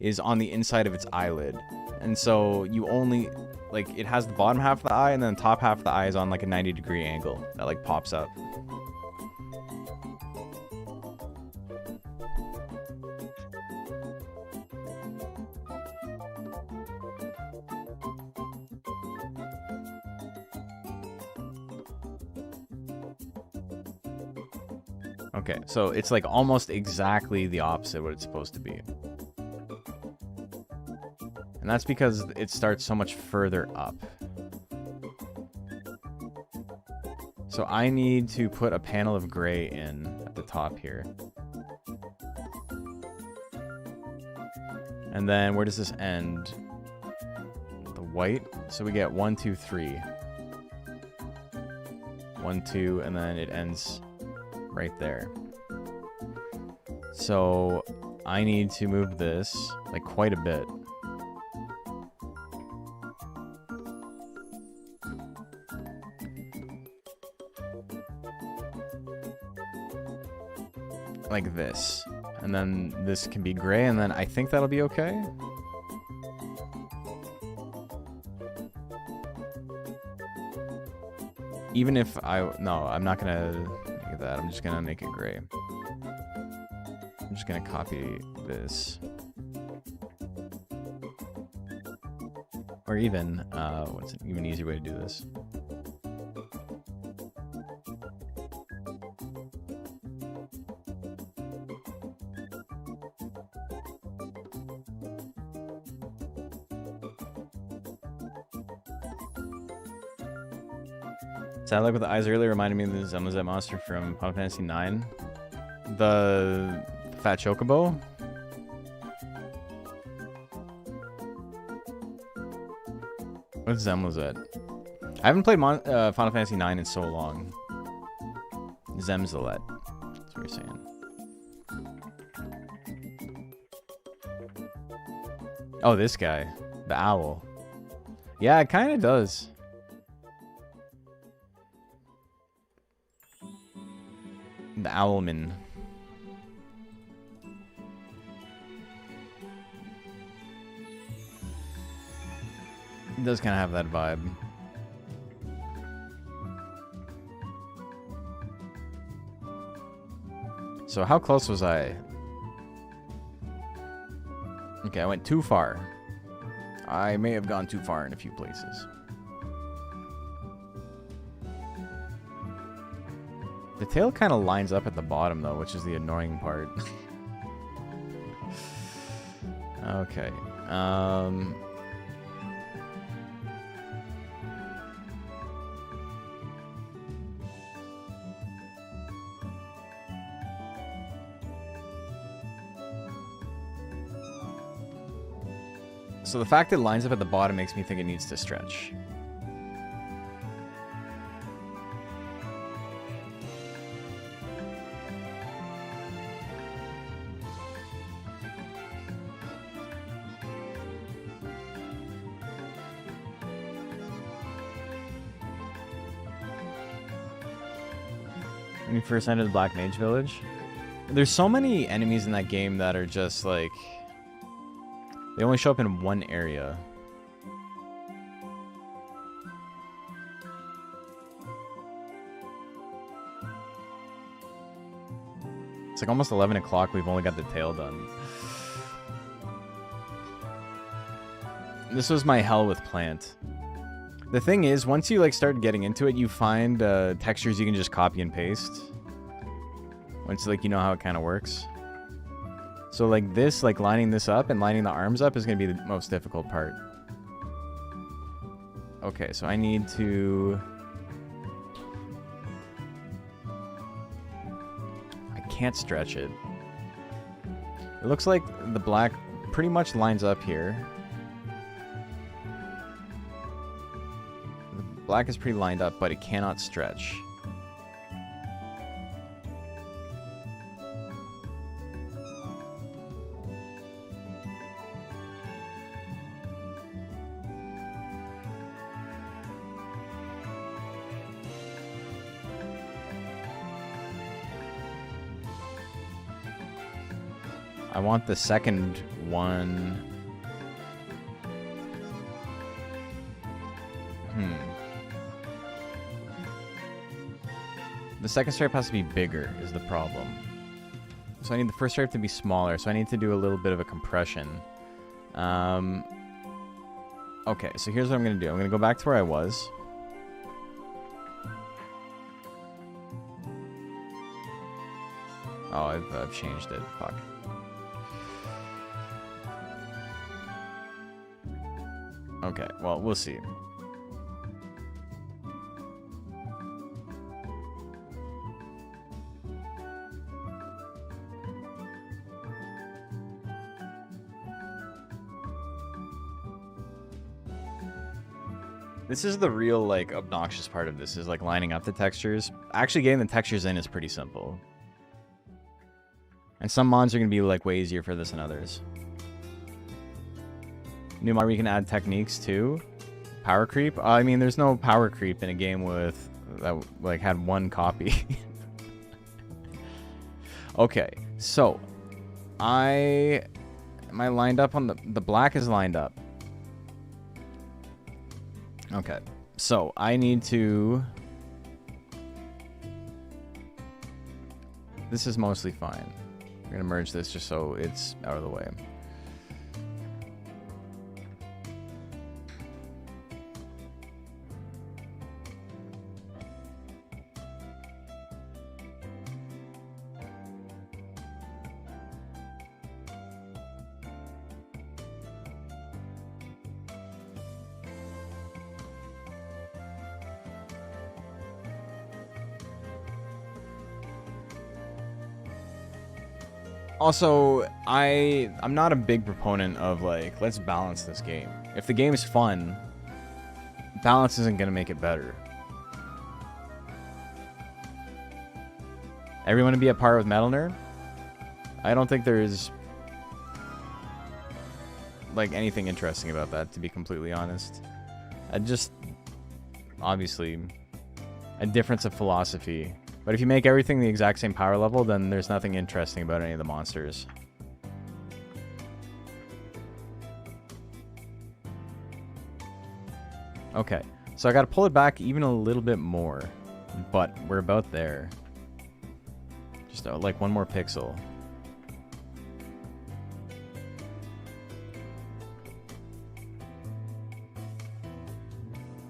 is on the inside of its eyelid. And so you only, like, it has the bottom half of the eye, and then the top half of the eye is on like a 90-degree angle that like pops up. Okay, so it's like almost exactly the opposite of what it's supposed to be. And that's because it starts so much further up. So I need to put a panel of gray in at the top here. And then where does this end? The white. So we get 1, 2, 3. 1, 2, and then it ends right there. So I need to move this like quite a bit. Like this. And then this can be gray, and then I think that'll be okay. Even if no, I'm not gonna make that. I'm just gonna make it gray. I'm just gonna copy this. Or even, what's an even easier way to do this? Sound like with the eyes earlier reminded me of the Zemlazet monster from Final Fantasy IX. The fat chocobo. What's Zemlazet? I haven't played Final Fantasy IX in so long. Zemzalet. That's what you're saying. Oh, this guy. The owl. Yeah, it kind of does. The Owlman. It does kind of have that vibe. So how close was I? Okay, I went too far. I may have gone too far in a few places. The tail kind of lines up at the bottom, though, which is the annoying part. Okay. So the fact it lines up at the bottom makes me think it needs to stretch. When you first entered the Black Mage Village, there's so many enemies in that game that are just like, they only show up in one area. It's like almost 11 o'clock, we've only got the tail done. This was my hell with plant. The thing is, once you like start getting into it, you find textures you can just copy and paste. Once like you know how it kind of works. So like this, like lining this up and lining the arms up is going to be the most difficult part. Okay, so I need to... I can't stretch it. It looks like the black pretty much lines up here. The black is pretty lined up, but it cannot stretch. I want the second one. The second stripe has to be bigger, is the problem. So I need the first stripe to be smaller, so I need to do a little bit of a compression. Okay, so here's what I'm going to do. I'm going to go back to where I was. Oh, I've changed it. Fuck. Okay, well, we'll see. This is the real, like, obnoxious part of this, is, like, lining up the textures. Actually, getting the textures in is pretty simple. And some mods are going to be, like, way easier for this than others. New mod where you can add techniques, too. Power creep? I mean, there's no power creep in a game with, that, like, had one copy. Okay, so, Am I lined up on the black is lined up. Okay. So I need to... This is mostly fine. We're going to merge this just so it's out of the way. Also, I'm not a big proponent of, like, let's balance this game. If the game is fun, balance isn't going to make it better. Everyone to be at par with Metal Nerd? I don't think there's, like, anything interesting about that, to be completely honest. Obviously, a difference of philosophy. But if you make everything the exact same power level, then there's nothing interesting about any of the monsters. Okay, so I gotta pull it back even a little bit more, but we're about there. Just like one more pixel.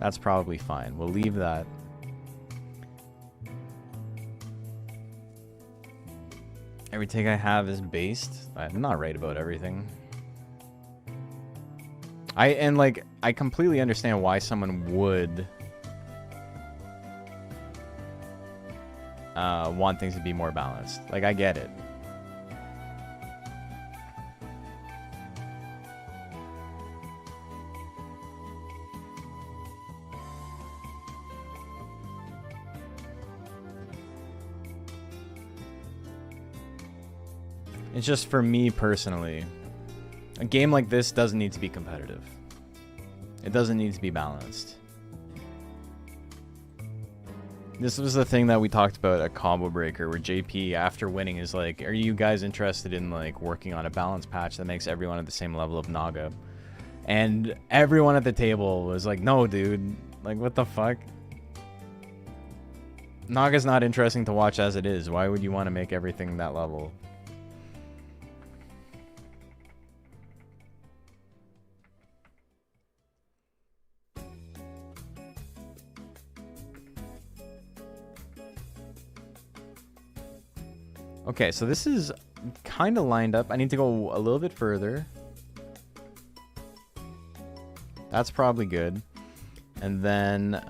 That's probably fine. We'll leave that. Everything I have is based. I'm not right about everything. I completely understand why someone would want things to be more balanced. Like, I get it. It's just for me personally. A game like this doesn't need to be competitive. It doesn't need to be balanced. This was the thing that we talked about at Combo Breaker, where JP, after winning, is like, are you guys interested in, like, working on a balance patch that makes everyone at the same level of Naga? And everyone at the table was like, no, dude. Like, what the fuck? Naga's not interesting to watch as it is. Why would you want to make everything that level? Okay, so this is kind of lined up. I need to go a little bit further. That's probably good. And then,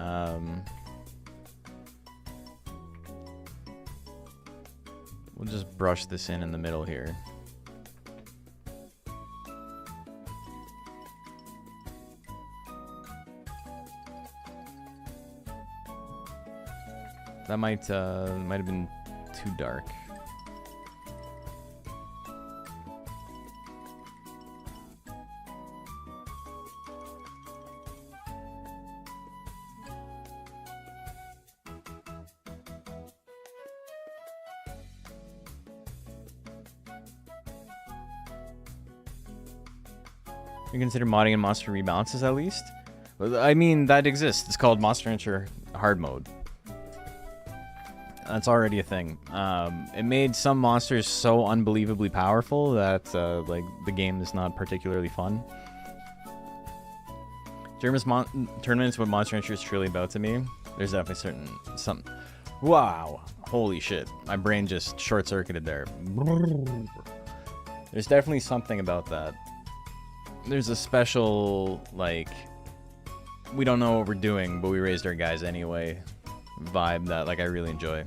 we'll just brush this in the middle here. That might have been too dark. You consider modding and monster rebalances at least? I mean, that exists. It's called Monster Rancher Hard Mode. That's already a thing. It made some monsters so unbelievably powerful that like the game is not particularly fun. Tournaments with Monster Rancher is truly about to me. There's definitely some. Wow! Holy shit! My brain just short-circuited there. There's definitely something about that. There's a special, like, we don't know what we're doing, but we raised our guys anyway vibe that, like, I really enjoy.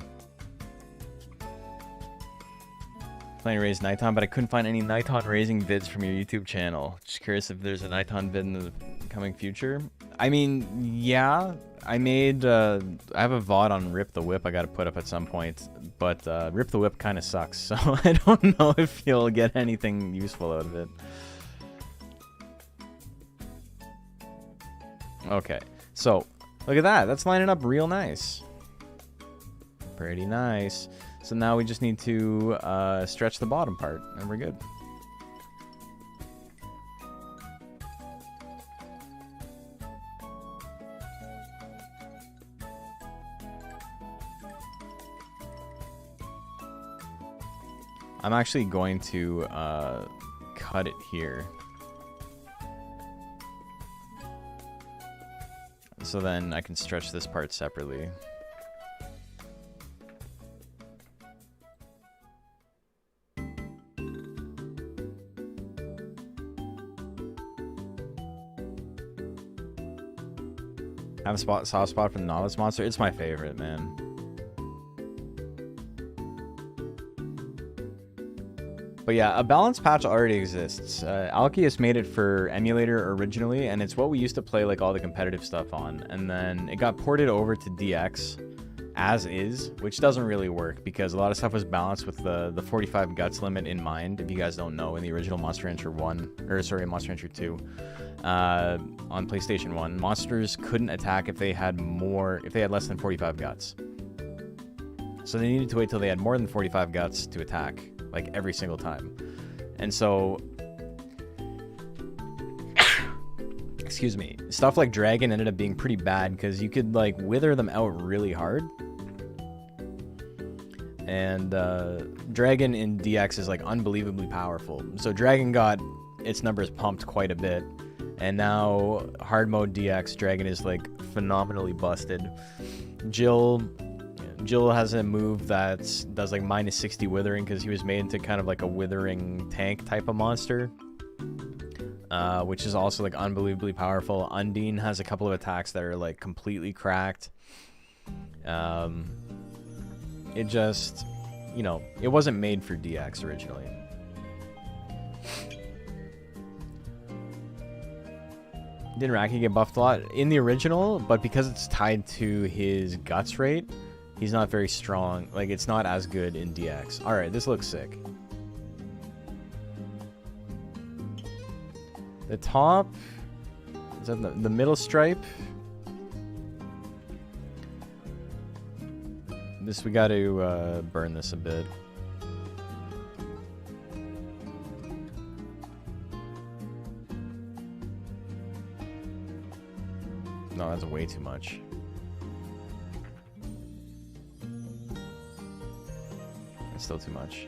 Planning to raise Niton, but I couldn't find any Niton raising vids from your YouTube channel. Just curious if there's a Niton vid in the coming future. I mean, yeah, I have a VOD on Rip the Whip I gotta put up at some point, but Rip the Whip kind of sucks, so I don't know if you'll get anything useful out of it. Okay, so look at that. That's lining up real nice. Pretty nice. So now we just need to stretch the bottom part, and we're good. I'm actually going to cut it here. So then I can stretch this part separately. I have a soft spot for the Nautilus monster. It's my favorite, man. But yeah, a balance patch already exists. Alkeus made it for emulator originally, and it's what we used to play like all the competitive stuff on. And then it got ported over to DX as is, which doesn't really work because a lot of stuff was balanced with the 45 guts limit in mind. If you guys don't know, in the original Monster Rancher 1, or sorry, Monster Rancher 2, on PlayStation 1, monsters couldn't attack if they had less than 45 guts. So they needed to wait till they had more than 45 guts to attack, like every single time. And so excuse me, stuff like Dragon ended up being pretty bad because you could like wither them out really hard. And Dragon in DX is like unbelievably powerful. So Dragon got its numbers pumped quite a bit, and now hard mode DX Dragon is like phenomenally busted. Jill has a move that does like minus 60 withering because he was made into kind of like a withering tank type of monster, which is also like unbelievably powerful. Undine has a couple of attacks that are like completely cracked. It just, you know, it wasn't made for DX originally. Didn't Raki get buffed a lot in the original, but because it's tied to his guts rate, he's not very strong. Like, it's not as good in DX. All right, this looks sick. The top, is that the middle stripe? This, we got to burn this a bit. No, that's way too much. That's still too much.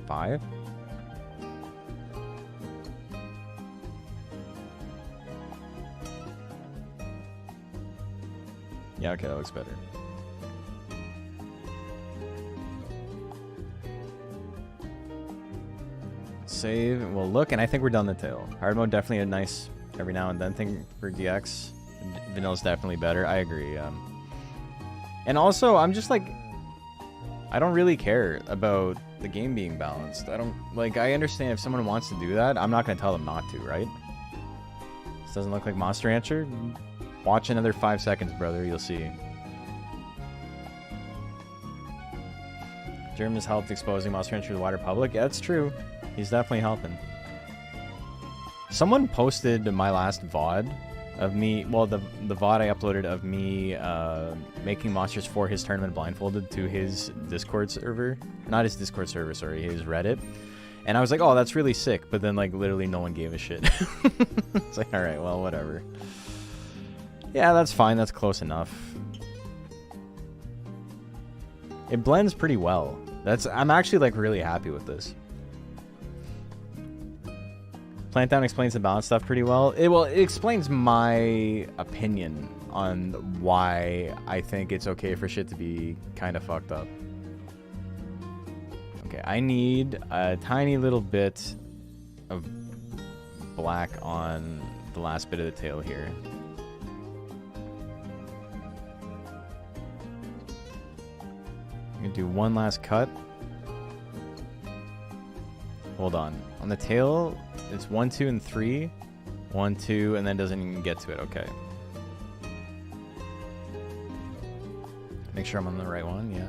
Five? Yeah, okay, that looks better. Save, and we'll look, and I think we're done the tail. Hard mode definitely a nice every now and then thing for DX. Vanilla's definitely better. I agree. And also, I'm just like, I don't really care about the game being balanced. I don't, like, I understand if someone wants to do that, I'm not going to tell them not to, right? This doesn't look like Monster Rancher. Watch another 5 seconds, brother. You'll see. Jerem has helped exposing Monster Rancher to the wider public. Yeah, that's true. He's definitely helping. Someone posted my last VOD of me, well, the VOD I uploaded of me making monsters for his tournament blindfolded to his Discord server. Not his Discord server, sorry, his Reddit. And I was like, oh, that's really sick. But then, like, literally no one gave a shit. It's like, alright, well, whatever. Yeah, that's fine. That's close enough. It blends pretty well. I'm actually, like, really happy with this. Plant Down explains the balance stuff pretty well. It explains my opinion on why I think it's okay for shit to be kind of fucked up. Okay, I need a tiny little bit of black on the last bit of the tail here. I'm gonna do one last cut. Hold on. On the tail, it's 1, 2, and 3. 1, 2, and then doesn't even get to it. Okay. Make sure I'm on the right one. Yeah.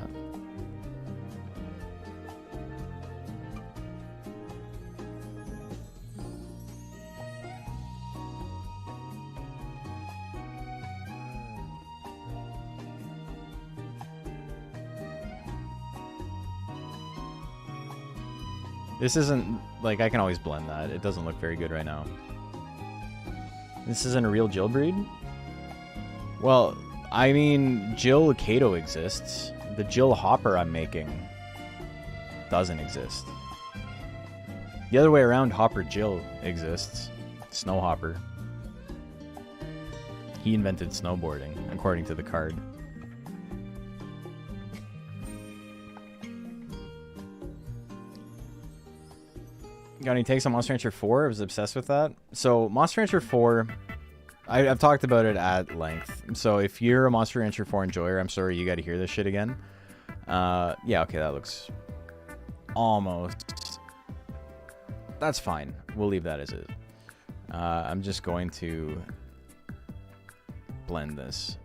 This isn't, like, I can always blend that. It doesn't look very good right now. This isn't a real Jill breed? Well, I mean, Jill Kato exists. The Jill Hopper I'm making doesn't exist. The other way around, Hopper Jill exists. Snow Hopper. He invented snowboarding, according to the card. Got any takes on Monster Rancher 4? I was obsessed with that. So, Monster Rancher 4, I've talked about it at length. So, if you're a Monster Rancher 4 enjoyer, I'm sorry you got to hear this shit again. Yeah, okay, that looks almost... That's fine. We'll leave that as is. I'm just going to blend this.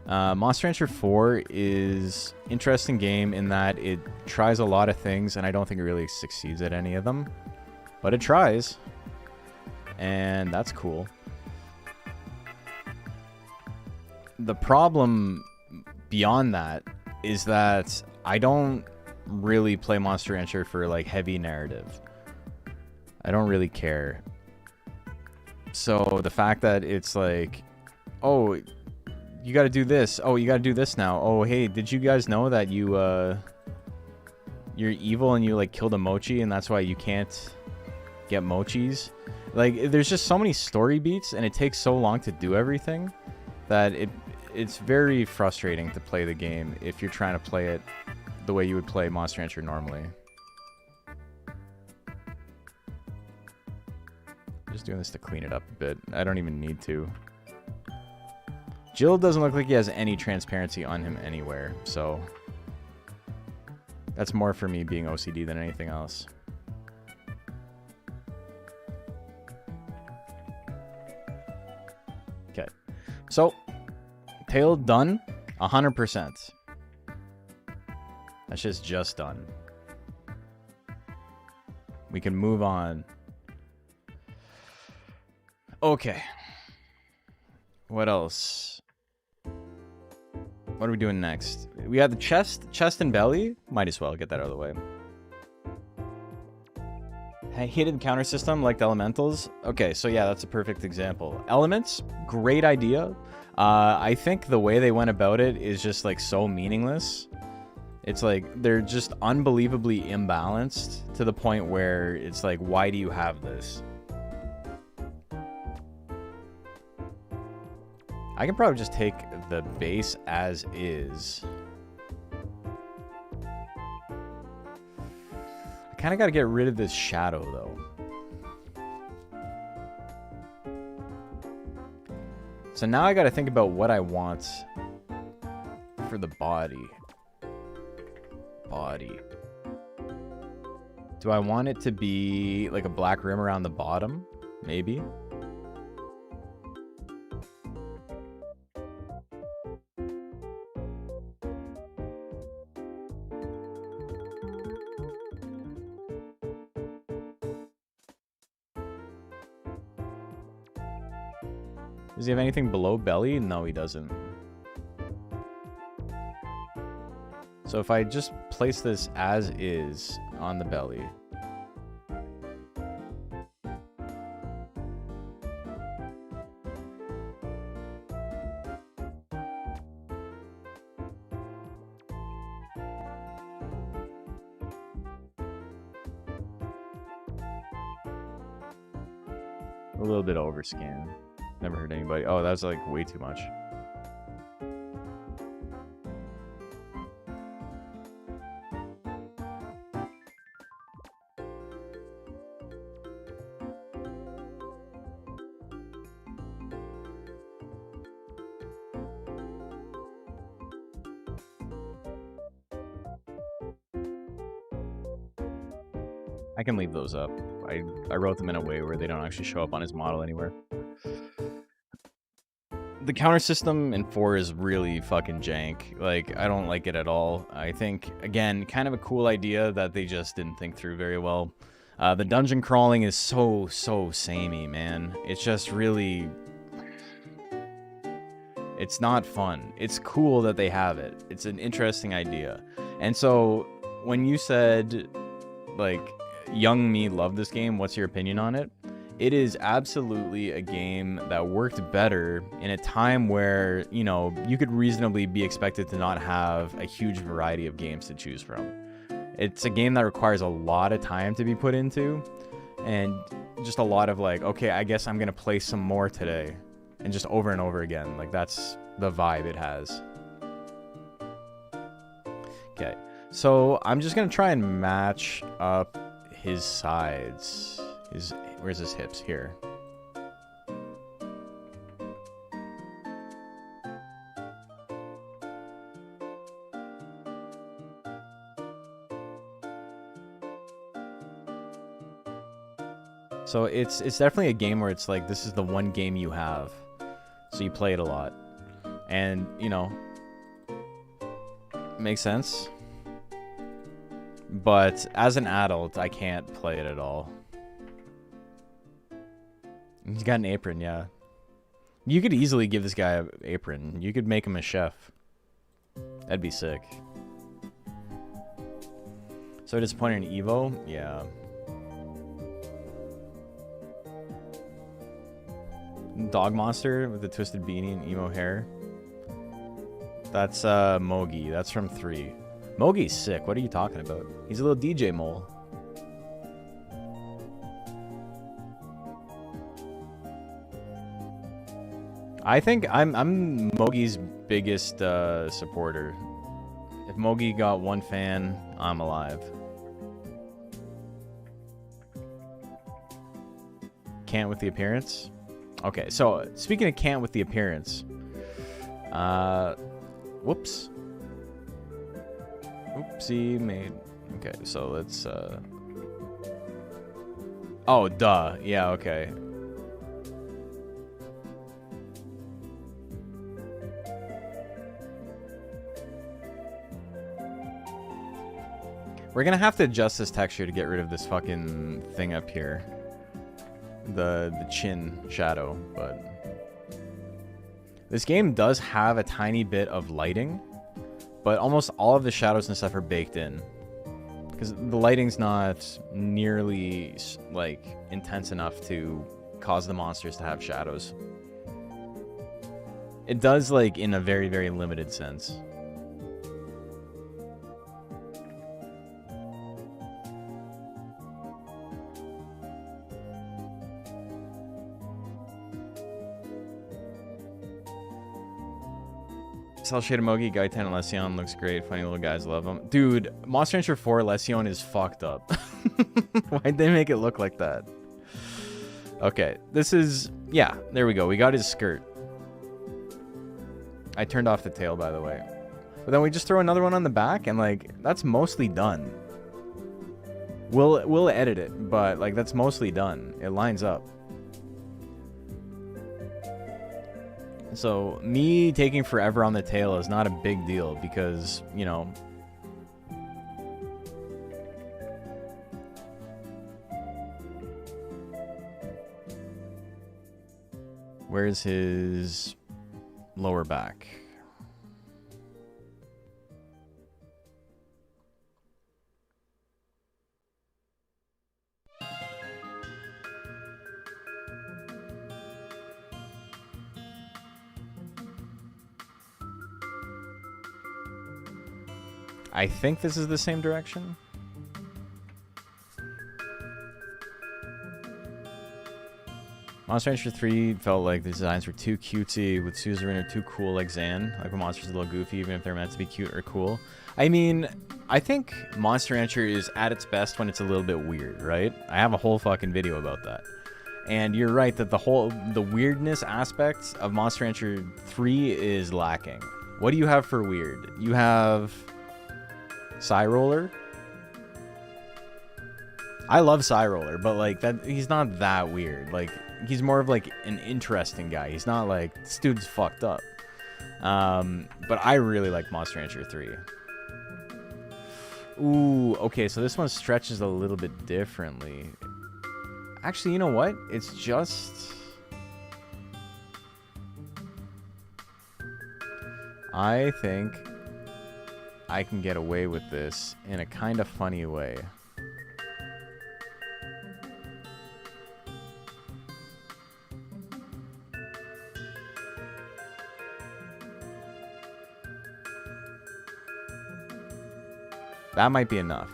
Monster Rancher 4 is an interesting game in that it tries a lot of things, and I don't think it really succeeds at any of them. But it tries. And that's cool. The problem beyond that is that I don't really play Monster Rancher for, like, heavy narrative. I don't really care. So the fact that it's like, oh, you gotta do this. Oh, you gotta do this now. Oh, hey, did you guys know that you're evil and you, like, killed a mochi and that's why you can't get mochis? Like, there's just so many story beats and it takes so long to do everything that it's very frustrating to play the game if you're trying to play it the way you would play Monster Rancher normally. Just doing this to clean it up a bit. I don't even need to. Jill doesn't look like he has any transparency on him anywhere, so that's more for me being OCD than anything else. Okay, so tail done, 100%. That's just done. We can move on. Okay. What else? What are we doing next? We got the chest and belly. Might as well get that out of the way. I hated the counter system, like the elementals. Okay, so yeah, that's a perfect example. Elements, great idea. I think the way they went about it is just, like, so meaningless. It's like they're just unbelievably imbalanced to the point where it's like, why do you have this? I can probably just take the base as is. I kind of got to get rid of this shadow, though. So now I got to think about what I want for the body. Do I want it to be like a black rim around the bottom? Maybe. Does he have anything below belly? No, he doesn't. So if I just place this as is on the belly. A little bit of overscan. Never hurt anybody. Oh, that was like way too much. I can leave those up. I wrote them in a way where they don't actually show up on his model anywhere. The counter system in 4 is really fucking jank. Like, I don't like it at all. I think, again, kind of a cool idea that they just didn't think through very well. The dungeon crawling is so samey, man. It's just really... It's not fun. It's cool that they have it. It's an interesting idea. And so when you said, like, young me loved this game, what's your opinion on it? It is absolutely a game that worked better in a time where, you know, you could reasonably be expected to not have a huge variety of games to choose from. It's a game that requires a lot of time to be put into, and just a lot of like, okay, I guess I'm going to play some more today, and just over and over again. Like, that's the vibe it has. Okay, so I'm just going to try and match up his sides. Where's his hips? Here. So it's definitely a game where it's like, this is the one game you have, so you play it a lot, and you know, makes sense. But as an adult, I can't play it at all. He's got an apron, yeah. You could easily give this guy an apron. You could make him a chef. That'd be sick. So disappointed in Evo? Yeah. Dog monster with the twisted beanie and emo hair. That's Mogi. That's from 3. Mogi's sick. What are you talking about? He's a little DJ mole. I think I'm Mogi's biggest supporter. If Mogi got one fan, I'm alive. Can't with the appearance? Okay, so speaking of can't with the appearance, whoops. Oopsie made. Okay, so let's oh, duh. Yeah, okay. We're gonna have to adjust this texture to get rid of this fucking thing up here. The chin shadow, but this game does have a tiny bit of lighting, but almost all of the shadows and stuff are baked in, because the lighting's not nearly like intense enough to cause the monsters to have shadows. It does, like, in a very, very limited sense. Cell Shade Emoji, Gaitan, and Lesion looks great. Funny little guys, love them. Dude, Monster Rancher 4 Lesion is fucked up. Why'd they make it look like that? Okay, this is... Yeah, there we go. We got his skirt. I turned off the tail, by the way. But then we just throw another one on the back, and, like, that's mostly done. We'll edit it, but, like, that's mostly done. It lines up. So, me taking forever on the tail is not a big deal because, you know... Where's his lower back? I think this is the same direction. Monster Rancher 3 felt like the designs were too cutesy, with Suzerain are too cool like Zan. Like when monsters are a little goofy, even if they're meant to be cute or cool. I mean, I think Monster Rancher is at its best when it's a little bit weird, right? I have a whole fucking video about that. And you're right that the weirdness aspects of Monster Rancher 3 is lacking. What do you have for weird? You have... Psyroller. I love Psyroller, but like that, he's not that weird. Like he's more of like an interesting guy. He's not like this dude's fucked up. But I really like Monster Rancher 3. Ooh, okay, so this one stretches a little bit differently. Actually, you know what? It's just... I think I can get away with this in a kind of funny way. That might be enough.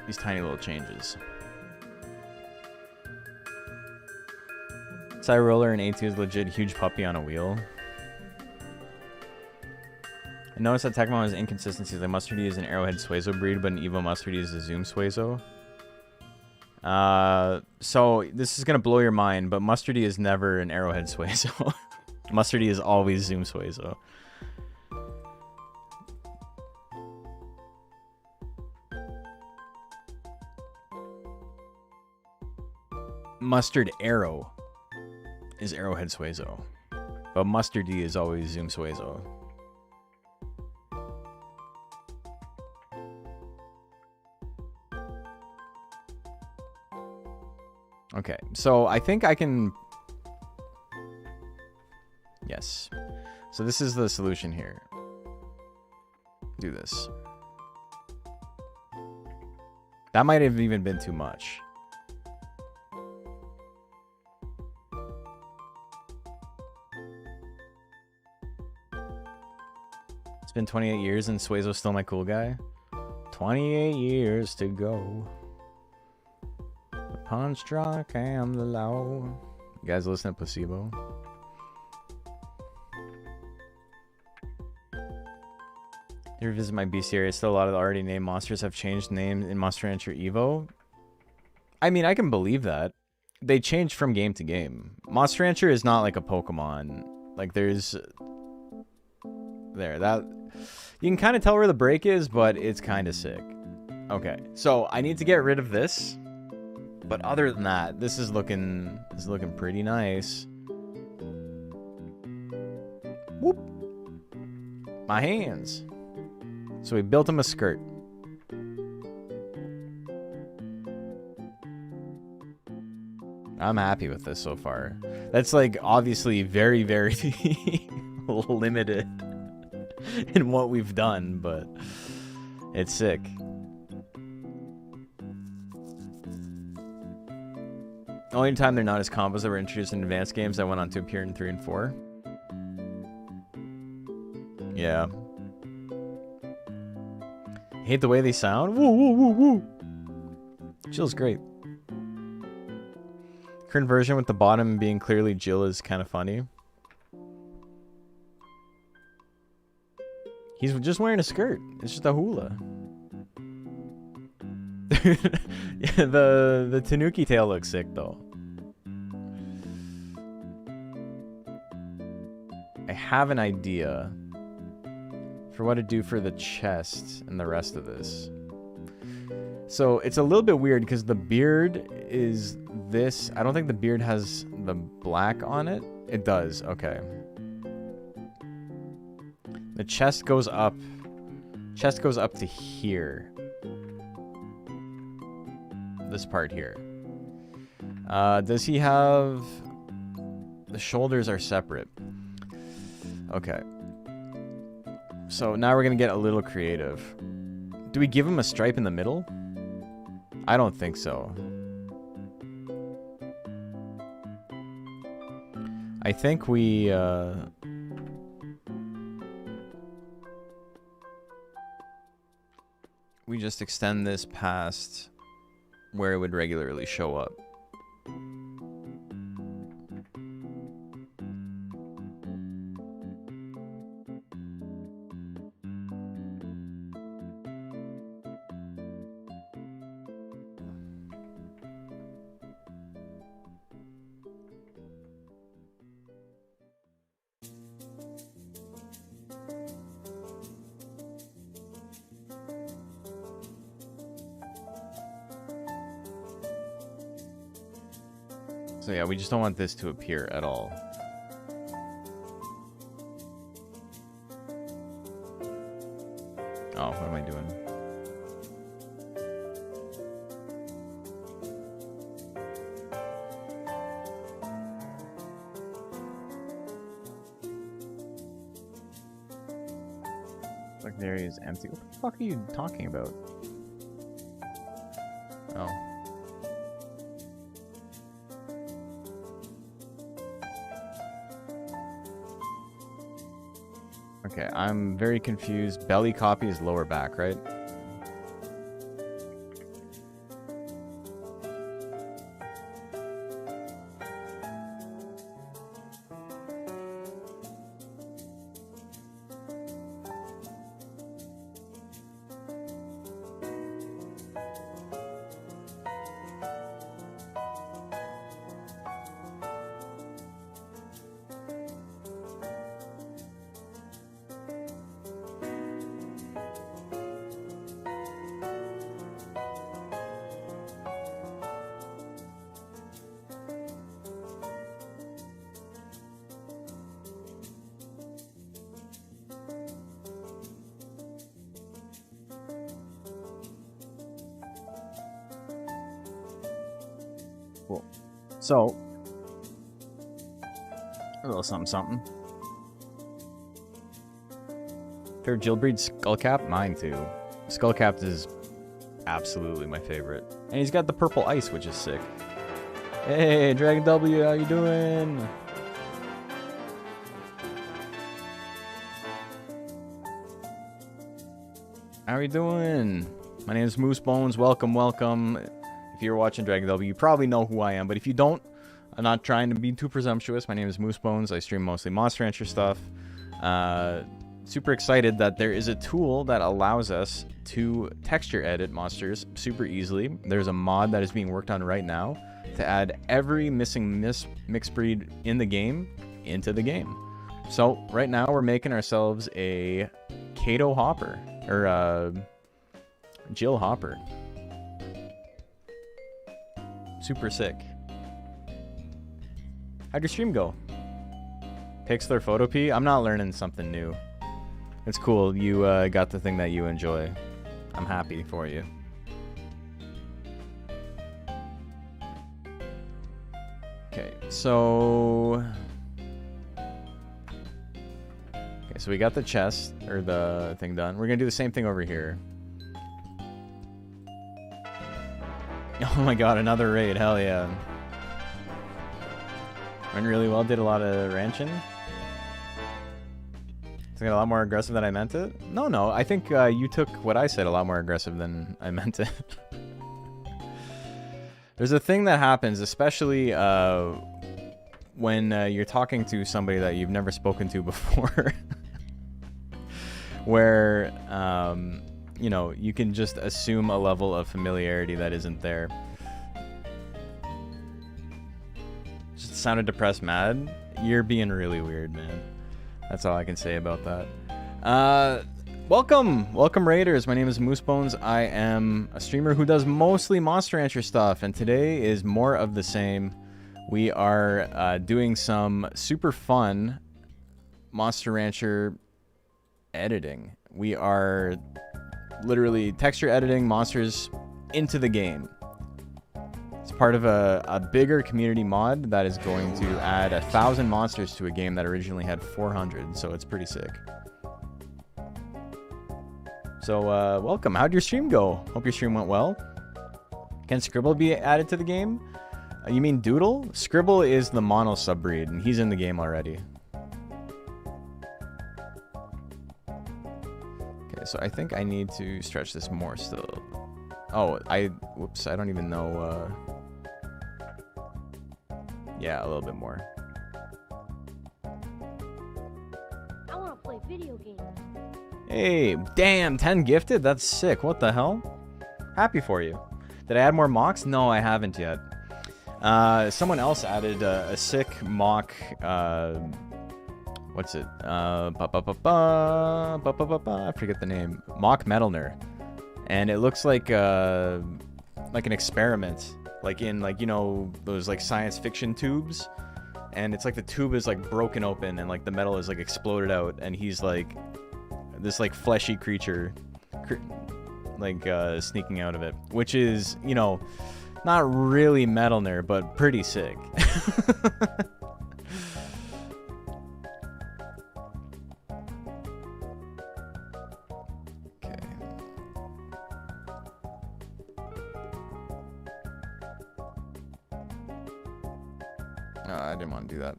These tiny little changes. Side roller and A2 is legit huge puppy on a wheel. I noticed that Tecmo has inconsistencies. Like Mustardy is an Arrowhead Suezo breed, but an Evo Mustardy is a Zoom Suezo. So this is gonna blow your mind, but Mustardy is never an Arrowhead Suezo. Mustardy is always Zoom Suezo. Mustard Arrow is Arrowhead Suezo, but Mustardy is always Zoom Suezo. Okay, so I think I can... Yes. So this is the solution here. Do this. That might have even been too much. It's been 28 years and Suezo's still my cool guy. 28 years to go. The punch drunk and the low. You guys listen to Placebo? You revisit my bestiary. Still a lot of the already named monsters have changed names in Monster Rancher Evo. I mean, I can believe that. They change from game to game. Monster Rancher is not like a Pokemon. Like there's... There, that... You can kind of tell where the break is, but it's kind of sick. Okay, so I need to get rid of this. But other than that, this is looking pretty nice. Whoop. My hands. So we built him a skirt. I'm happy with this so far. That's like obviously very, very limited in what we've done, but it's sick. The only time they're not as combos that were introduced in advanced games that went on to appear in 3 and 4. Yeah. Hate the way they sound. Woo, woo, woo, woo. Jill's great. Current version with the bottom being clearly Jill is kind of funny. He's just wearing a skirt. It's just a hula. Yeah, the Tanuki tail looks sick though. I have an idea for what to do for the chest and the rest of this. So it's a little bit weird because the beard is this. I don't think the beard has the black on it. It does. Okay. The chest goes up. Chest goes up to here. This part here. Does he have... The shoulders are separate. Okay. So now we're going to get a little creative. Do we give him a stripe in the middle? I don't think so. I think we just extend this past where it would regularly show up. So yeah, we just don't want this to appear at all. Oh, what am I doing? Like the area is empty. What the fuck are you talking about? Oh. Okay, I'm very confused. Belly copy is lower back, right? Cool. So, a little something something. Favorite Jillbreed Skullcap? Mine too. Skullcap is absolutely my favorite. And he's got the purple ice, which is sick. Hey, Dragon W, how you doing? How are you doing? My name is Moose Bones. Welcome, welcome. If you're watching Dragon W, you probably know who I am. But if you don't, I'm not trying to be too presumptuous. My name is Moose Bones. I stream mostly Monster Rancher stuff. Super excited that there is a tool that allows us to texture edit monsters super easily. There's a mod that is being worked on right now to add every missing mixed breed in the game into the game. So right now we're making ourselves a Kato Hopper, or Jill Hopper. Super sick. How'd your stream go? Pixlr Photo P? I'm not learning something new. It's cool. You got the thing that you enjoy. I'm happy for you. Okay, so... Okay, so we got the chest, or the thing done. We're gonna do the same thing over here. Oh my god, another raid. Hell yeah. Went really well. Did a lot of ranching. It's got a lot more aggressive than I meant it. No. I think you took what I said a lot more aggressive than I meant it. There's a thing that happens, especially when you're talking to somebody that you've never spoken to before. Where... you know, you can just assume a level of familiarity that isn't there. Just sounded depressed mad. You're being really weird, man. That's all I can say about that. Welcome Raiders. My name is Moosebones. I am a streamer who does mostly Monster Rancher stuff, and today is more of the same. We are doing some super fun Monster Rancher editing. We are literally texture editing monsters into the game. It's part of a bigger community mod that is going to add 1,000 monsters to a game that originally had 400, so it's pretty sick. So, welcome. How'd your stream go? Hope your stream went well. Can Scribble be added to the game? You mean Doodle? Scribble is the mono subbreed, and he's in the game already. So I think I need to stretch this more still. Oh, whoops, I don't even know, yeah, a little bit more. I want to play video games. Hey, damn, 10 gifted? That's sick. What the hell? Happy for you. Did I add more mocks? No, I haven't yet. Someone else added a sick mock, what's it? I forget the name. Mock Metalner. And it looks like an experiment. Like in, like, you know, those, like, science fiction tubes. And it's like the tube is, like, broken open and, like, the metal is, like, exploded out. And he's, like, this, like, fleshy creature, sneaking out of it. Which is, you know, not really Metalner, but pretty sick. No, I didn't want to do that.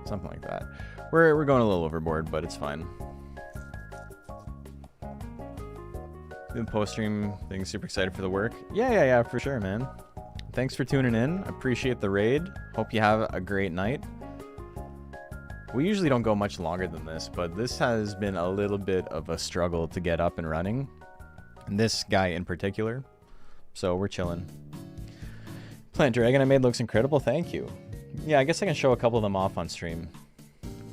Something like that. We're going a little overboard, but it's fine. Doing post stream, being super excited for the work. Yeah, for sure, man. Thanks for tuning in. Appreciate the raid. Hope you have a great night. We usually don't go much longer than this, but this has been a little bit of a struggle to get up and running. And this guy in particular. So we're chilling. Plant Dragon I made looks incredible. Thank you. Yeah, I guess I can show a couple of them off on stream.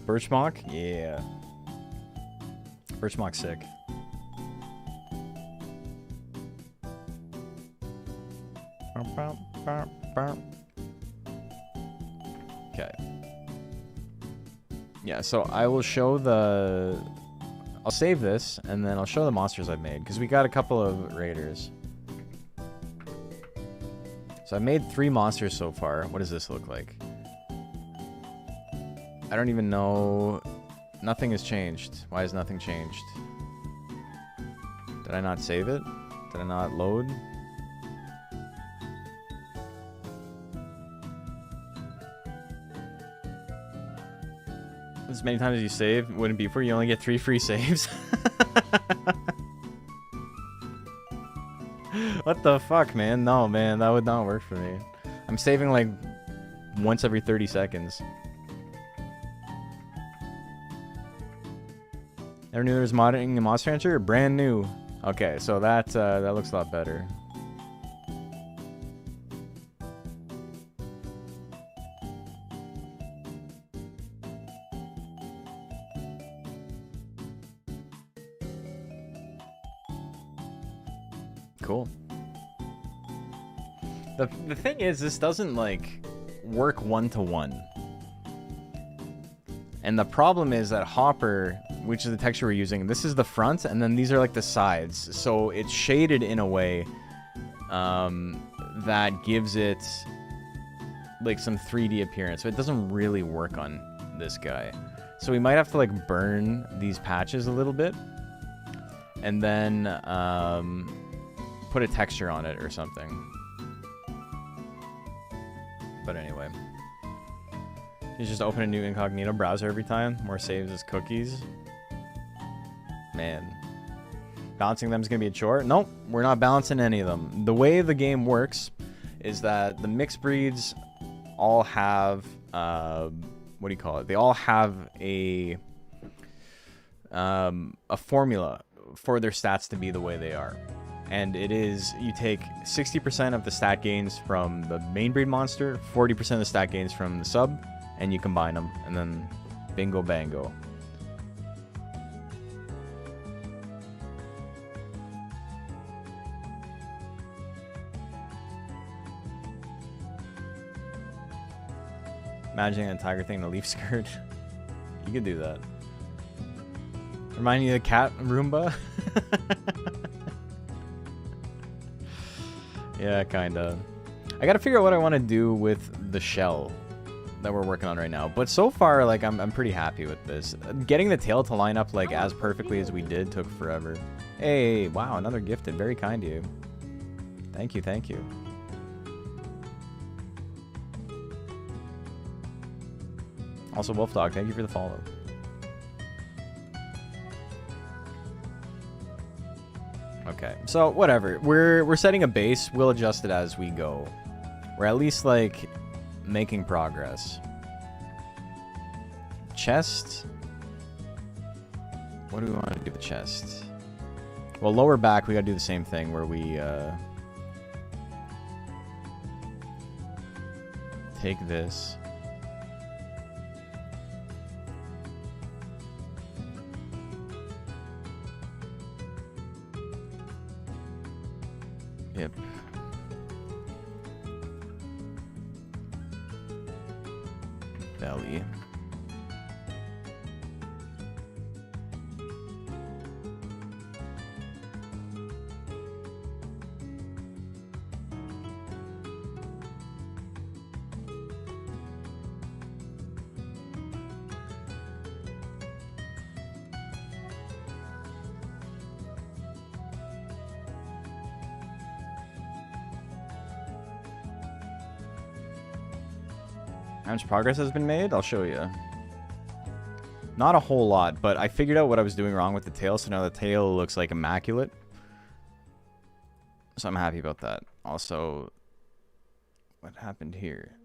Birchmock? Yeah. Birchmock's sick. Okay. Yeah, so I will show the... I'll save this, and then I'll show the monsters I've made, because we got a couple of raiders. So I've made 3 monsters so far. What does this look like? I don't even know. Nothing has changed. Why has nothing changed? Did I not save it? Did I not load? As many times as you save, wouldn't be for you only get 3 free saves. What the fuck, man? No, man, that would not work for me. I'm saving like once every 30 seconds. Never knew there was modding in Monster Rancher? Brand new. Okay, so that looks a lot better. Cool. The thing is, this doesn't like work one-to-one. And the problem is that Hopper, which is the texture we're using, this is the front, and then these are like the sides. So it's shaded in a way that gives it like some 3D appearance. So it doesn't really work on this guy. So we might have to like burn these patches a little bit, and then put a texture on it or something. But anyway. You just open a new incognito browser every time. More saves as cookies. Man. Balancing them is going to be a chore. Nope, we're not balancing any of them. The way the game works is that the mixed breeds all have... what do you call it? They all have a formula for their stats to be the way they are. And it is, you take 60% of the stat gains from the main breed monster, 40% of the stat gains from the sub, and you combine them, and then bingo bango. Imagining a tiger thing in a leaf skirt. You could do that. Remind you of the cat Roomba? Yeah, kinda. I gotta figure out what I want to do with the shell that we're working on right now. But so far, like, I'm pretty happy with this. Getting the tail to line up, like, as perfectly as we did took forever. Hey, wow, another gifted. Very kind of you. Thank you, thank you. Also, Wolfdog, thank you for the follow. Okay, so whatever. We're setting a base. We'll adjust it as we go. We're at least like making progress. Chest. What do we want to do with the chest? Well, lower back, we gotta do the same thing where we take this. Yep. Belly. How much progress has been made? I'll show you. Not a whole lot, but I figured out what I was doing wrong with the tail, so now the tail looks like immaculate. So I'm happy about that. Also, what happened here?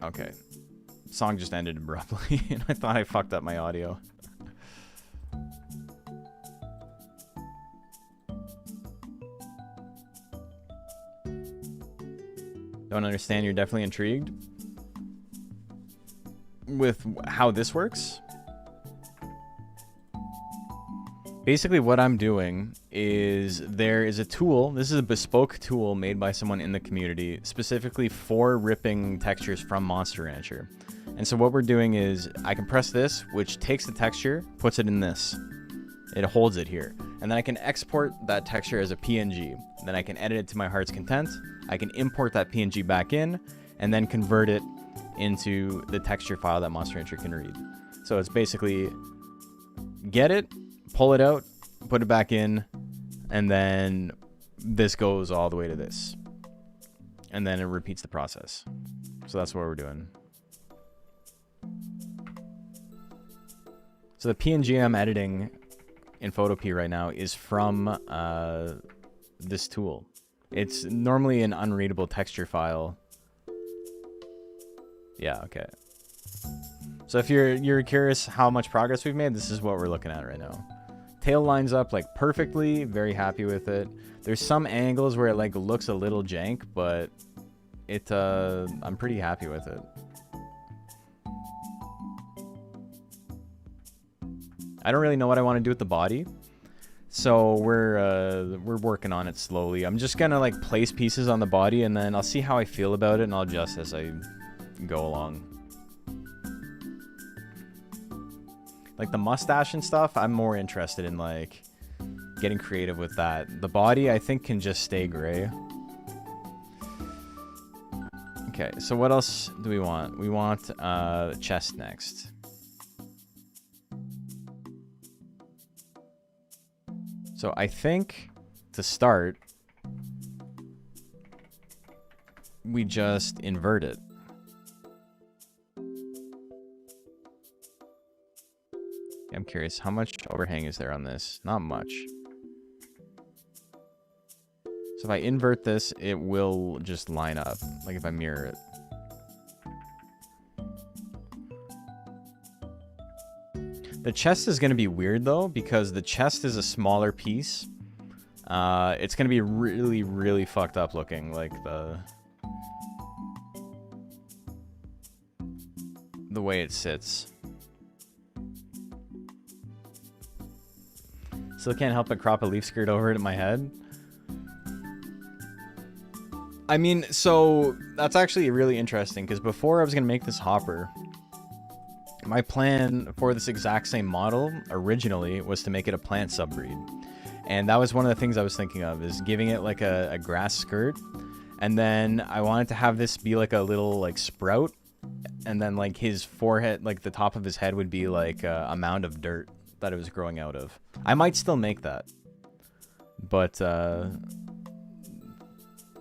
Okay. Song just ended abruptly, and I thought I fucked up my audio. Don't understand, you're definitely intrigued with how this works. Basically what I'm doing is there is a tool. This is a bespoke tool made by someone in the community specifically for ripping textures from Monster Rancher. And so what we're doing is I can press this, which takes the texture, puts it in this. It holds it here. And then I can export that texture as a PNG. Then I can edit it to my heart's content. I can import that PNG back in and then convert it into the texture file that Monster Rancher can read. So it's basically get it, pull it out, put it back in, and then this goes all the way to this. And then it repeats the process. So that's what we're doing. So the PNG I'm editing in Photopea right now is from this tool. It's normally an unreadable texture file. Yeah, okay. So if you're curious how much progress we've made, this is what we're looking at right now. Tail lines up like perfectly, very happy with it. There's some angles where it like looks a little jank, but I'm pretty happy with it. I don't really know what I want to do with the body, so we're working on it slowly. I'm just gonna like place pieces on the body, and then I'll see how I feel about it, and I'll adjust as I go along. Like the mustache and stuff, I'm more interested in like getting creative with that. The body, I think, can just stay gray. Okay, so what else do we want? We want chest next. So I think to start, we just invert it. I'm curious, how much overhang is there on this? Not much. So if I invert this, it will just line up, like if I mirror it. The chest is going to be weird, though, because the chest is a smaller piece. It's going to be really, really fucked up looking, like the way it sits. Still can't help but crop a leaf skirt over it in my head. I mean, so that's actually really interesting, because before I was going to make this hopper, my plan for this exact same model originally was to make it a plant subbreed. And that was one of the things I was thinking of, is giving it like a grass skirt. And then I wanted to have this be like a little like sprout. And then like his forehead, like the top of his head would be like a mound of dirt that it was growing out of. I might still make that. But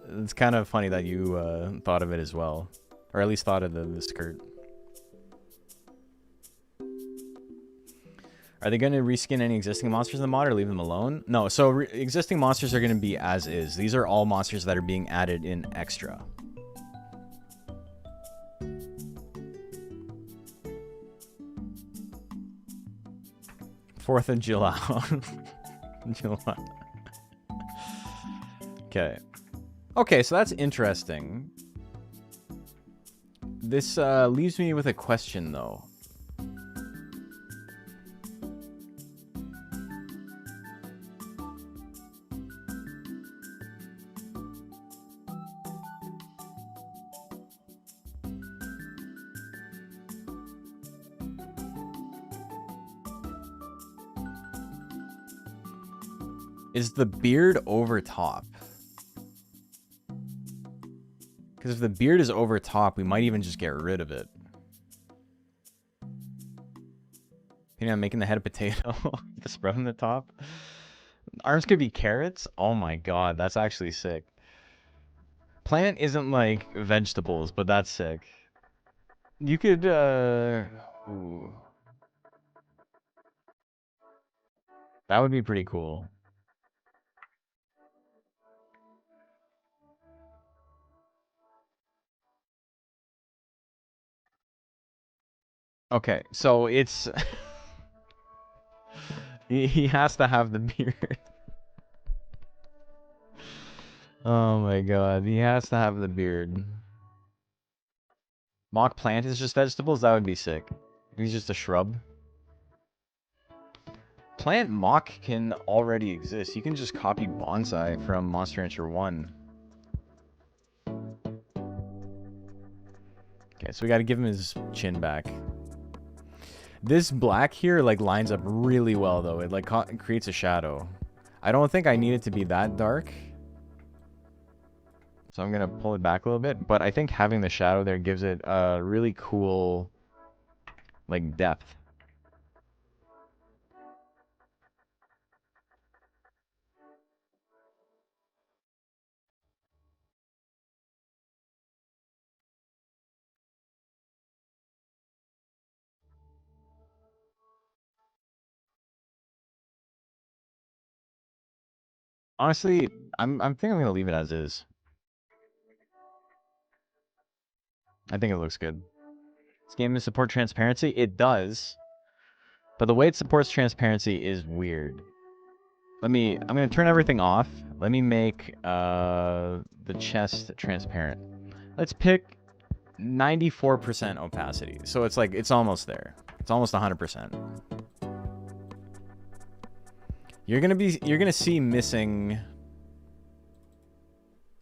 it's kind of funny that you thought of it as well. Or at least thought of the skirt. Are they going to reskin any existing monsters in the mod or leave them alone? No, so existing monsters are going to be as is. These are all monsters that are being added in extra. Fourth of July. July. Okay. Okay, so that's interesting. This leaves me with a question, though. Is the beard over top? Because if the beard is over top, we might even just get rid of it. You know, I'm making the head a potato. The sprout on the top. Arms could be carrots? Oh my god, that's actually sick. Plant isn't like vegetables, but that's sick. You could, ooh, that would be pretty cool. Okay, so it's he has to have the beard. Oh my god, he has to have the beard. Mock plant is just vegetables? That would be sick. He's just a shrub. Plant mock can already exist. You can just copy bonsai from Monster Rancher 1. Okay, so we gotta give him his chin back. This black here, like, lines up really well, though. It, like, creates a shadow. I don't think I need it to be that dark. So I'm gonna pull it back a little bit. But I think having the shadow there gives it a really cool, like, depth. Honestly, I'm thinking I'm gonna leave it as is. I think it looks good. This game does support transparency? It does. But the way it supports transparency is weird. I'm gonna turn everything off. Let me make the chest transparent. Let's pick 94% opacity. So it's like, it's almost there. It's almost 100%. You're gonna see missing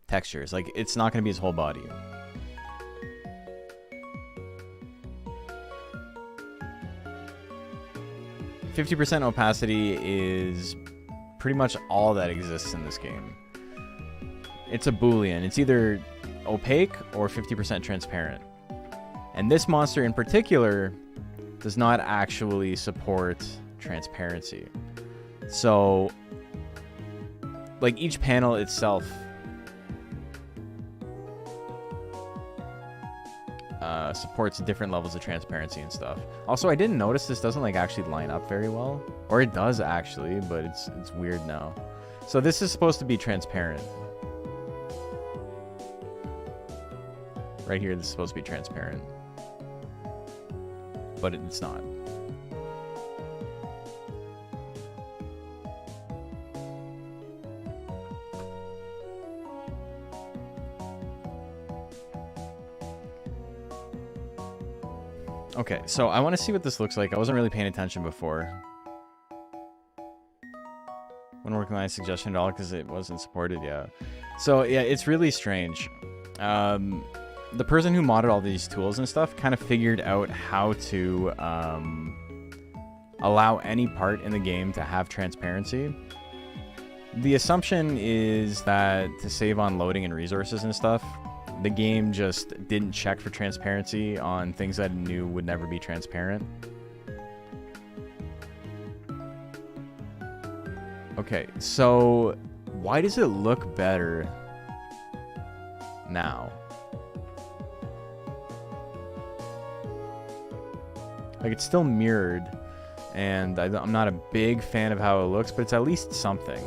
textures. Like, it's not gonna be his whole body. %50 opacity is pretty much all that exists in this game. It's a boolean. It's either opaque or 50% transparent. And this monster in particular does not actually support transparency. So, like, each panel itself supports different levels of transparency and stuff. Also, I didn't notice this doesn't, like, actually line up very well. Or it does actually, but it's weird now. So this is supposed to be transparent. Right here, this is supposed to be transparent. But it's not. Okay, so I want to see what this looks like. I wasn't really paying attention before. Wouldn't work my suggestion at all because it wasn't supported yet. So yeah, it's really strange. The person who modded all these tools and stuff kind of figured out how to allow any part in the game to have transparency. The assumption is that to save on loading and resources and stuff, the game just didn't check for transparency on things that it knew would never be transparent. Okay, so why does it look better now? Like, it's still mirrored, and I'm not a big fan of how it looks, but it's at least something.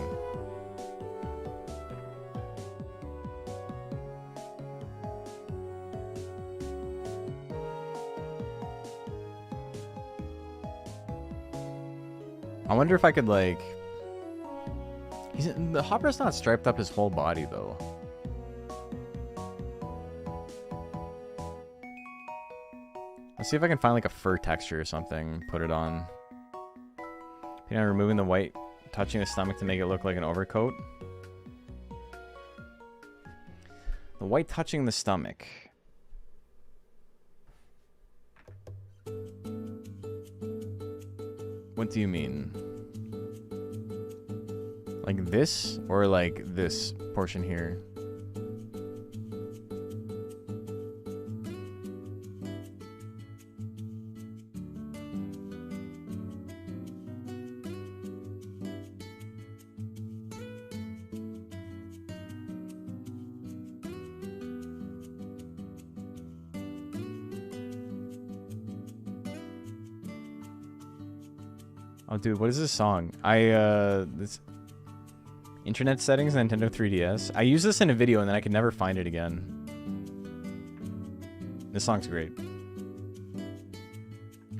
I wonder if I could, like... The Hopper's not striped up his whole body, though. Let's see if I can find, like, a fur texture or something. Put it on. You know, removing the white, touching the stomach to make it look like an overcoat. The white touching the stomach. What do you mean? Like this? Or like this portion here? Oh, dude, what is this song? This internet settings, Nintendo 3DS. I used this in a video and then I could never find it again. This song's great.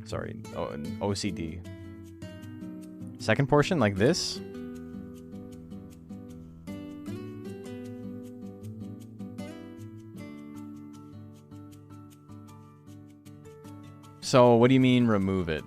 Sorry, OCD. Second portion, like this. So, what do you mean remove it?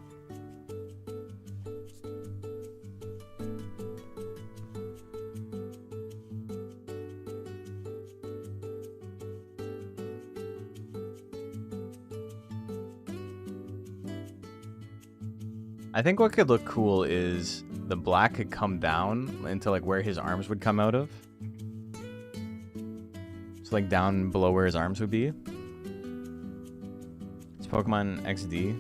I think what could look cool is the black could come down into like where his arms would come out of. So like down below where his arms would be. It's Pokemon XD.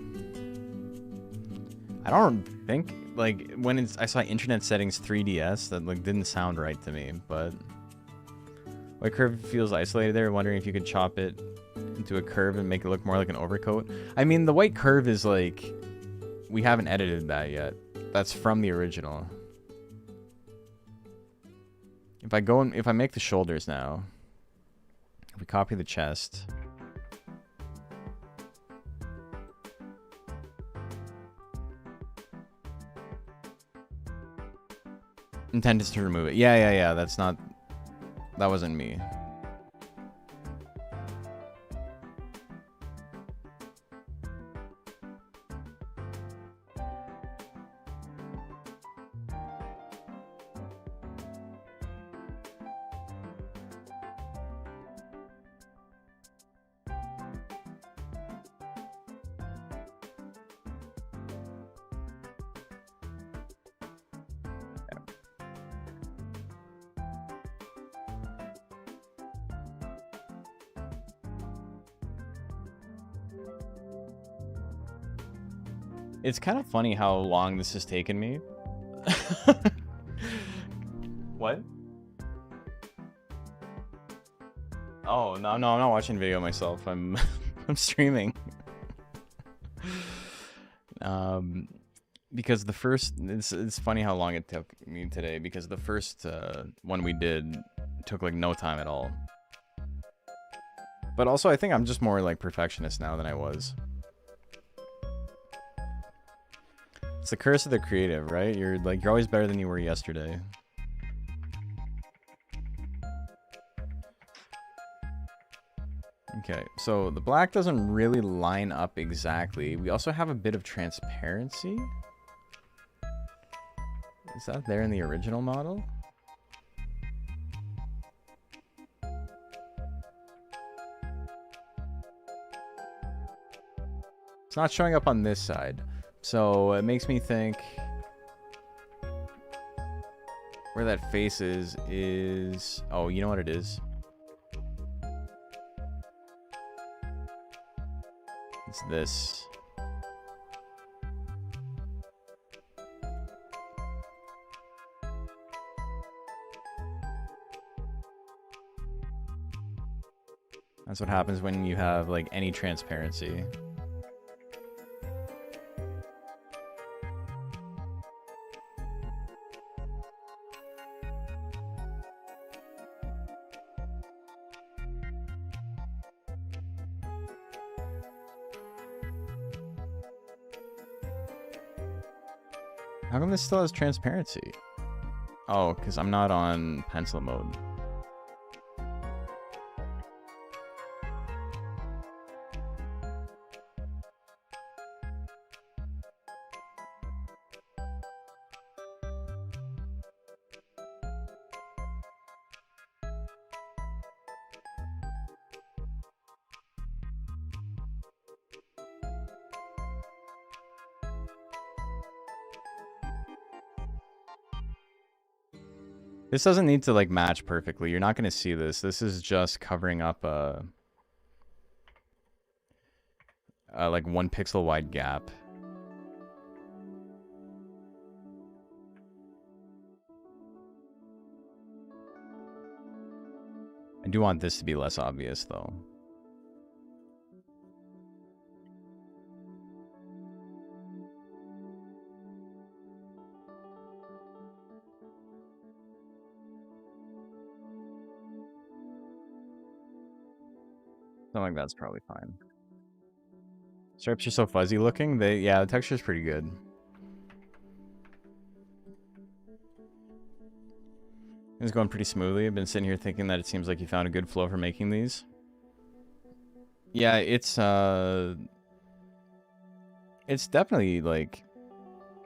I don't think like when I saw internet settings 3DS that like didn't sound right to me, but white curve feels isolated there. Wondering if you could chop it into a curve and make it look more like an overcoat. I mean, the white curve is like, we haven't edited that yet. That's from the original. If I make the shoulders now, if we copy the chest, intended to remove it. Yeah. That wasn't me. It's kind of funny how long this has taken me. What? Oh, no, I'm not watching video myself. I'm streaming. Because the first, it's funny how long it took me today, because the first one we did took like no time at all. But also I think I'm just more like perfectionist now than I was. It's the curse of the creative, right? You're always better than you were yesterday. Okay, so the black doesn't really line up exactly. We also have a bit of transparency. Is that there in the original model? It's not showing up on this side. So it makes me think where that face is... Oh, you know what it is? It's this. That's what happens when you have like any transparency. How come this still has transparency? Oh, because I'm not on pencil mode. This doesn't need to like match perfectly. You're not going to see this. This is just covering up a like 1 pixel wide gap. I do want this to be less obvious though. Something like that's probably fine. Stripes are so fuzzy looking. Yeah, the texture's pretty good. It's going pretty smoothly. I've been sitting here thinking that it seems like you found a good flow for making these. Yeah, it's definitely like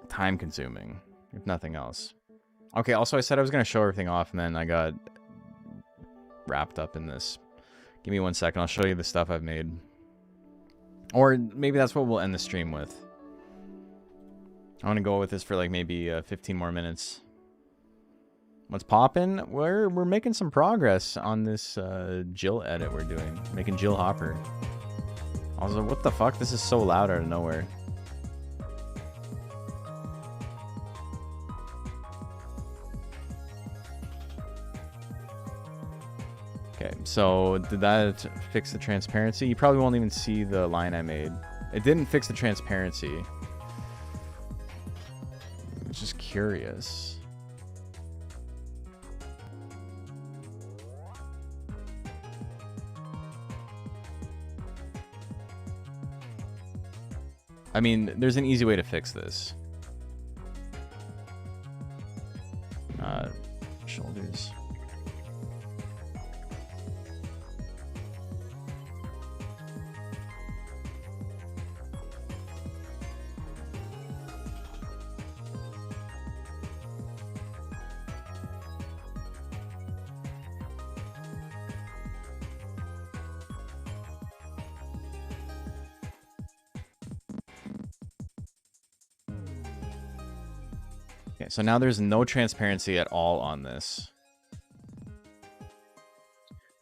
time consuming, if nothing else. Okay, also I said I was gonna show everything off and then I got wrapped up in this. Give me 1 second, I'll show you the stuff I've made. Or maybe that's what we'll end the stream with. I want to go with this for like maybe 15 more minutes. What's poppin'? We're making some progress on this Jill edit we're doing. Making Jill Hopper. Also, what the fuck? This is so loud out of nowhere. Okay, so did that fix the transparency? You probably won't even see the line I made. It didn't fix the transparency. I'm just curious. I mean, there's an easy way to fix this. Shoulders. Okay, so now there's no transparency at all on this.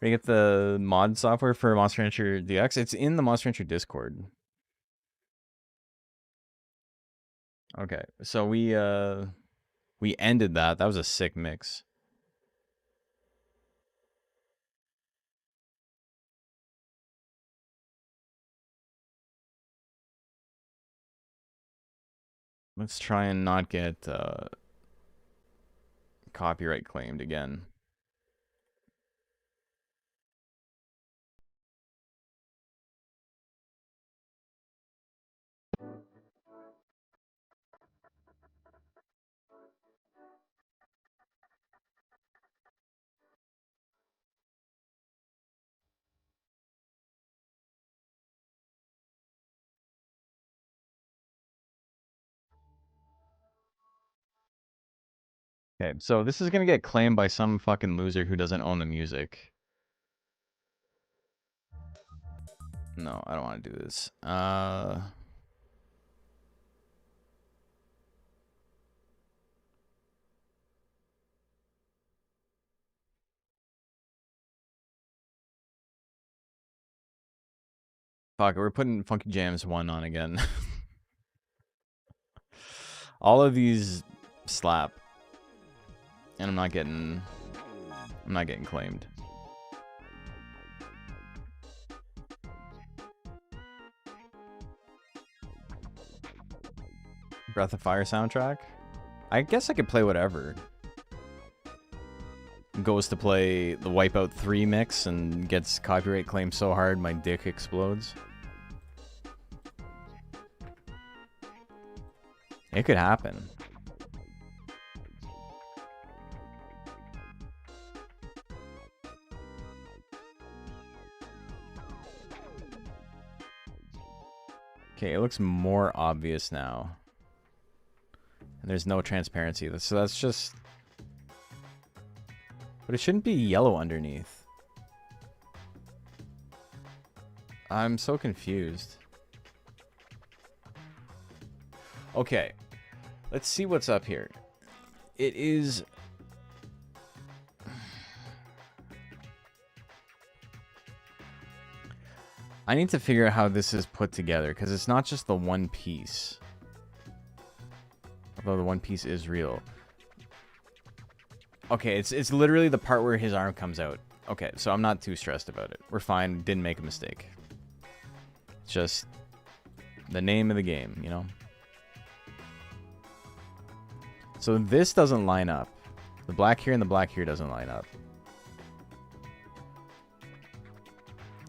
Where you get the mod software for Monster Rancher DX? It's in the Monster Rancher Discord. Okay, so we ended that. That was a sick mix. Let's try and not get copyright claimed again. Okay, so this is gonna get claimed by some fucking loser who doesn't own the music. No, I don't want to do this. Fuck, we're putting Funky Jams 1 on again. All of these slap. And I'm not getting claimed. Breath of Fire soundtrack? I guess I could play whatever. Goes to play the Wipeout 3 mix and gets copyright claimed so hard my dick explodes. It could happen. Okay, it looks more obvious now. And there's no transparency. So that's just... But it shouldn't be yellow underneath. I'm so confused. Okay. Let's see what's up here. It is... I need to figure out how this is put together, because it's not just the one piece. Although the one piece is real. Okay, it's literally the part where his arm comes out. Okay, so I'm not too stressed about it. We're fine. Didn't make a mistake. It's just the name of the game, you know? So this doesn't line up. The black here and the black here doesn't line up.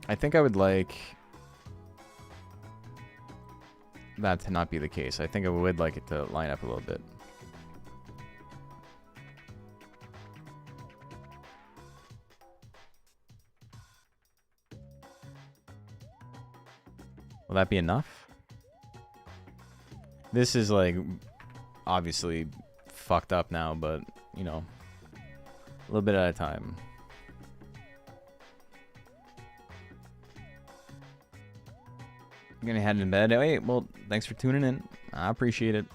I think I would like that to not be the case. I think I would like it to line up a little bit. Will that be enough? This is like obviously fucked up now, but you know, a little bit at a time. I'm gonna head in bed. Hey, well, thanks for tuning in. I appreciate it.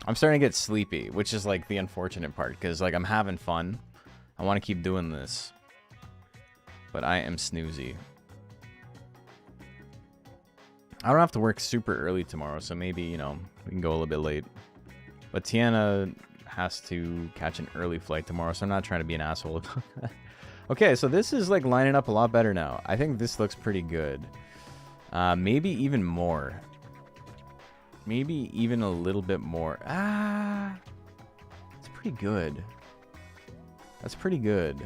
I'm starting to get sleepy, which is like the unfortunate part, because like I'm having fun. I want to keep doing this, but I am snoozy. I don't have to work super early tomorrow, so maybe, you know, we can go a little bit late. But Tiana has to catch an early flight tomorrow, so I'm not trying to be an asshole about that. Okay, so this is like lining up a lot better now. I think this looks pretty good. Maybe even more. Maybe even a little bit more. It's pretty good. That's pretty good.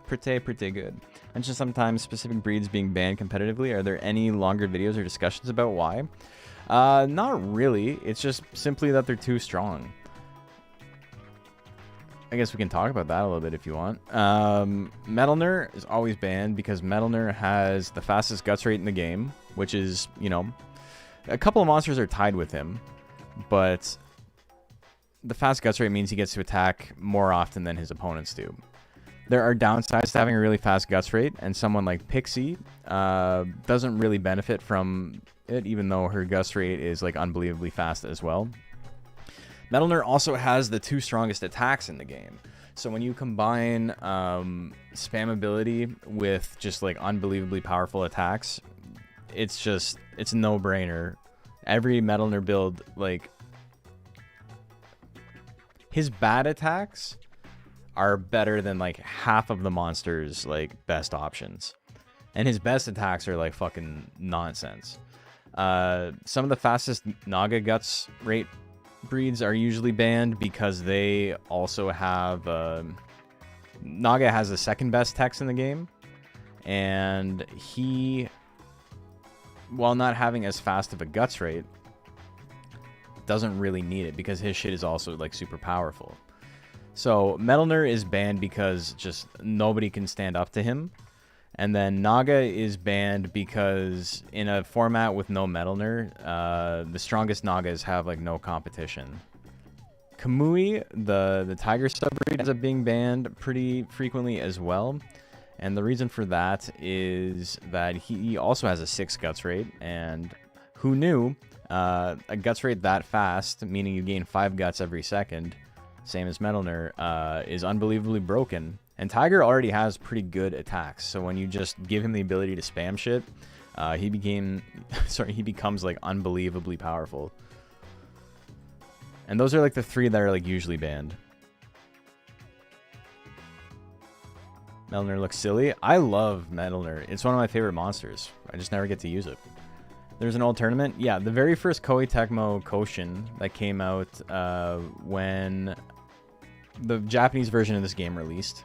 Pretty good. Mention sometimes specific breeds being banned competitively. Are there any longer videos or discussions about why? Not really. It's just simply that they're too strong. I guess we can talk about that a little bit if you want. Metalner is always banned because Metalner has the fastest guts rate in the game, which is, you know, a couple of monsters are tied with him, but the fast guts rate means he gets to attack more often than his opponents do. There are downsides to having a really fast guts rate, and someone like Pixie doesn't really benefit from it, even though her guts rate is like unbelievably fast as well. Metalner also has the two strongest attacks in the game. So when you combine spammability with just like unbelievably powerful attacks, it's a no-brainer. Every Metalner build, like, his bad attacks are better than like half of the monster's like best options. And his best attacks are like fucking nonsense. Some of the fastest Naga guts rate breeds are usually banned because they also have Naga has the second best text in the game, and he, while not having as fast of a guts rate, doesn't really need it because his shit is also like super powerful. So Metalner is banned because just nobody can stand up to him. And then Naga is banned because in a format with no Metalner, the strongest Nagas have like no competition. Kamui, the tiger subbreed, ends up being banned pretty frequently as well. And the reason for that is that he also has a 6 guts rate. And who knew a guts rate that fast, meaning you gain 5 guts every second, same as Metalner, is unbelievably broken. And Tiger already has pretty good attacks, so when you just give him the ability to spam shit, he becomes like unbelievably powerful. And those are like the 3 that are like usually banned. Metalner looks silly. I love Metalner. It's one of my favorite monsters. I just never get to use it. There's an old tournament. Yeah, the very first Koei Tecmo Koshin that came out when the Japanese version of this game released.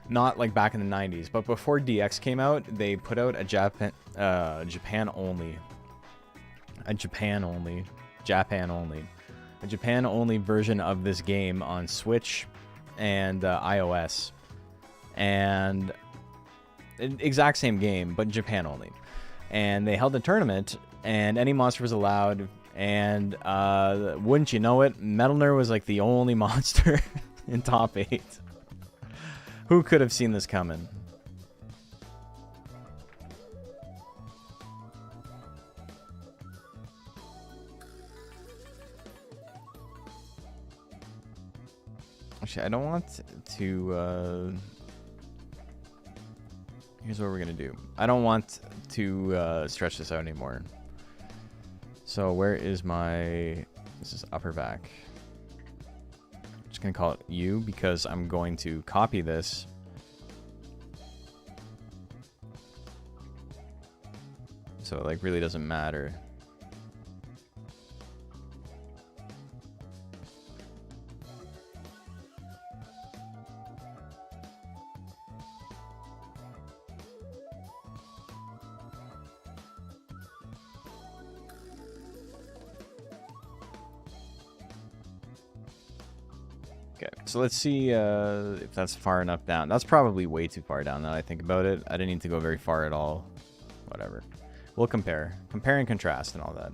Not like back in the 90s, but before DX came out, they put out a Japan only version of this game on Switch and iOS, and exact same game, but Japan only. And they held a tournament, and any monster was allowed. And wouldn't you know it, Metalner was like the only monster in top 8. Who could have seen this coming? Actually, I don't want to... Here's what we're going to do. I don't want to stretch this out anymore. So where is my... This is upper back. I'm just going to call it U because I'm going to copy this. So it like really doesn't matter. Okay, so let's see if that's far enough down. That's probably way too far down now that I think about it. I didn't need to go very far at all. Whatever. We'll compare. Compare and contrast and all that.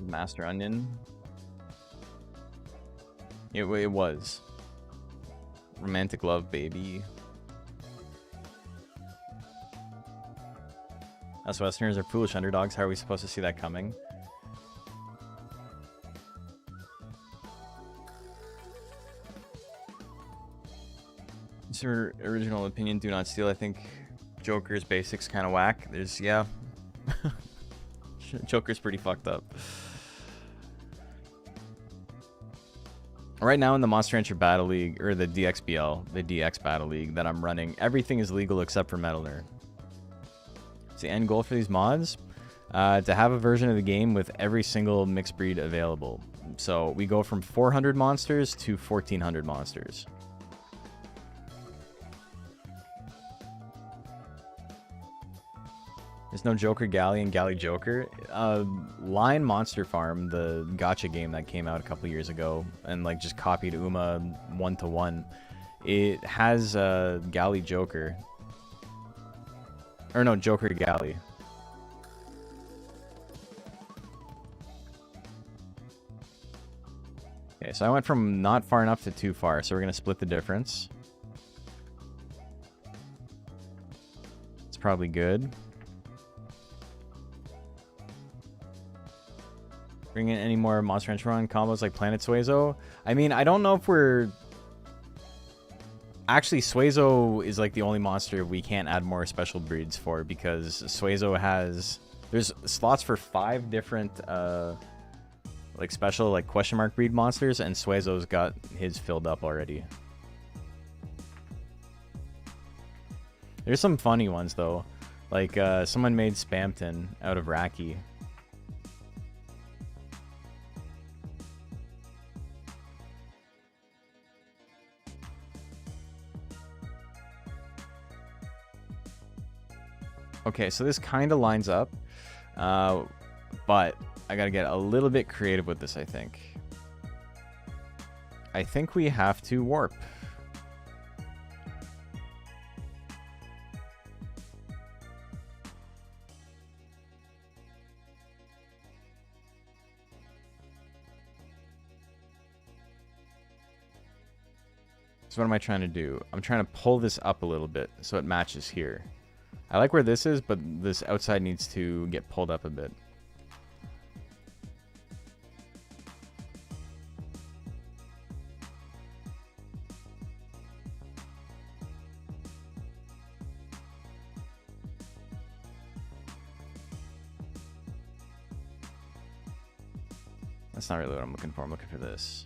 Master Onion. It was. Romantic Love, baby. Us Westerners are foolish underdogs. How are we supposed to see that coming? It's your original opinion. Do not steal. I think Joker's basics kind of whack. There's, yeah. Joker's pretty fucked up. Right now in the Monster Rancher Battle League, or the DXBL, the DX Battle League that I'm running, everything is legal except for Metal Nerd. The end goal for these mods, to have a version of the game with every single mixed breed available. So we go from 400 monsters to 1400 monsters. There's no Joker Galley and Galley Joker. Lion Monster Farm, the gacha game that came out a couple years ago and like just copied Uma 1-to-1, it has Galley Joker. Or no, Joker Galley. Okay, so I went from not far enough to too far, so we're going to split the difference. It's probably good. Bring in any more Monster Rancher Run combos like Planet Suezo? I mean, I don't know if we're... Actually, Suezo is like the only monster we can't add more special breeds for because Suezo has... There's slots for 5 different like special like question mark breed monsters, and Suezo's got his filled up already. There's some funny ones though. Like someone made Spamton out of Raki. Okay, so this kind of lines up, but I gotta get a little bit creative with this, I think. I think we have to warp. So what am I trying to do? I'm trying to pull this up a little bit so it matches here. I like where this is, but this outside needs to get pulled up a bit. That's not really what I'm looking for. I'm looking for this.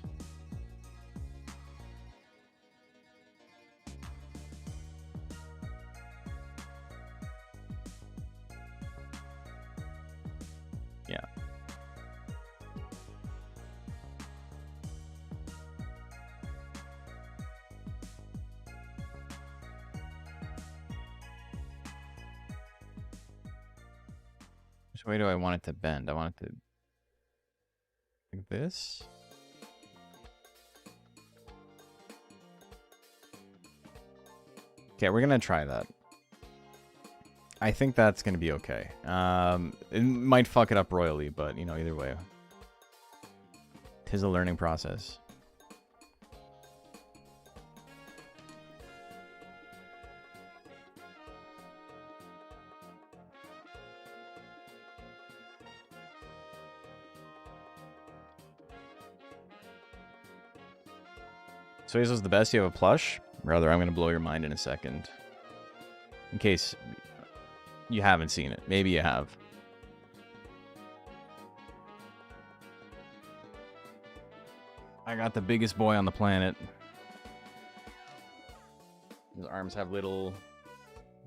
Yeah. Which way do I want it to bend? I want it to... like this? Okay, we're gonna try that. I think that's gonna be okay. It might fuck it up royally, but you know, either way. 'Tis a learning process. So Hazel's the best. You have a plush? Rather, I'm gonna blow your mind in a second. In case you haven't seen it. Maybe you have. I got the biggest boy on the planet. His arms have little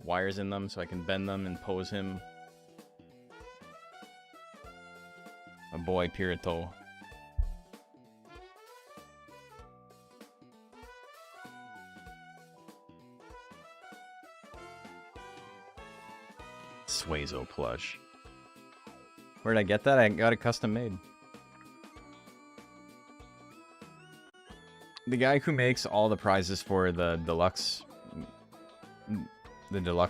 wires in them so I can bend them and pose him. A boy, Pirito. Suezo plush. Where did I get that? I got it custom made. The guy who makes all the prizes for the deluxe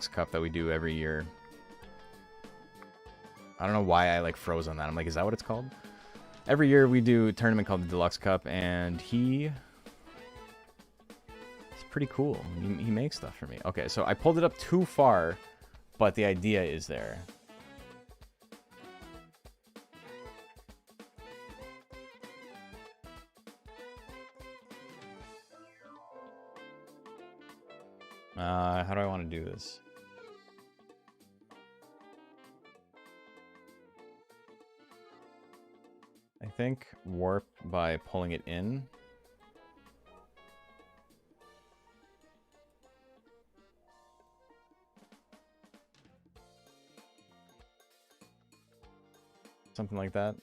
cup that we do every year. I don't know why I like froze on that. I'm like, is that what it's called? Every year we do a tournament called the Deluxe Cup, and it's pretty cool. He makes stuff for me. Okay, so I pulled it up too far, but the idea is there. How do I want to do this? I think warp by pulling it in. Something like that.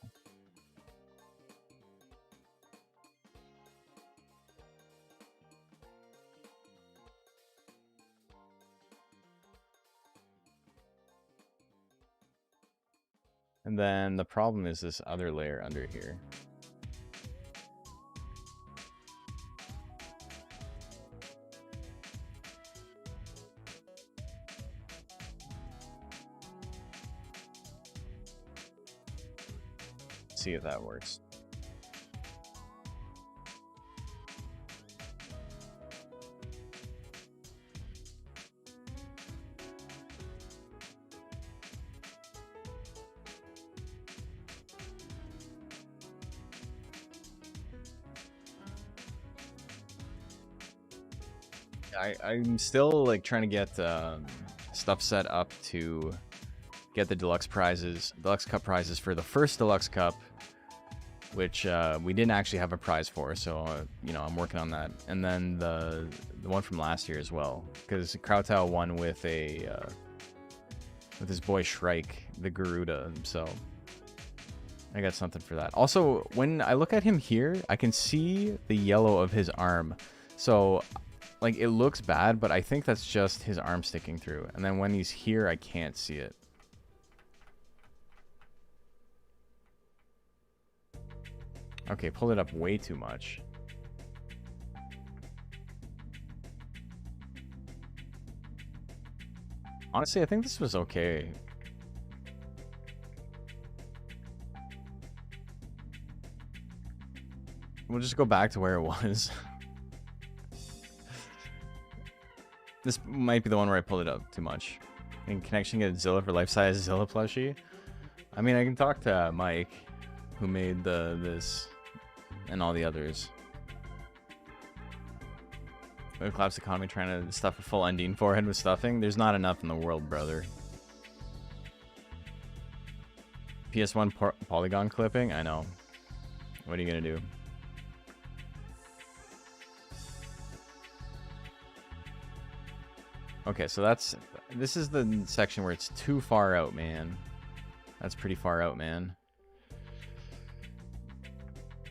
And then the problem is this other layer under here. See if that works. I'm still like trying to get stuff set up to get the deluxe cup prizes for the first deluxe cup, which we didn't actually have a prize for, so you know, I'm working on that. And then the one from last year as well, because Krautau won with his boy Shrike, the Garuda. So I got something for that. Also, when I look at him here, I can see the yellow of his arm. So like, it looks bad, but I think that's just his arm sticking through. And then when he's here, I can't see it. Okay, pulled it up way too much. Honestly, I think this was okay. We'll just go back to where it was. This might be the one where I pulled it up too much. In connection, get Zilla for life-size Zilla plushie. I mean, I can talk to Mike, who made this and all the others. With Collapse Economy trying to stuff a full Undine forehead with stuffing. There's not enough in the world, brother. PS1 polygon clipping? I know. What are you gonna do? Okay, so this is the section where it's too far out, man. That's pretty far out, man.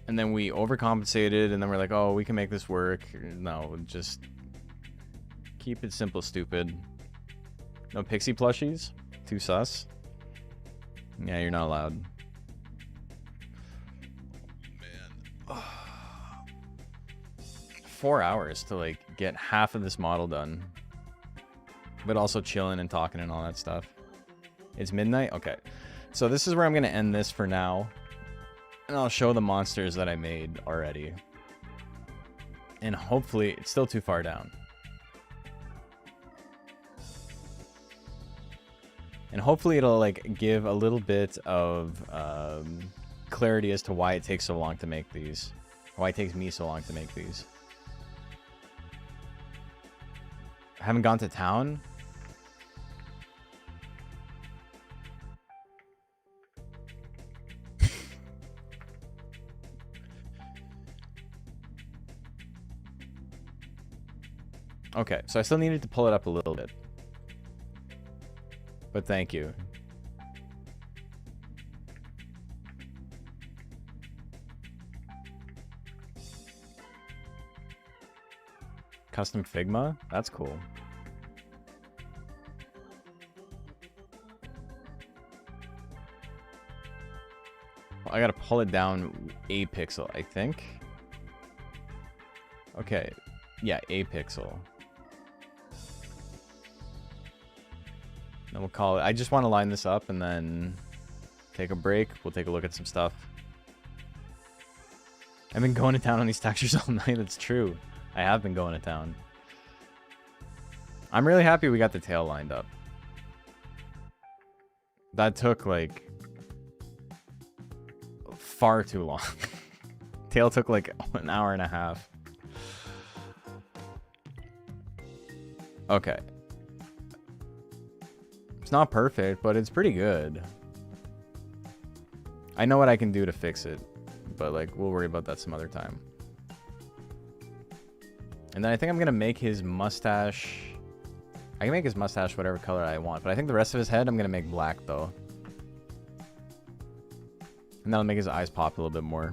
And then we overcompensated, and then we're like, oh, we can make this work. No, just keep it simple, stupid. No pixie plushies? Too sus? Yeah, you're not allowed. Man. 4 hours to, like, get half of this model done. But also chilling and talking and all that stuff. It's midnight? Okay. So this is where I'm going to end this for now. And I'll show the monsters that I made already. And hopefully, it's still too far down. And hopefully it'll like give a little bit of clarity as to why it takes so long to make these. Why it takes me so long to make these. I haven't gone to town. Okay, so I still needed to pull it up a little bit. But thank you. Custom Figma? That's cool. I gotta pull it down a pixel, I think. Okay, yeah, a pixel. Then we'll call it. I just want to line this up and then take a break. We'll take a look at some stuff. I've been going to town on these textures all night. That's true. I have been going to town. I'm really happy we got the tail lined up. That took like far too long. Tail took like an hour and a half. Okay. It's not perfect, but it's pretty good. I know what I can do to fix it, but like we'll worry about that some other time. And then I think I'm gonna make his mustache. I can make his mustache whatever color I want, but I think the rest of his head I'm gonna make black though. And that'll make his eyes pop a little bit more.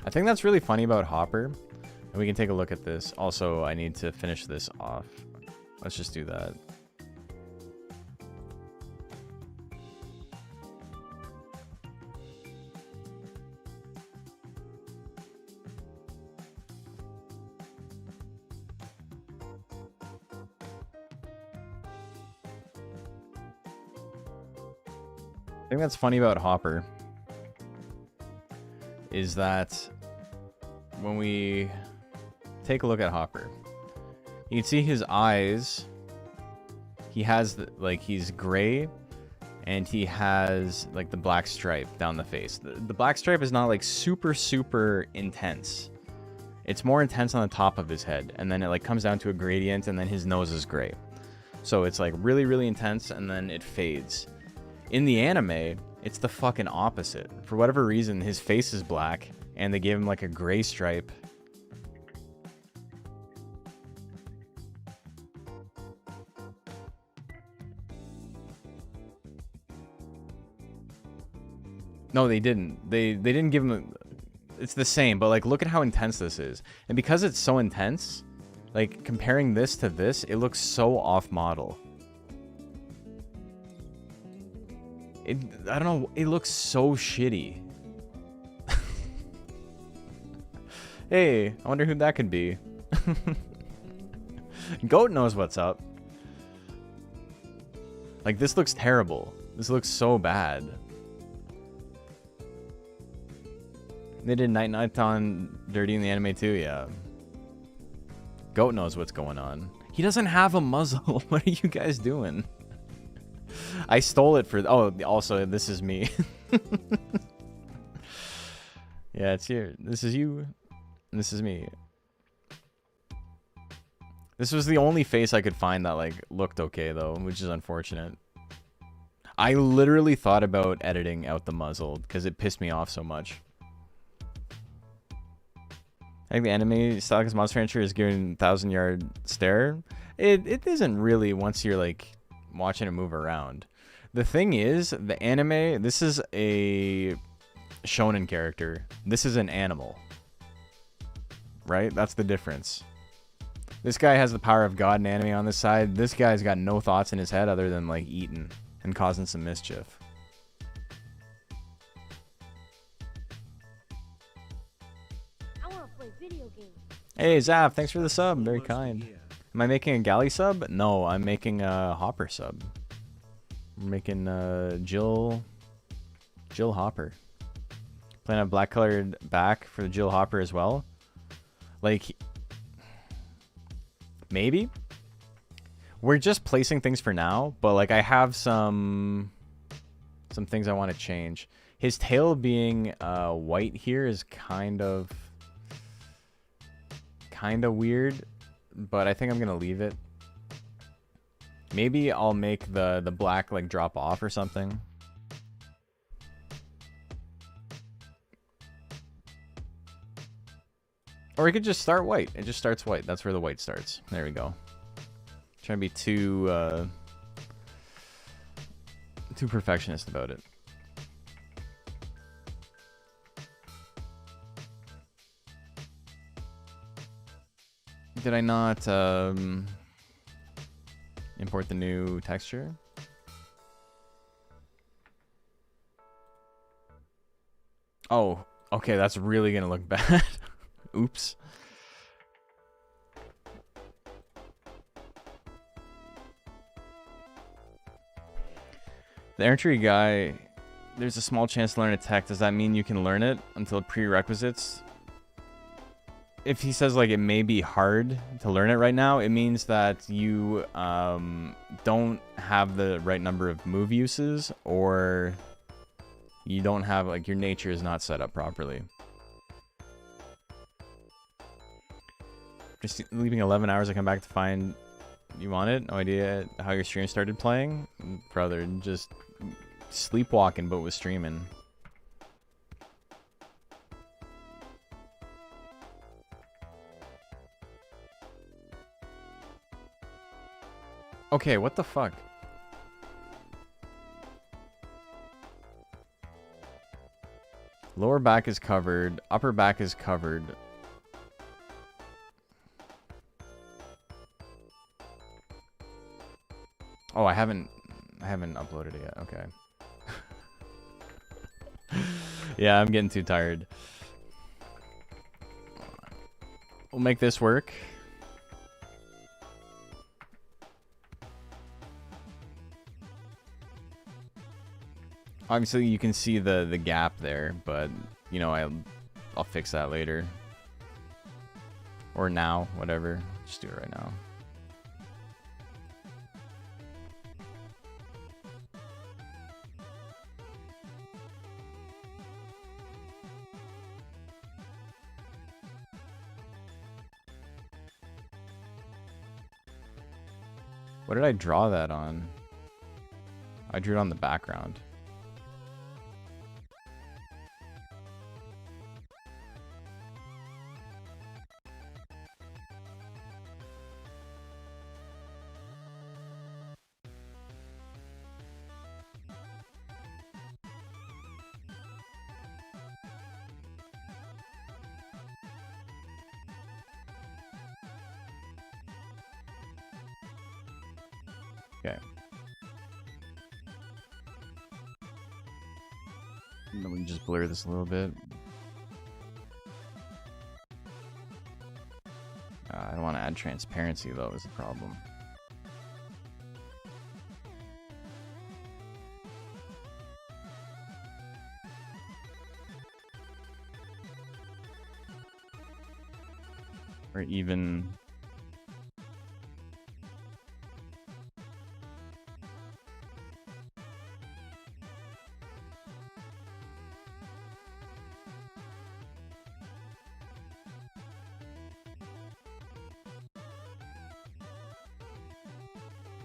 I think that's really funny about Hopper. And we can take a look at this. Also, I need to finish this off. Let's just do that. I think that's funny about Hopper is that when we take a look at Hopper, you can see his eyes. He has like he's gray and he has like the black stripe down the face. The black stripe is not like super intense. It's more intense on the top of his head, and then it like comes down to a gradient, and then his nose is gray. So it's like really intense, and then it fades. In the anime, it's the fucking opposite. For whatever reason, his face is black, and they gave him like a gray stripe. No, they didn't. They didn't give him... It's the same, but like look at how intense this is. And because it's so intense, like comparing this to this, it looks so off model. I don't know, it looks so shitty. Hey, I wonder who that could be. Goat knows what's up. Like, this looks terrible. This looks so bad. They did Night on Dirty in the anime too, yeah. Goat knows what's going on. He doesn't have a muzzle. What are you guys doing? I stole it for... Oh, also, this is me. Yeah, it's here. This is you. And this is me. This was the only face I could find that, like, looked okay, though, which is unfortunate. I literally thought about editing out the muzzle because it pissed me off so much. I think the anime Stalker's Monster Rancher is giving 1,000-yard stare. It isn't really once you're, like, watching it move around. The thing is, the anime, this is a shonen character. This is an animal. Right? That's the difference. This guy has the power of God in anime on this side. This guy's got no thoughts in his head other than, like, eating and causing some mischief. I want to play video games. Hey, Zav, thanks for the sub. Very kind. Am I making a galley sub? No, I'm making a Hopper sub. We're making Jill Hopper. Playing a black colored back for the Jill Hopper as well. Like, maybe. We're just placing things for now, but like I have some things I want to change. His tail being white here is kind of weird, but I think I'm gonna leave it. Maybe I'll make the black like drop off or something. Or we could just start white. It just starts white. That's where the white starts. There we go. Trying to be too perfectionist about it. Did I not import the new texture? Oh, okay, that's really gonna look bad. Oops. The archery guy, there's a small chance to learn a tech. Does that mean you can learn it until prerequisites? If he says like it may be hard to learn it right now, it means that you don't have the right number of move uses, or you don't have, like, your nature is not set up properly. Just leaving 11 hours, I come back to find you want it. No idea how your stream started playing. Brother, just sleepwalking, but was streaming. Okay, what the fuck? Lower back is covered. Upper back is covered. Oh, I haven't uploaded it yet. Okay. Yeah, I'm getting too tired. We'll make this work. Obviously, you can see the gap there, but you know, I'll fix that later. Or now, whatever. Just do it right now. What did I draw that on? I drew it on the background. Okay. And then we can just blur this a little bit. I don't want to add transparency, though, is the problem. Or even...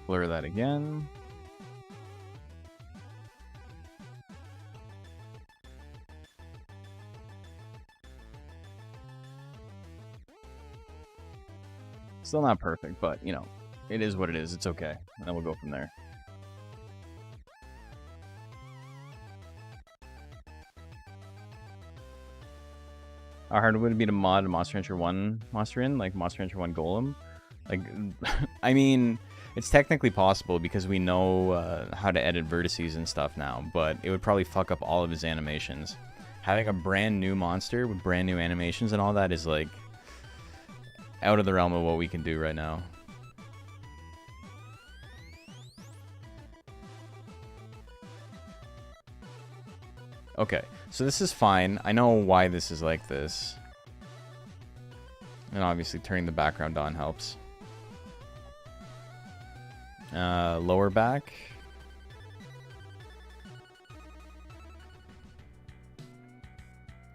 blur that again. Still not perfect, but, you know, it is what it is. It's okay. And then we'll go from there. How hard would it be to mod a Monster Rancher 1 monster in? Like Monster Rancher 1 Golem? Like, I mean, it's technically possible because we know how to edit vertices and stuff now, but it would probably fuck up all of his animations. Having a brand new monster with brand new animations and all that is, like, out of the realm of what we can do right now. Okay, so this is fine. I know why this is like this. And obviously turning the background on helps. Lower back.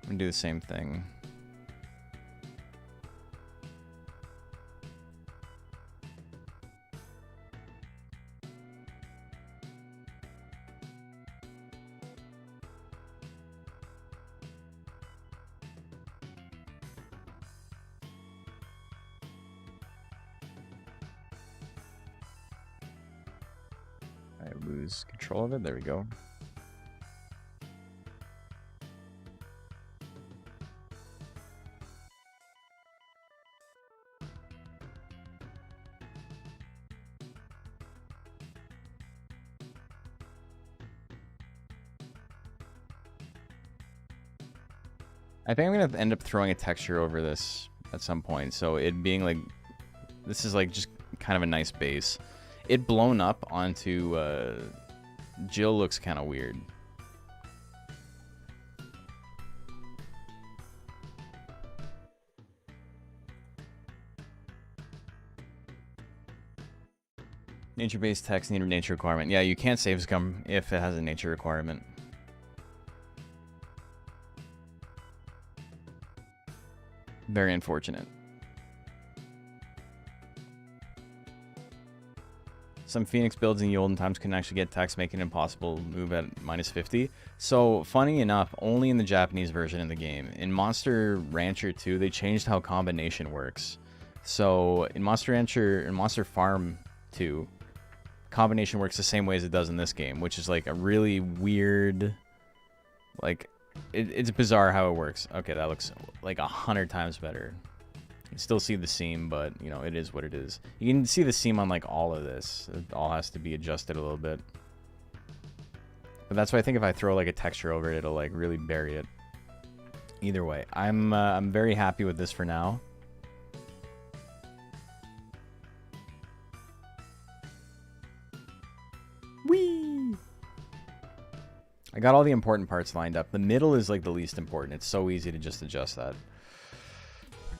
I'm gonna do the same thing. I lose control of it. There we go. I think I'm gonna end up throwing a texture over this at some point, so it being like, this is like just kind of a nice base. It blown up onto Jill looks kind of weird. Nature-based text need a nature requirement. Yeah, you can't save scum if it has a nature requirement. Very unfortunate. Some Phoenix builds in the olden times couldn't actually get text, making it impossible to move at -50. So, funny enough, only in the Japanese version of the game. In Monster Rancher 2, they changed how combination works. So, in Monster Rancher and Monster Farm 2, combination works the same way as it does in this game, which is like a really weird, like, it's bizarre how it works. Okay, that looks like 100 times better. You can still see the seam, but, you know, it is what it is. You can see the seam on, like, all of this. It all has to be adjusted a little bit. But that's why I think if I throw, like, a texture over it, it'll, like, really bury it. Either way, I'm very happy with this for now. Whee! I got all the important parts lined up. The middle is, like, the least important. It's so easy to just adjust that.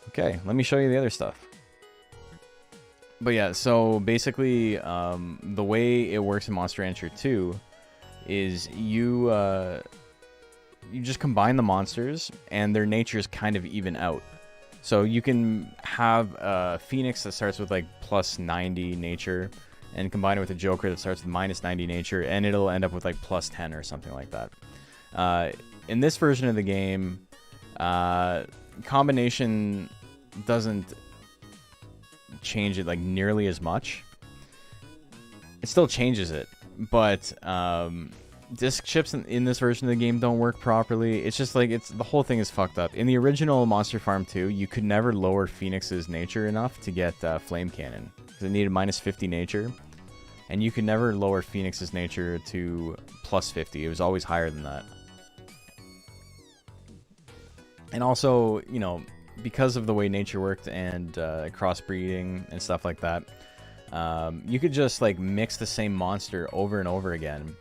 Okay, let me show you the other stuff. But yeah, so basically, the way it works in Monster Rancher 2 is you just combine the monsters, and their natures kind of even out. So you can have a Phoenix that starts with like +90 nature, and combine it with a Joker that starts with -90 nature, and it'll end up with like +10 or something like that. In this version of the game, combination doesn't change it like nearly as much. It still changes it, but disc chips in this version of the game don't work properly. It's just like, the whole thing is fucked up. In the original Monster Farm 2, you could never lower Phoenix's nature enough to get Flame Cannon, because it needed -50 nature, and you could never lower Phoenix's nature to +50. It was always higher than that. And also, you know, because of the way nature worked and crossbreeding and stuff like that, you could just like mix the same monster over and over again.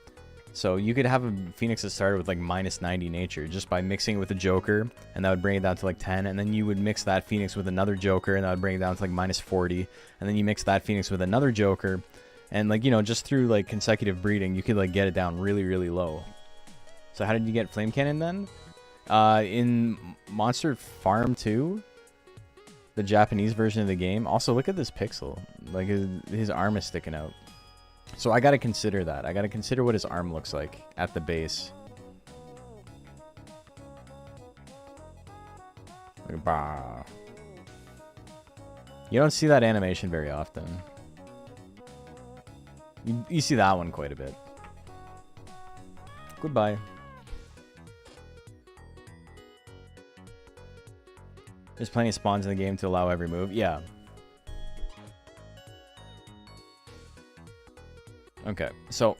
So you could have a Phoenix that started with like -90 nature just by mixing it with a Joker, and that would bring it down to like 10, and then you would mix that Phoenix with another Joker, and that would bring it down to like -40, and then you mix that Phoenix with another Joker, and like, you know, just through like consecutive breeding, you could like get it down really, really low. So how did you get Flame Cannon then? In Monster Farm 2, the Japanese version of the game. Also, look at this pixel. Like, his arm is sticking out. So I gotta consider that. I gotta consider what his arm looks like at the base. Bah. You don't see that animation very often. You see that one quite a bit. Goodbye. There's plenty of spawns in the game to allow every move. Yeah. Okay, so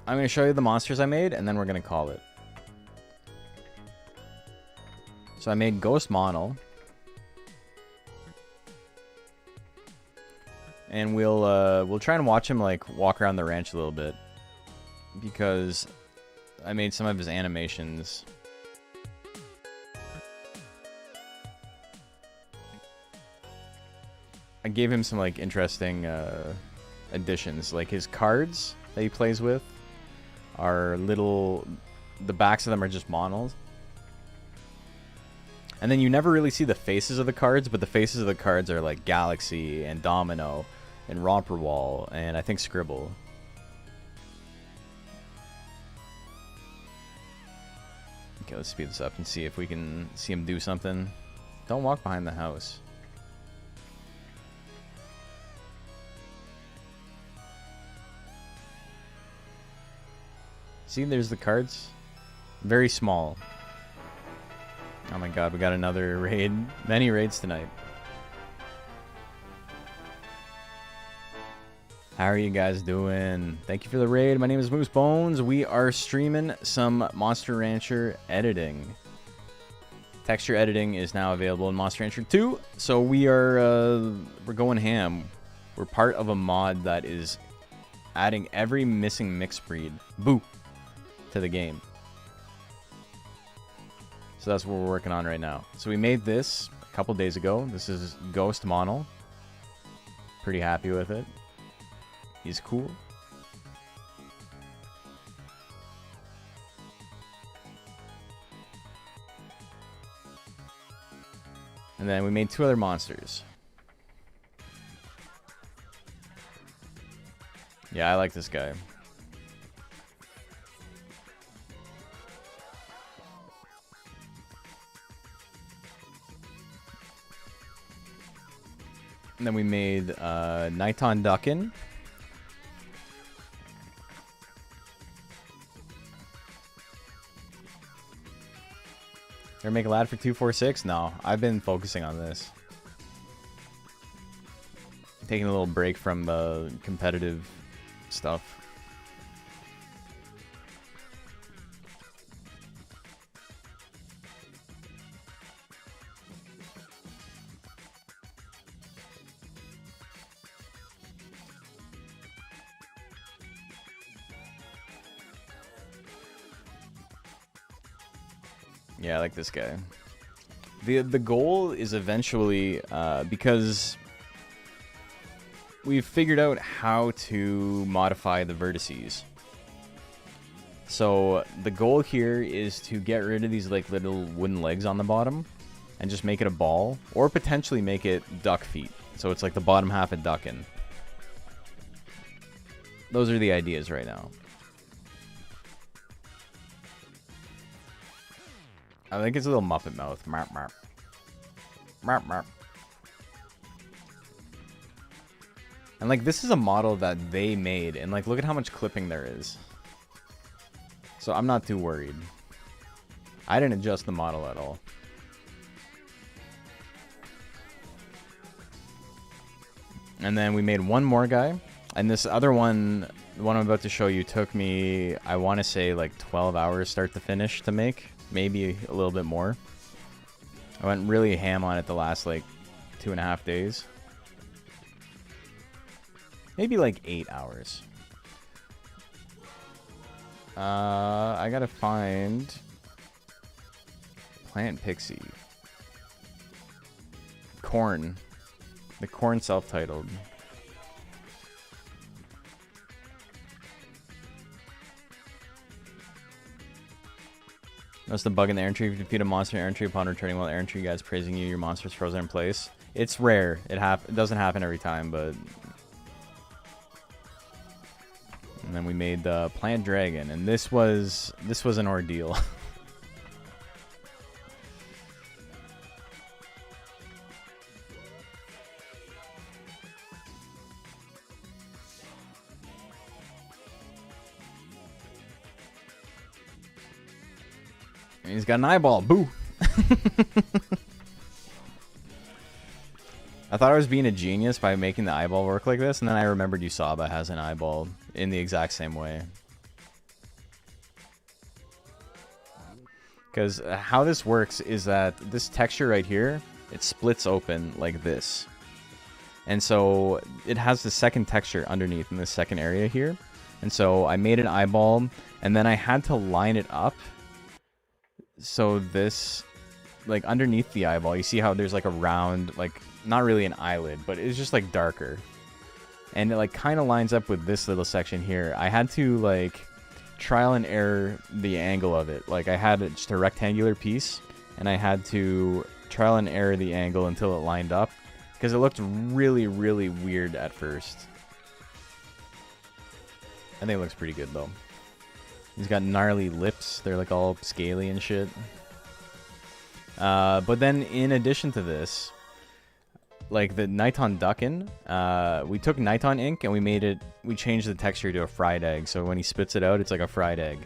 I'm going to show you the monsters I made, and then we're going to call it. So I made Ghost Monol. And we'll try and watch him like walk around the ranch a little bit, because I made some of his animations. I gave him some like interesting additions. Like his cards that he plays with are little, the backs of them are just modeled. And then you never really see the faces of the cards, but the faces of the cards are like Galaxy and Domino and Romperwall and I think Scribble. Okay, let's speed this up and see if we can see him do something. Don't walk behind the house. See, there's the cards. Very small. Oh my god, we got another raid. Many raids tonight. How are you guys doing? Thank you for the raid. My name is Moose Bones. We are streaming some Monster Rancher editing. Texture editing is now available in Monster Rancher 2, so we're going ham. We're part of a mod that is adding every missing mixed breed, to the game. So that's what we're working on right now. So we made this a couple days ago. This is Ghost Mono. Pretty happy with it. He's cool. And then we made 2 other monsters. Yeah, I like this guy. And then we made Nighton Duckin. Gonna make a lad for 246? No, I've been focusing on this. Taking a little break from the competitive stuff. Yeah, I like this guy. The goal is eventually, because we've figured out how to modify the vertices. So the goal here is to get rid of these like little wooden legs on the bottom and just make it a ball, or potentially make it duck feet. So it's like the bottom half of duckin'. Those are the ideas right now. I think it's a little Muppet mouth. Marp, marp. Marp, marp. And like, this is a model that they made, and like, look at how much clipping there is. So I'm not too worried. I didn't adjust the model at all. And then we made one more guy. And this other one, the one I'm about to show you, took me, I want to say like 12 hours start to finish to make. Maybe a little bit more. I went really ham on it the last like 2.5 days. Maybe like 8 hours. I gotta find Plant Pixie. Corn. The Corn self-titled. That's the bug in the air entry. If you defeat a monster in air entry upon returning while air entry, you guys praising you, your monster's frozen in place. It's rare. It doesn't happen every time, but... And then we made the Plant Dragon, and this was an ordeal. And he's got an eyeball. Boo! I thought I was being a genius by making the eyeball work like this, and then I remembered Usaba has an eyeball in the exact same way. Because how this works is that this texture right here, it splits open like this. And so it has the second texture underneath in the second area here. And so I made an eyeball, and then I had to line it up. So this, like underneath the eyeball, you see how there's like a round, like not really an eyelid, but it's just like darker. And it like kind of lines up with this little section here. I had to like trial and error the angle of it. Like I had just a rectangular piece, and I had to trial and error the angle until it lined up, because it looked really, really weird at first. I think it looks pretty good though. He's got gnarly lips. They're like all scaly and shit. But then in addition to this, like the Nighton Duckin, we took Nighton ink and we changed the texture to a fried egg. So when he spits it out, it's like a fried egg.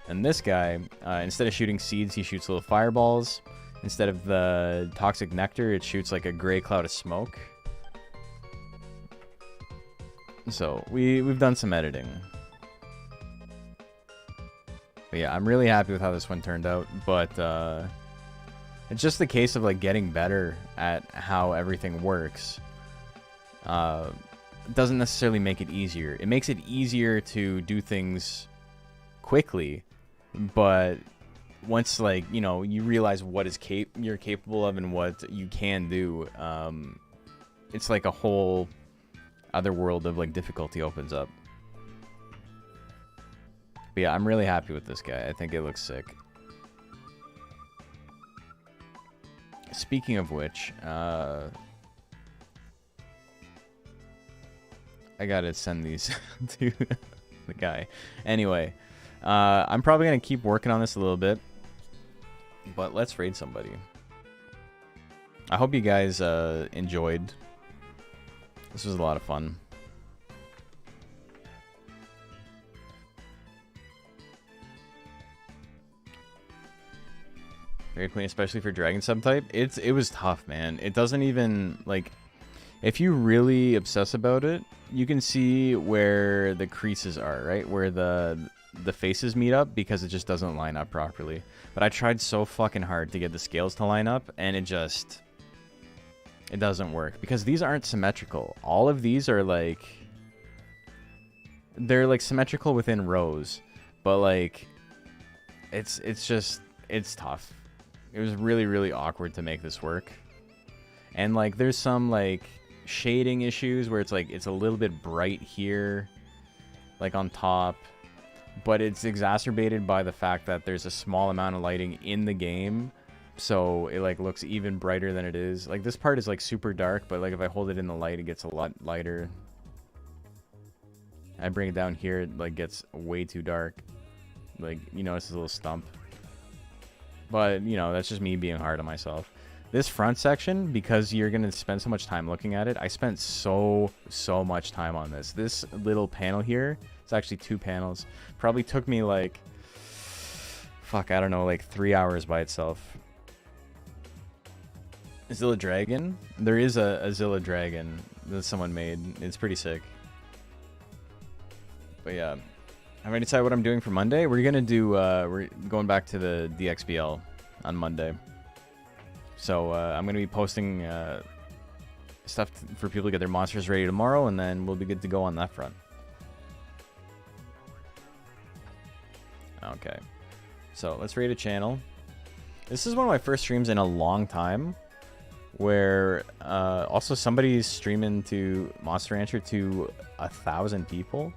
And this guy, instead of shooting seeds, he shoots little fireballs. Instead of the toxic nectar, it shoots like a gray cloud of smoke. So we've done some editing. But yeah, I'm really happy with how this one turned out. But It's just the case of like getting better at how everything works. It doesn't necessarily make it easier. It makes it easier to do things quickly, but once, like, you know, you realize what is you're capable of and what you can do, it's like a whole other world of like difficulty opens up. But yeah, I'm really happy with this guy. I think it looks sick. Speaking of which, I gotta send these to the guy. Anyway, I'm probably gonna keep working on this a little bit, but let's raid somebody. I hope you guys enjoyed. This was a lot of fun. Very clean, especially for dragon subtype. It was tough, man. It doesn't even, like, if you really obsess about it, you can see where the creases are, right? Where the faces meet up, because it just doesn't line up properly. But I tried so fucking hard to get the scales to line up, and it doesn't work, because these aren't symmetrical. All of these are like, they're like symmetrical within rows, but like it's tough. It was really, really awkward to make this work. And like there's some like shading issues where it's like it's a little bit bright here, like on top, but it's exacerbated by the fact that there's a small amount of lighting in the game, so it like looks even brighter than it is. Like this part is like super dark, but like if I hold it in the light, it gets a lot lighter. I bring it down here, it like gets way too dark. Like, you notice this little stump. But, you know, that's just me being hard on myself. This front section, because you're going to spend so much time looking at it, I spent so much time on this. This little panel here, it's actually 2 panels, probably took me like, fuck, I don't know, like 3 hours by itself. Zilla Dragon? There is a Zilla Dragon that someone made. It's pretty sick. But yeah. I'm ready to decide what I'm doing for Monday. We're gonna do we're going back to the DXBL on Monday. So I'm gonna be posting stuff for people to get their monsters ready tomorrow, and then we'll be good to go on that front. Okay. So let's raid a channel. This is one of my first streams in a long time, where also somebody's streaming to Monster Rancher to 1,000 people.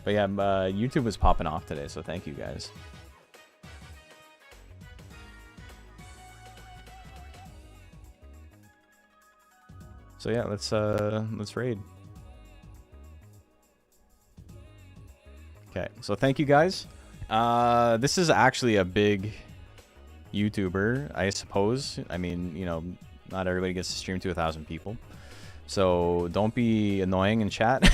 But yeah, YouTube was popping off today, so thank you guys. So yeah, let's raid. Okay, so thank you guys. This is actually a big YouTuber, I suppose. I mean, you know, not everybody gets to stream to 1,000 people, so don't be annoying in chat.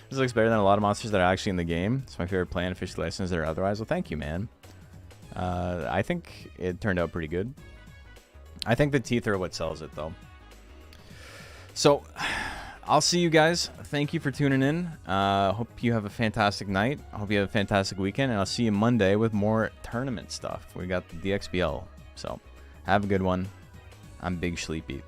This looks better than a lot of monsters that are actually in the game. It's my favorite plan, officially licensed or otherwise. Well, thank you, man. I think it turned out pretty good. I think the teeth are what sells it, though. So, I'll see you guys. Thank you for tuning in. Hope you have a fantastic night. I hope you have a fantastic weekend. And I'll see you Monday with more tournament stuff. We got the DXBL. So, have a good one. I'm Big Sleepy.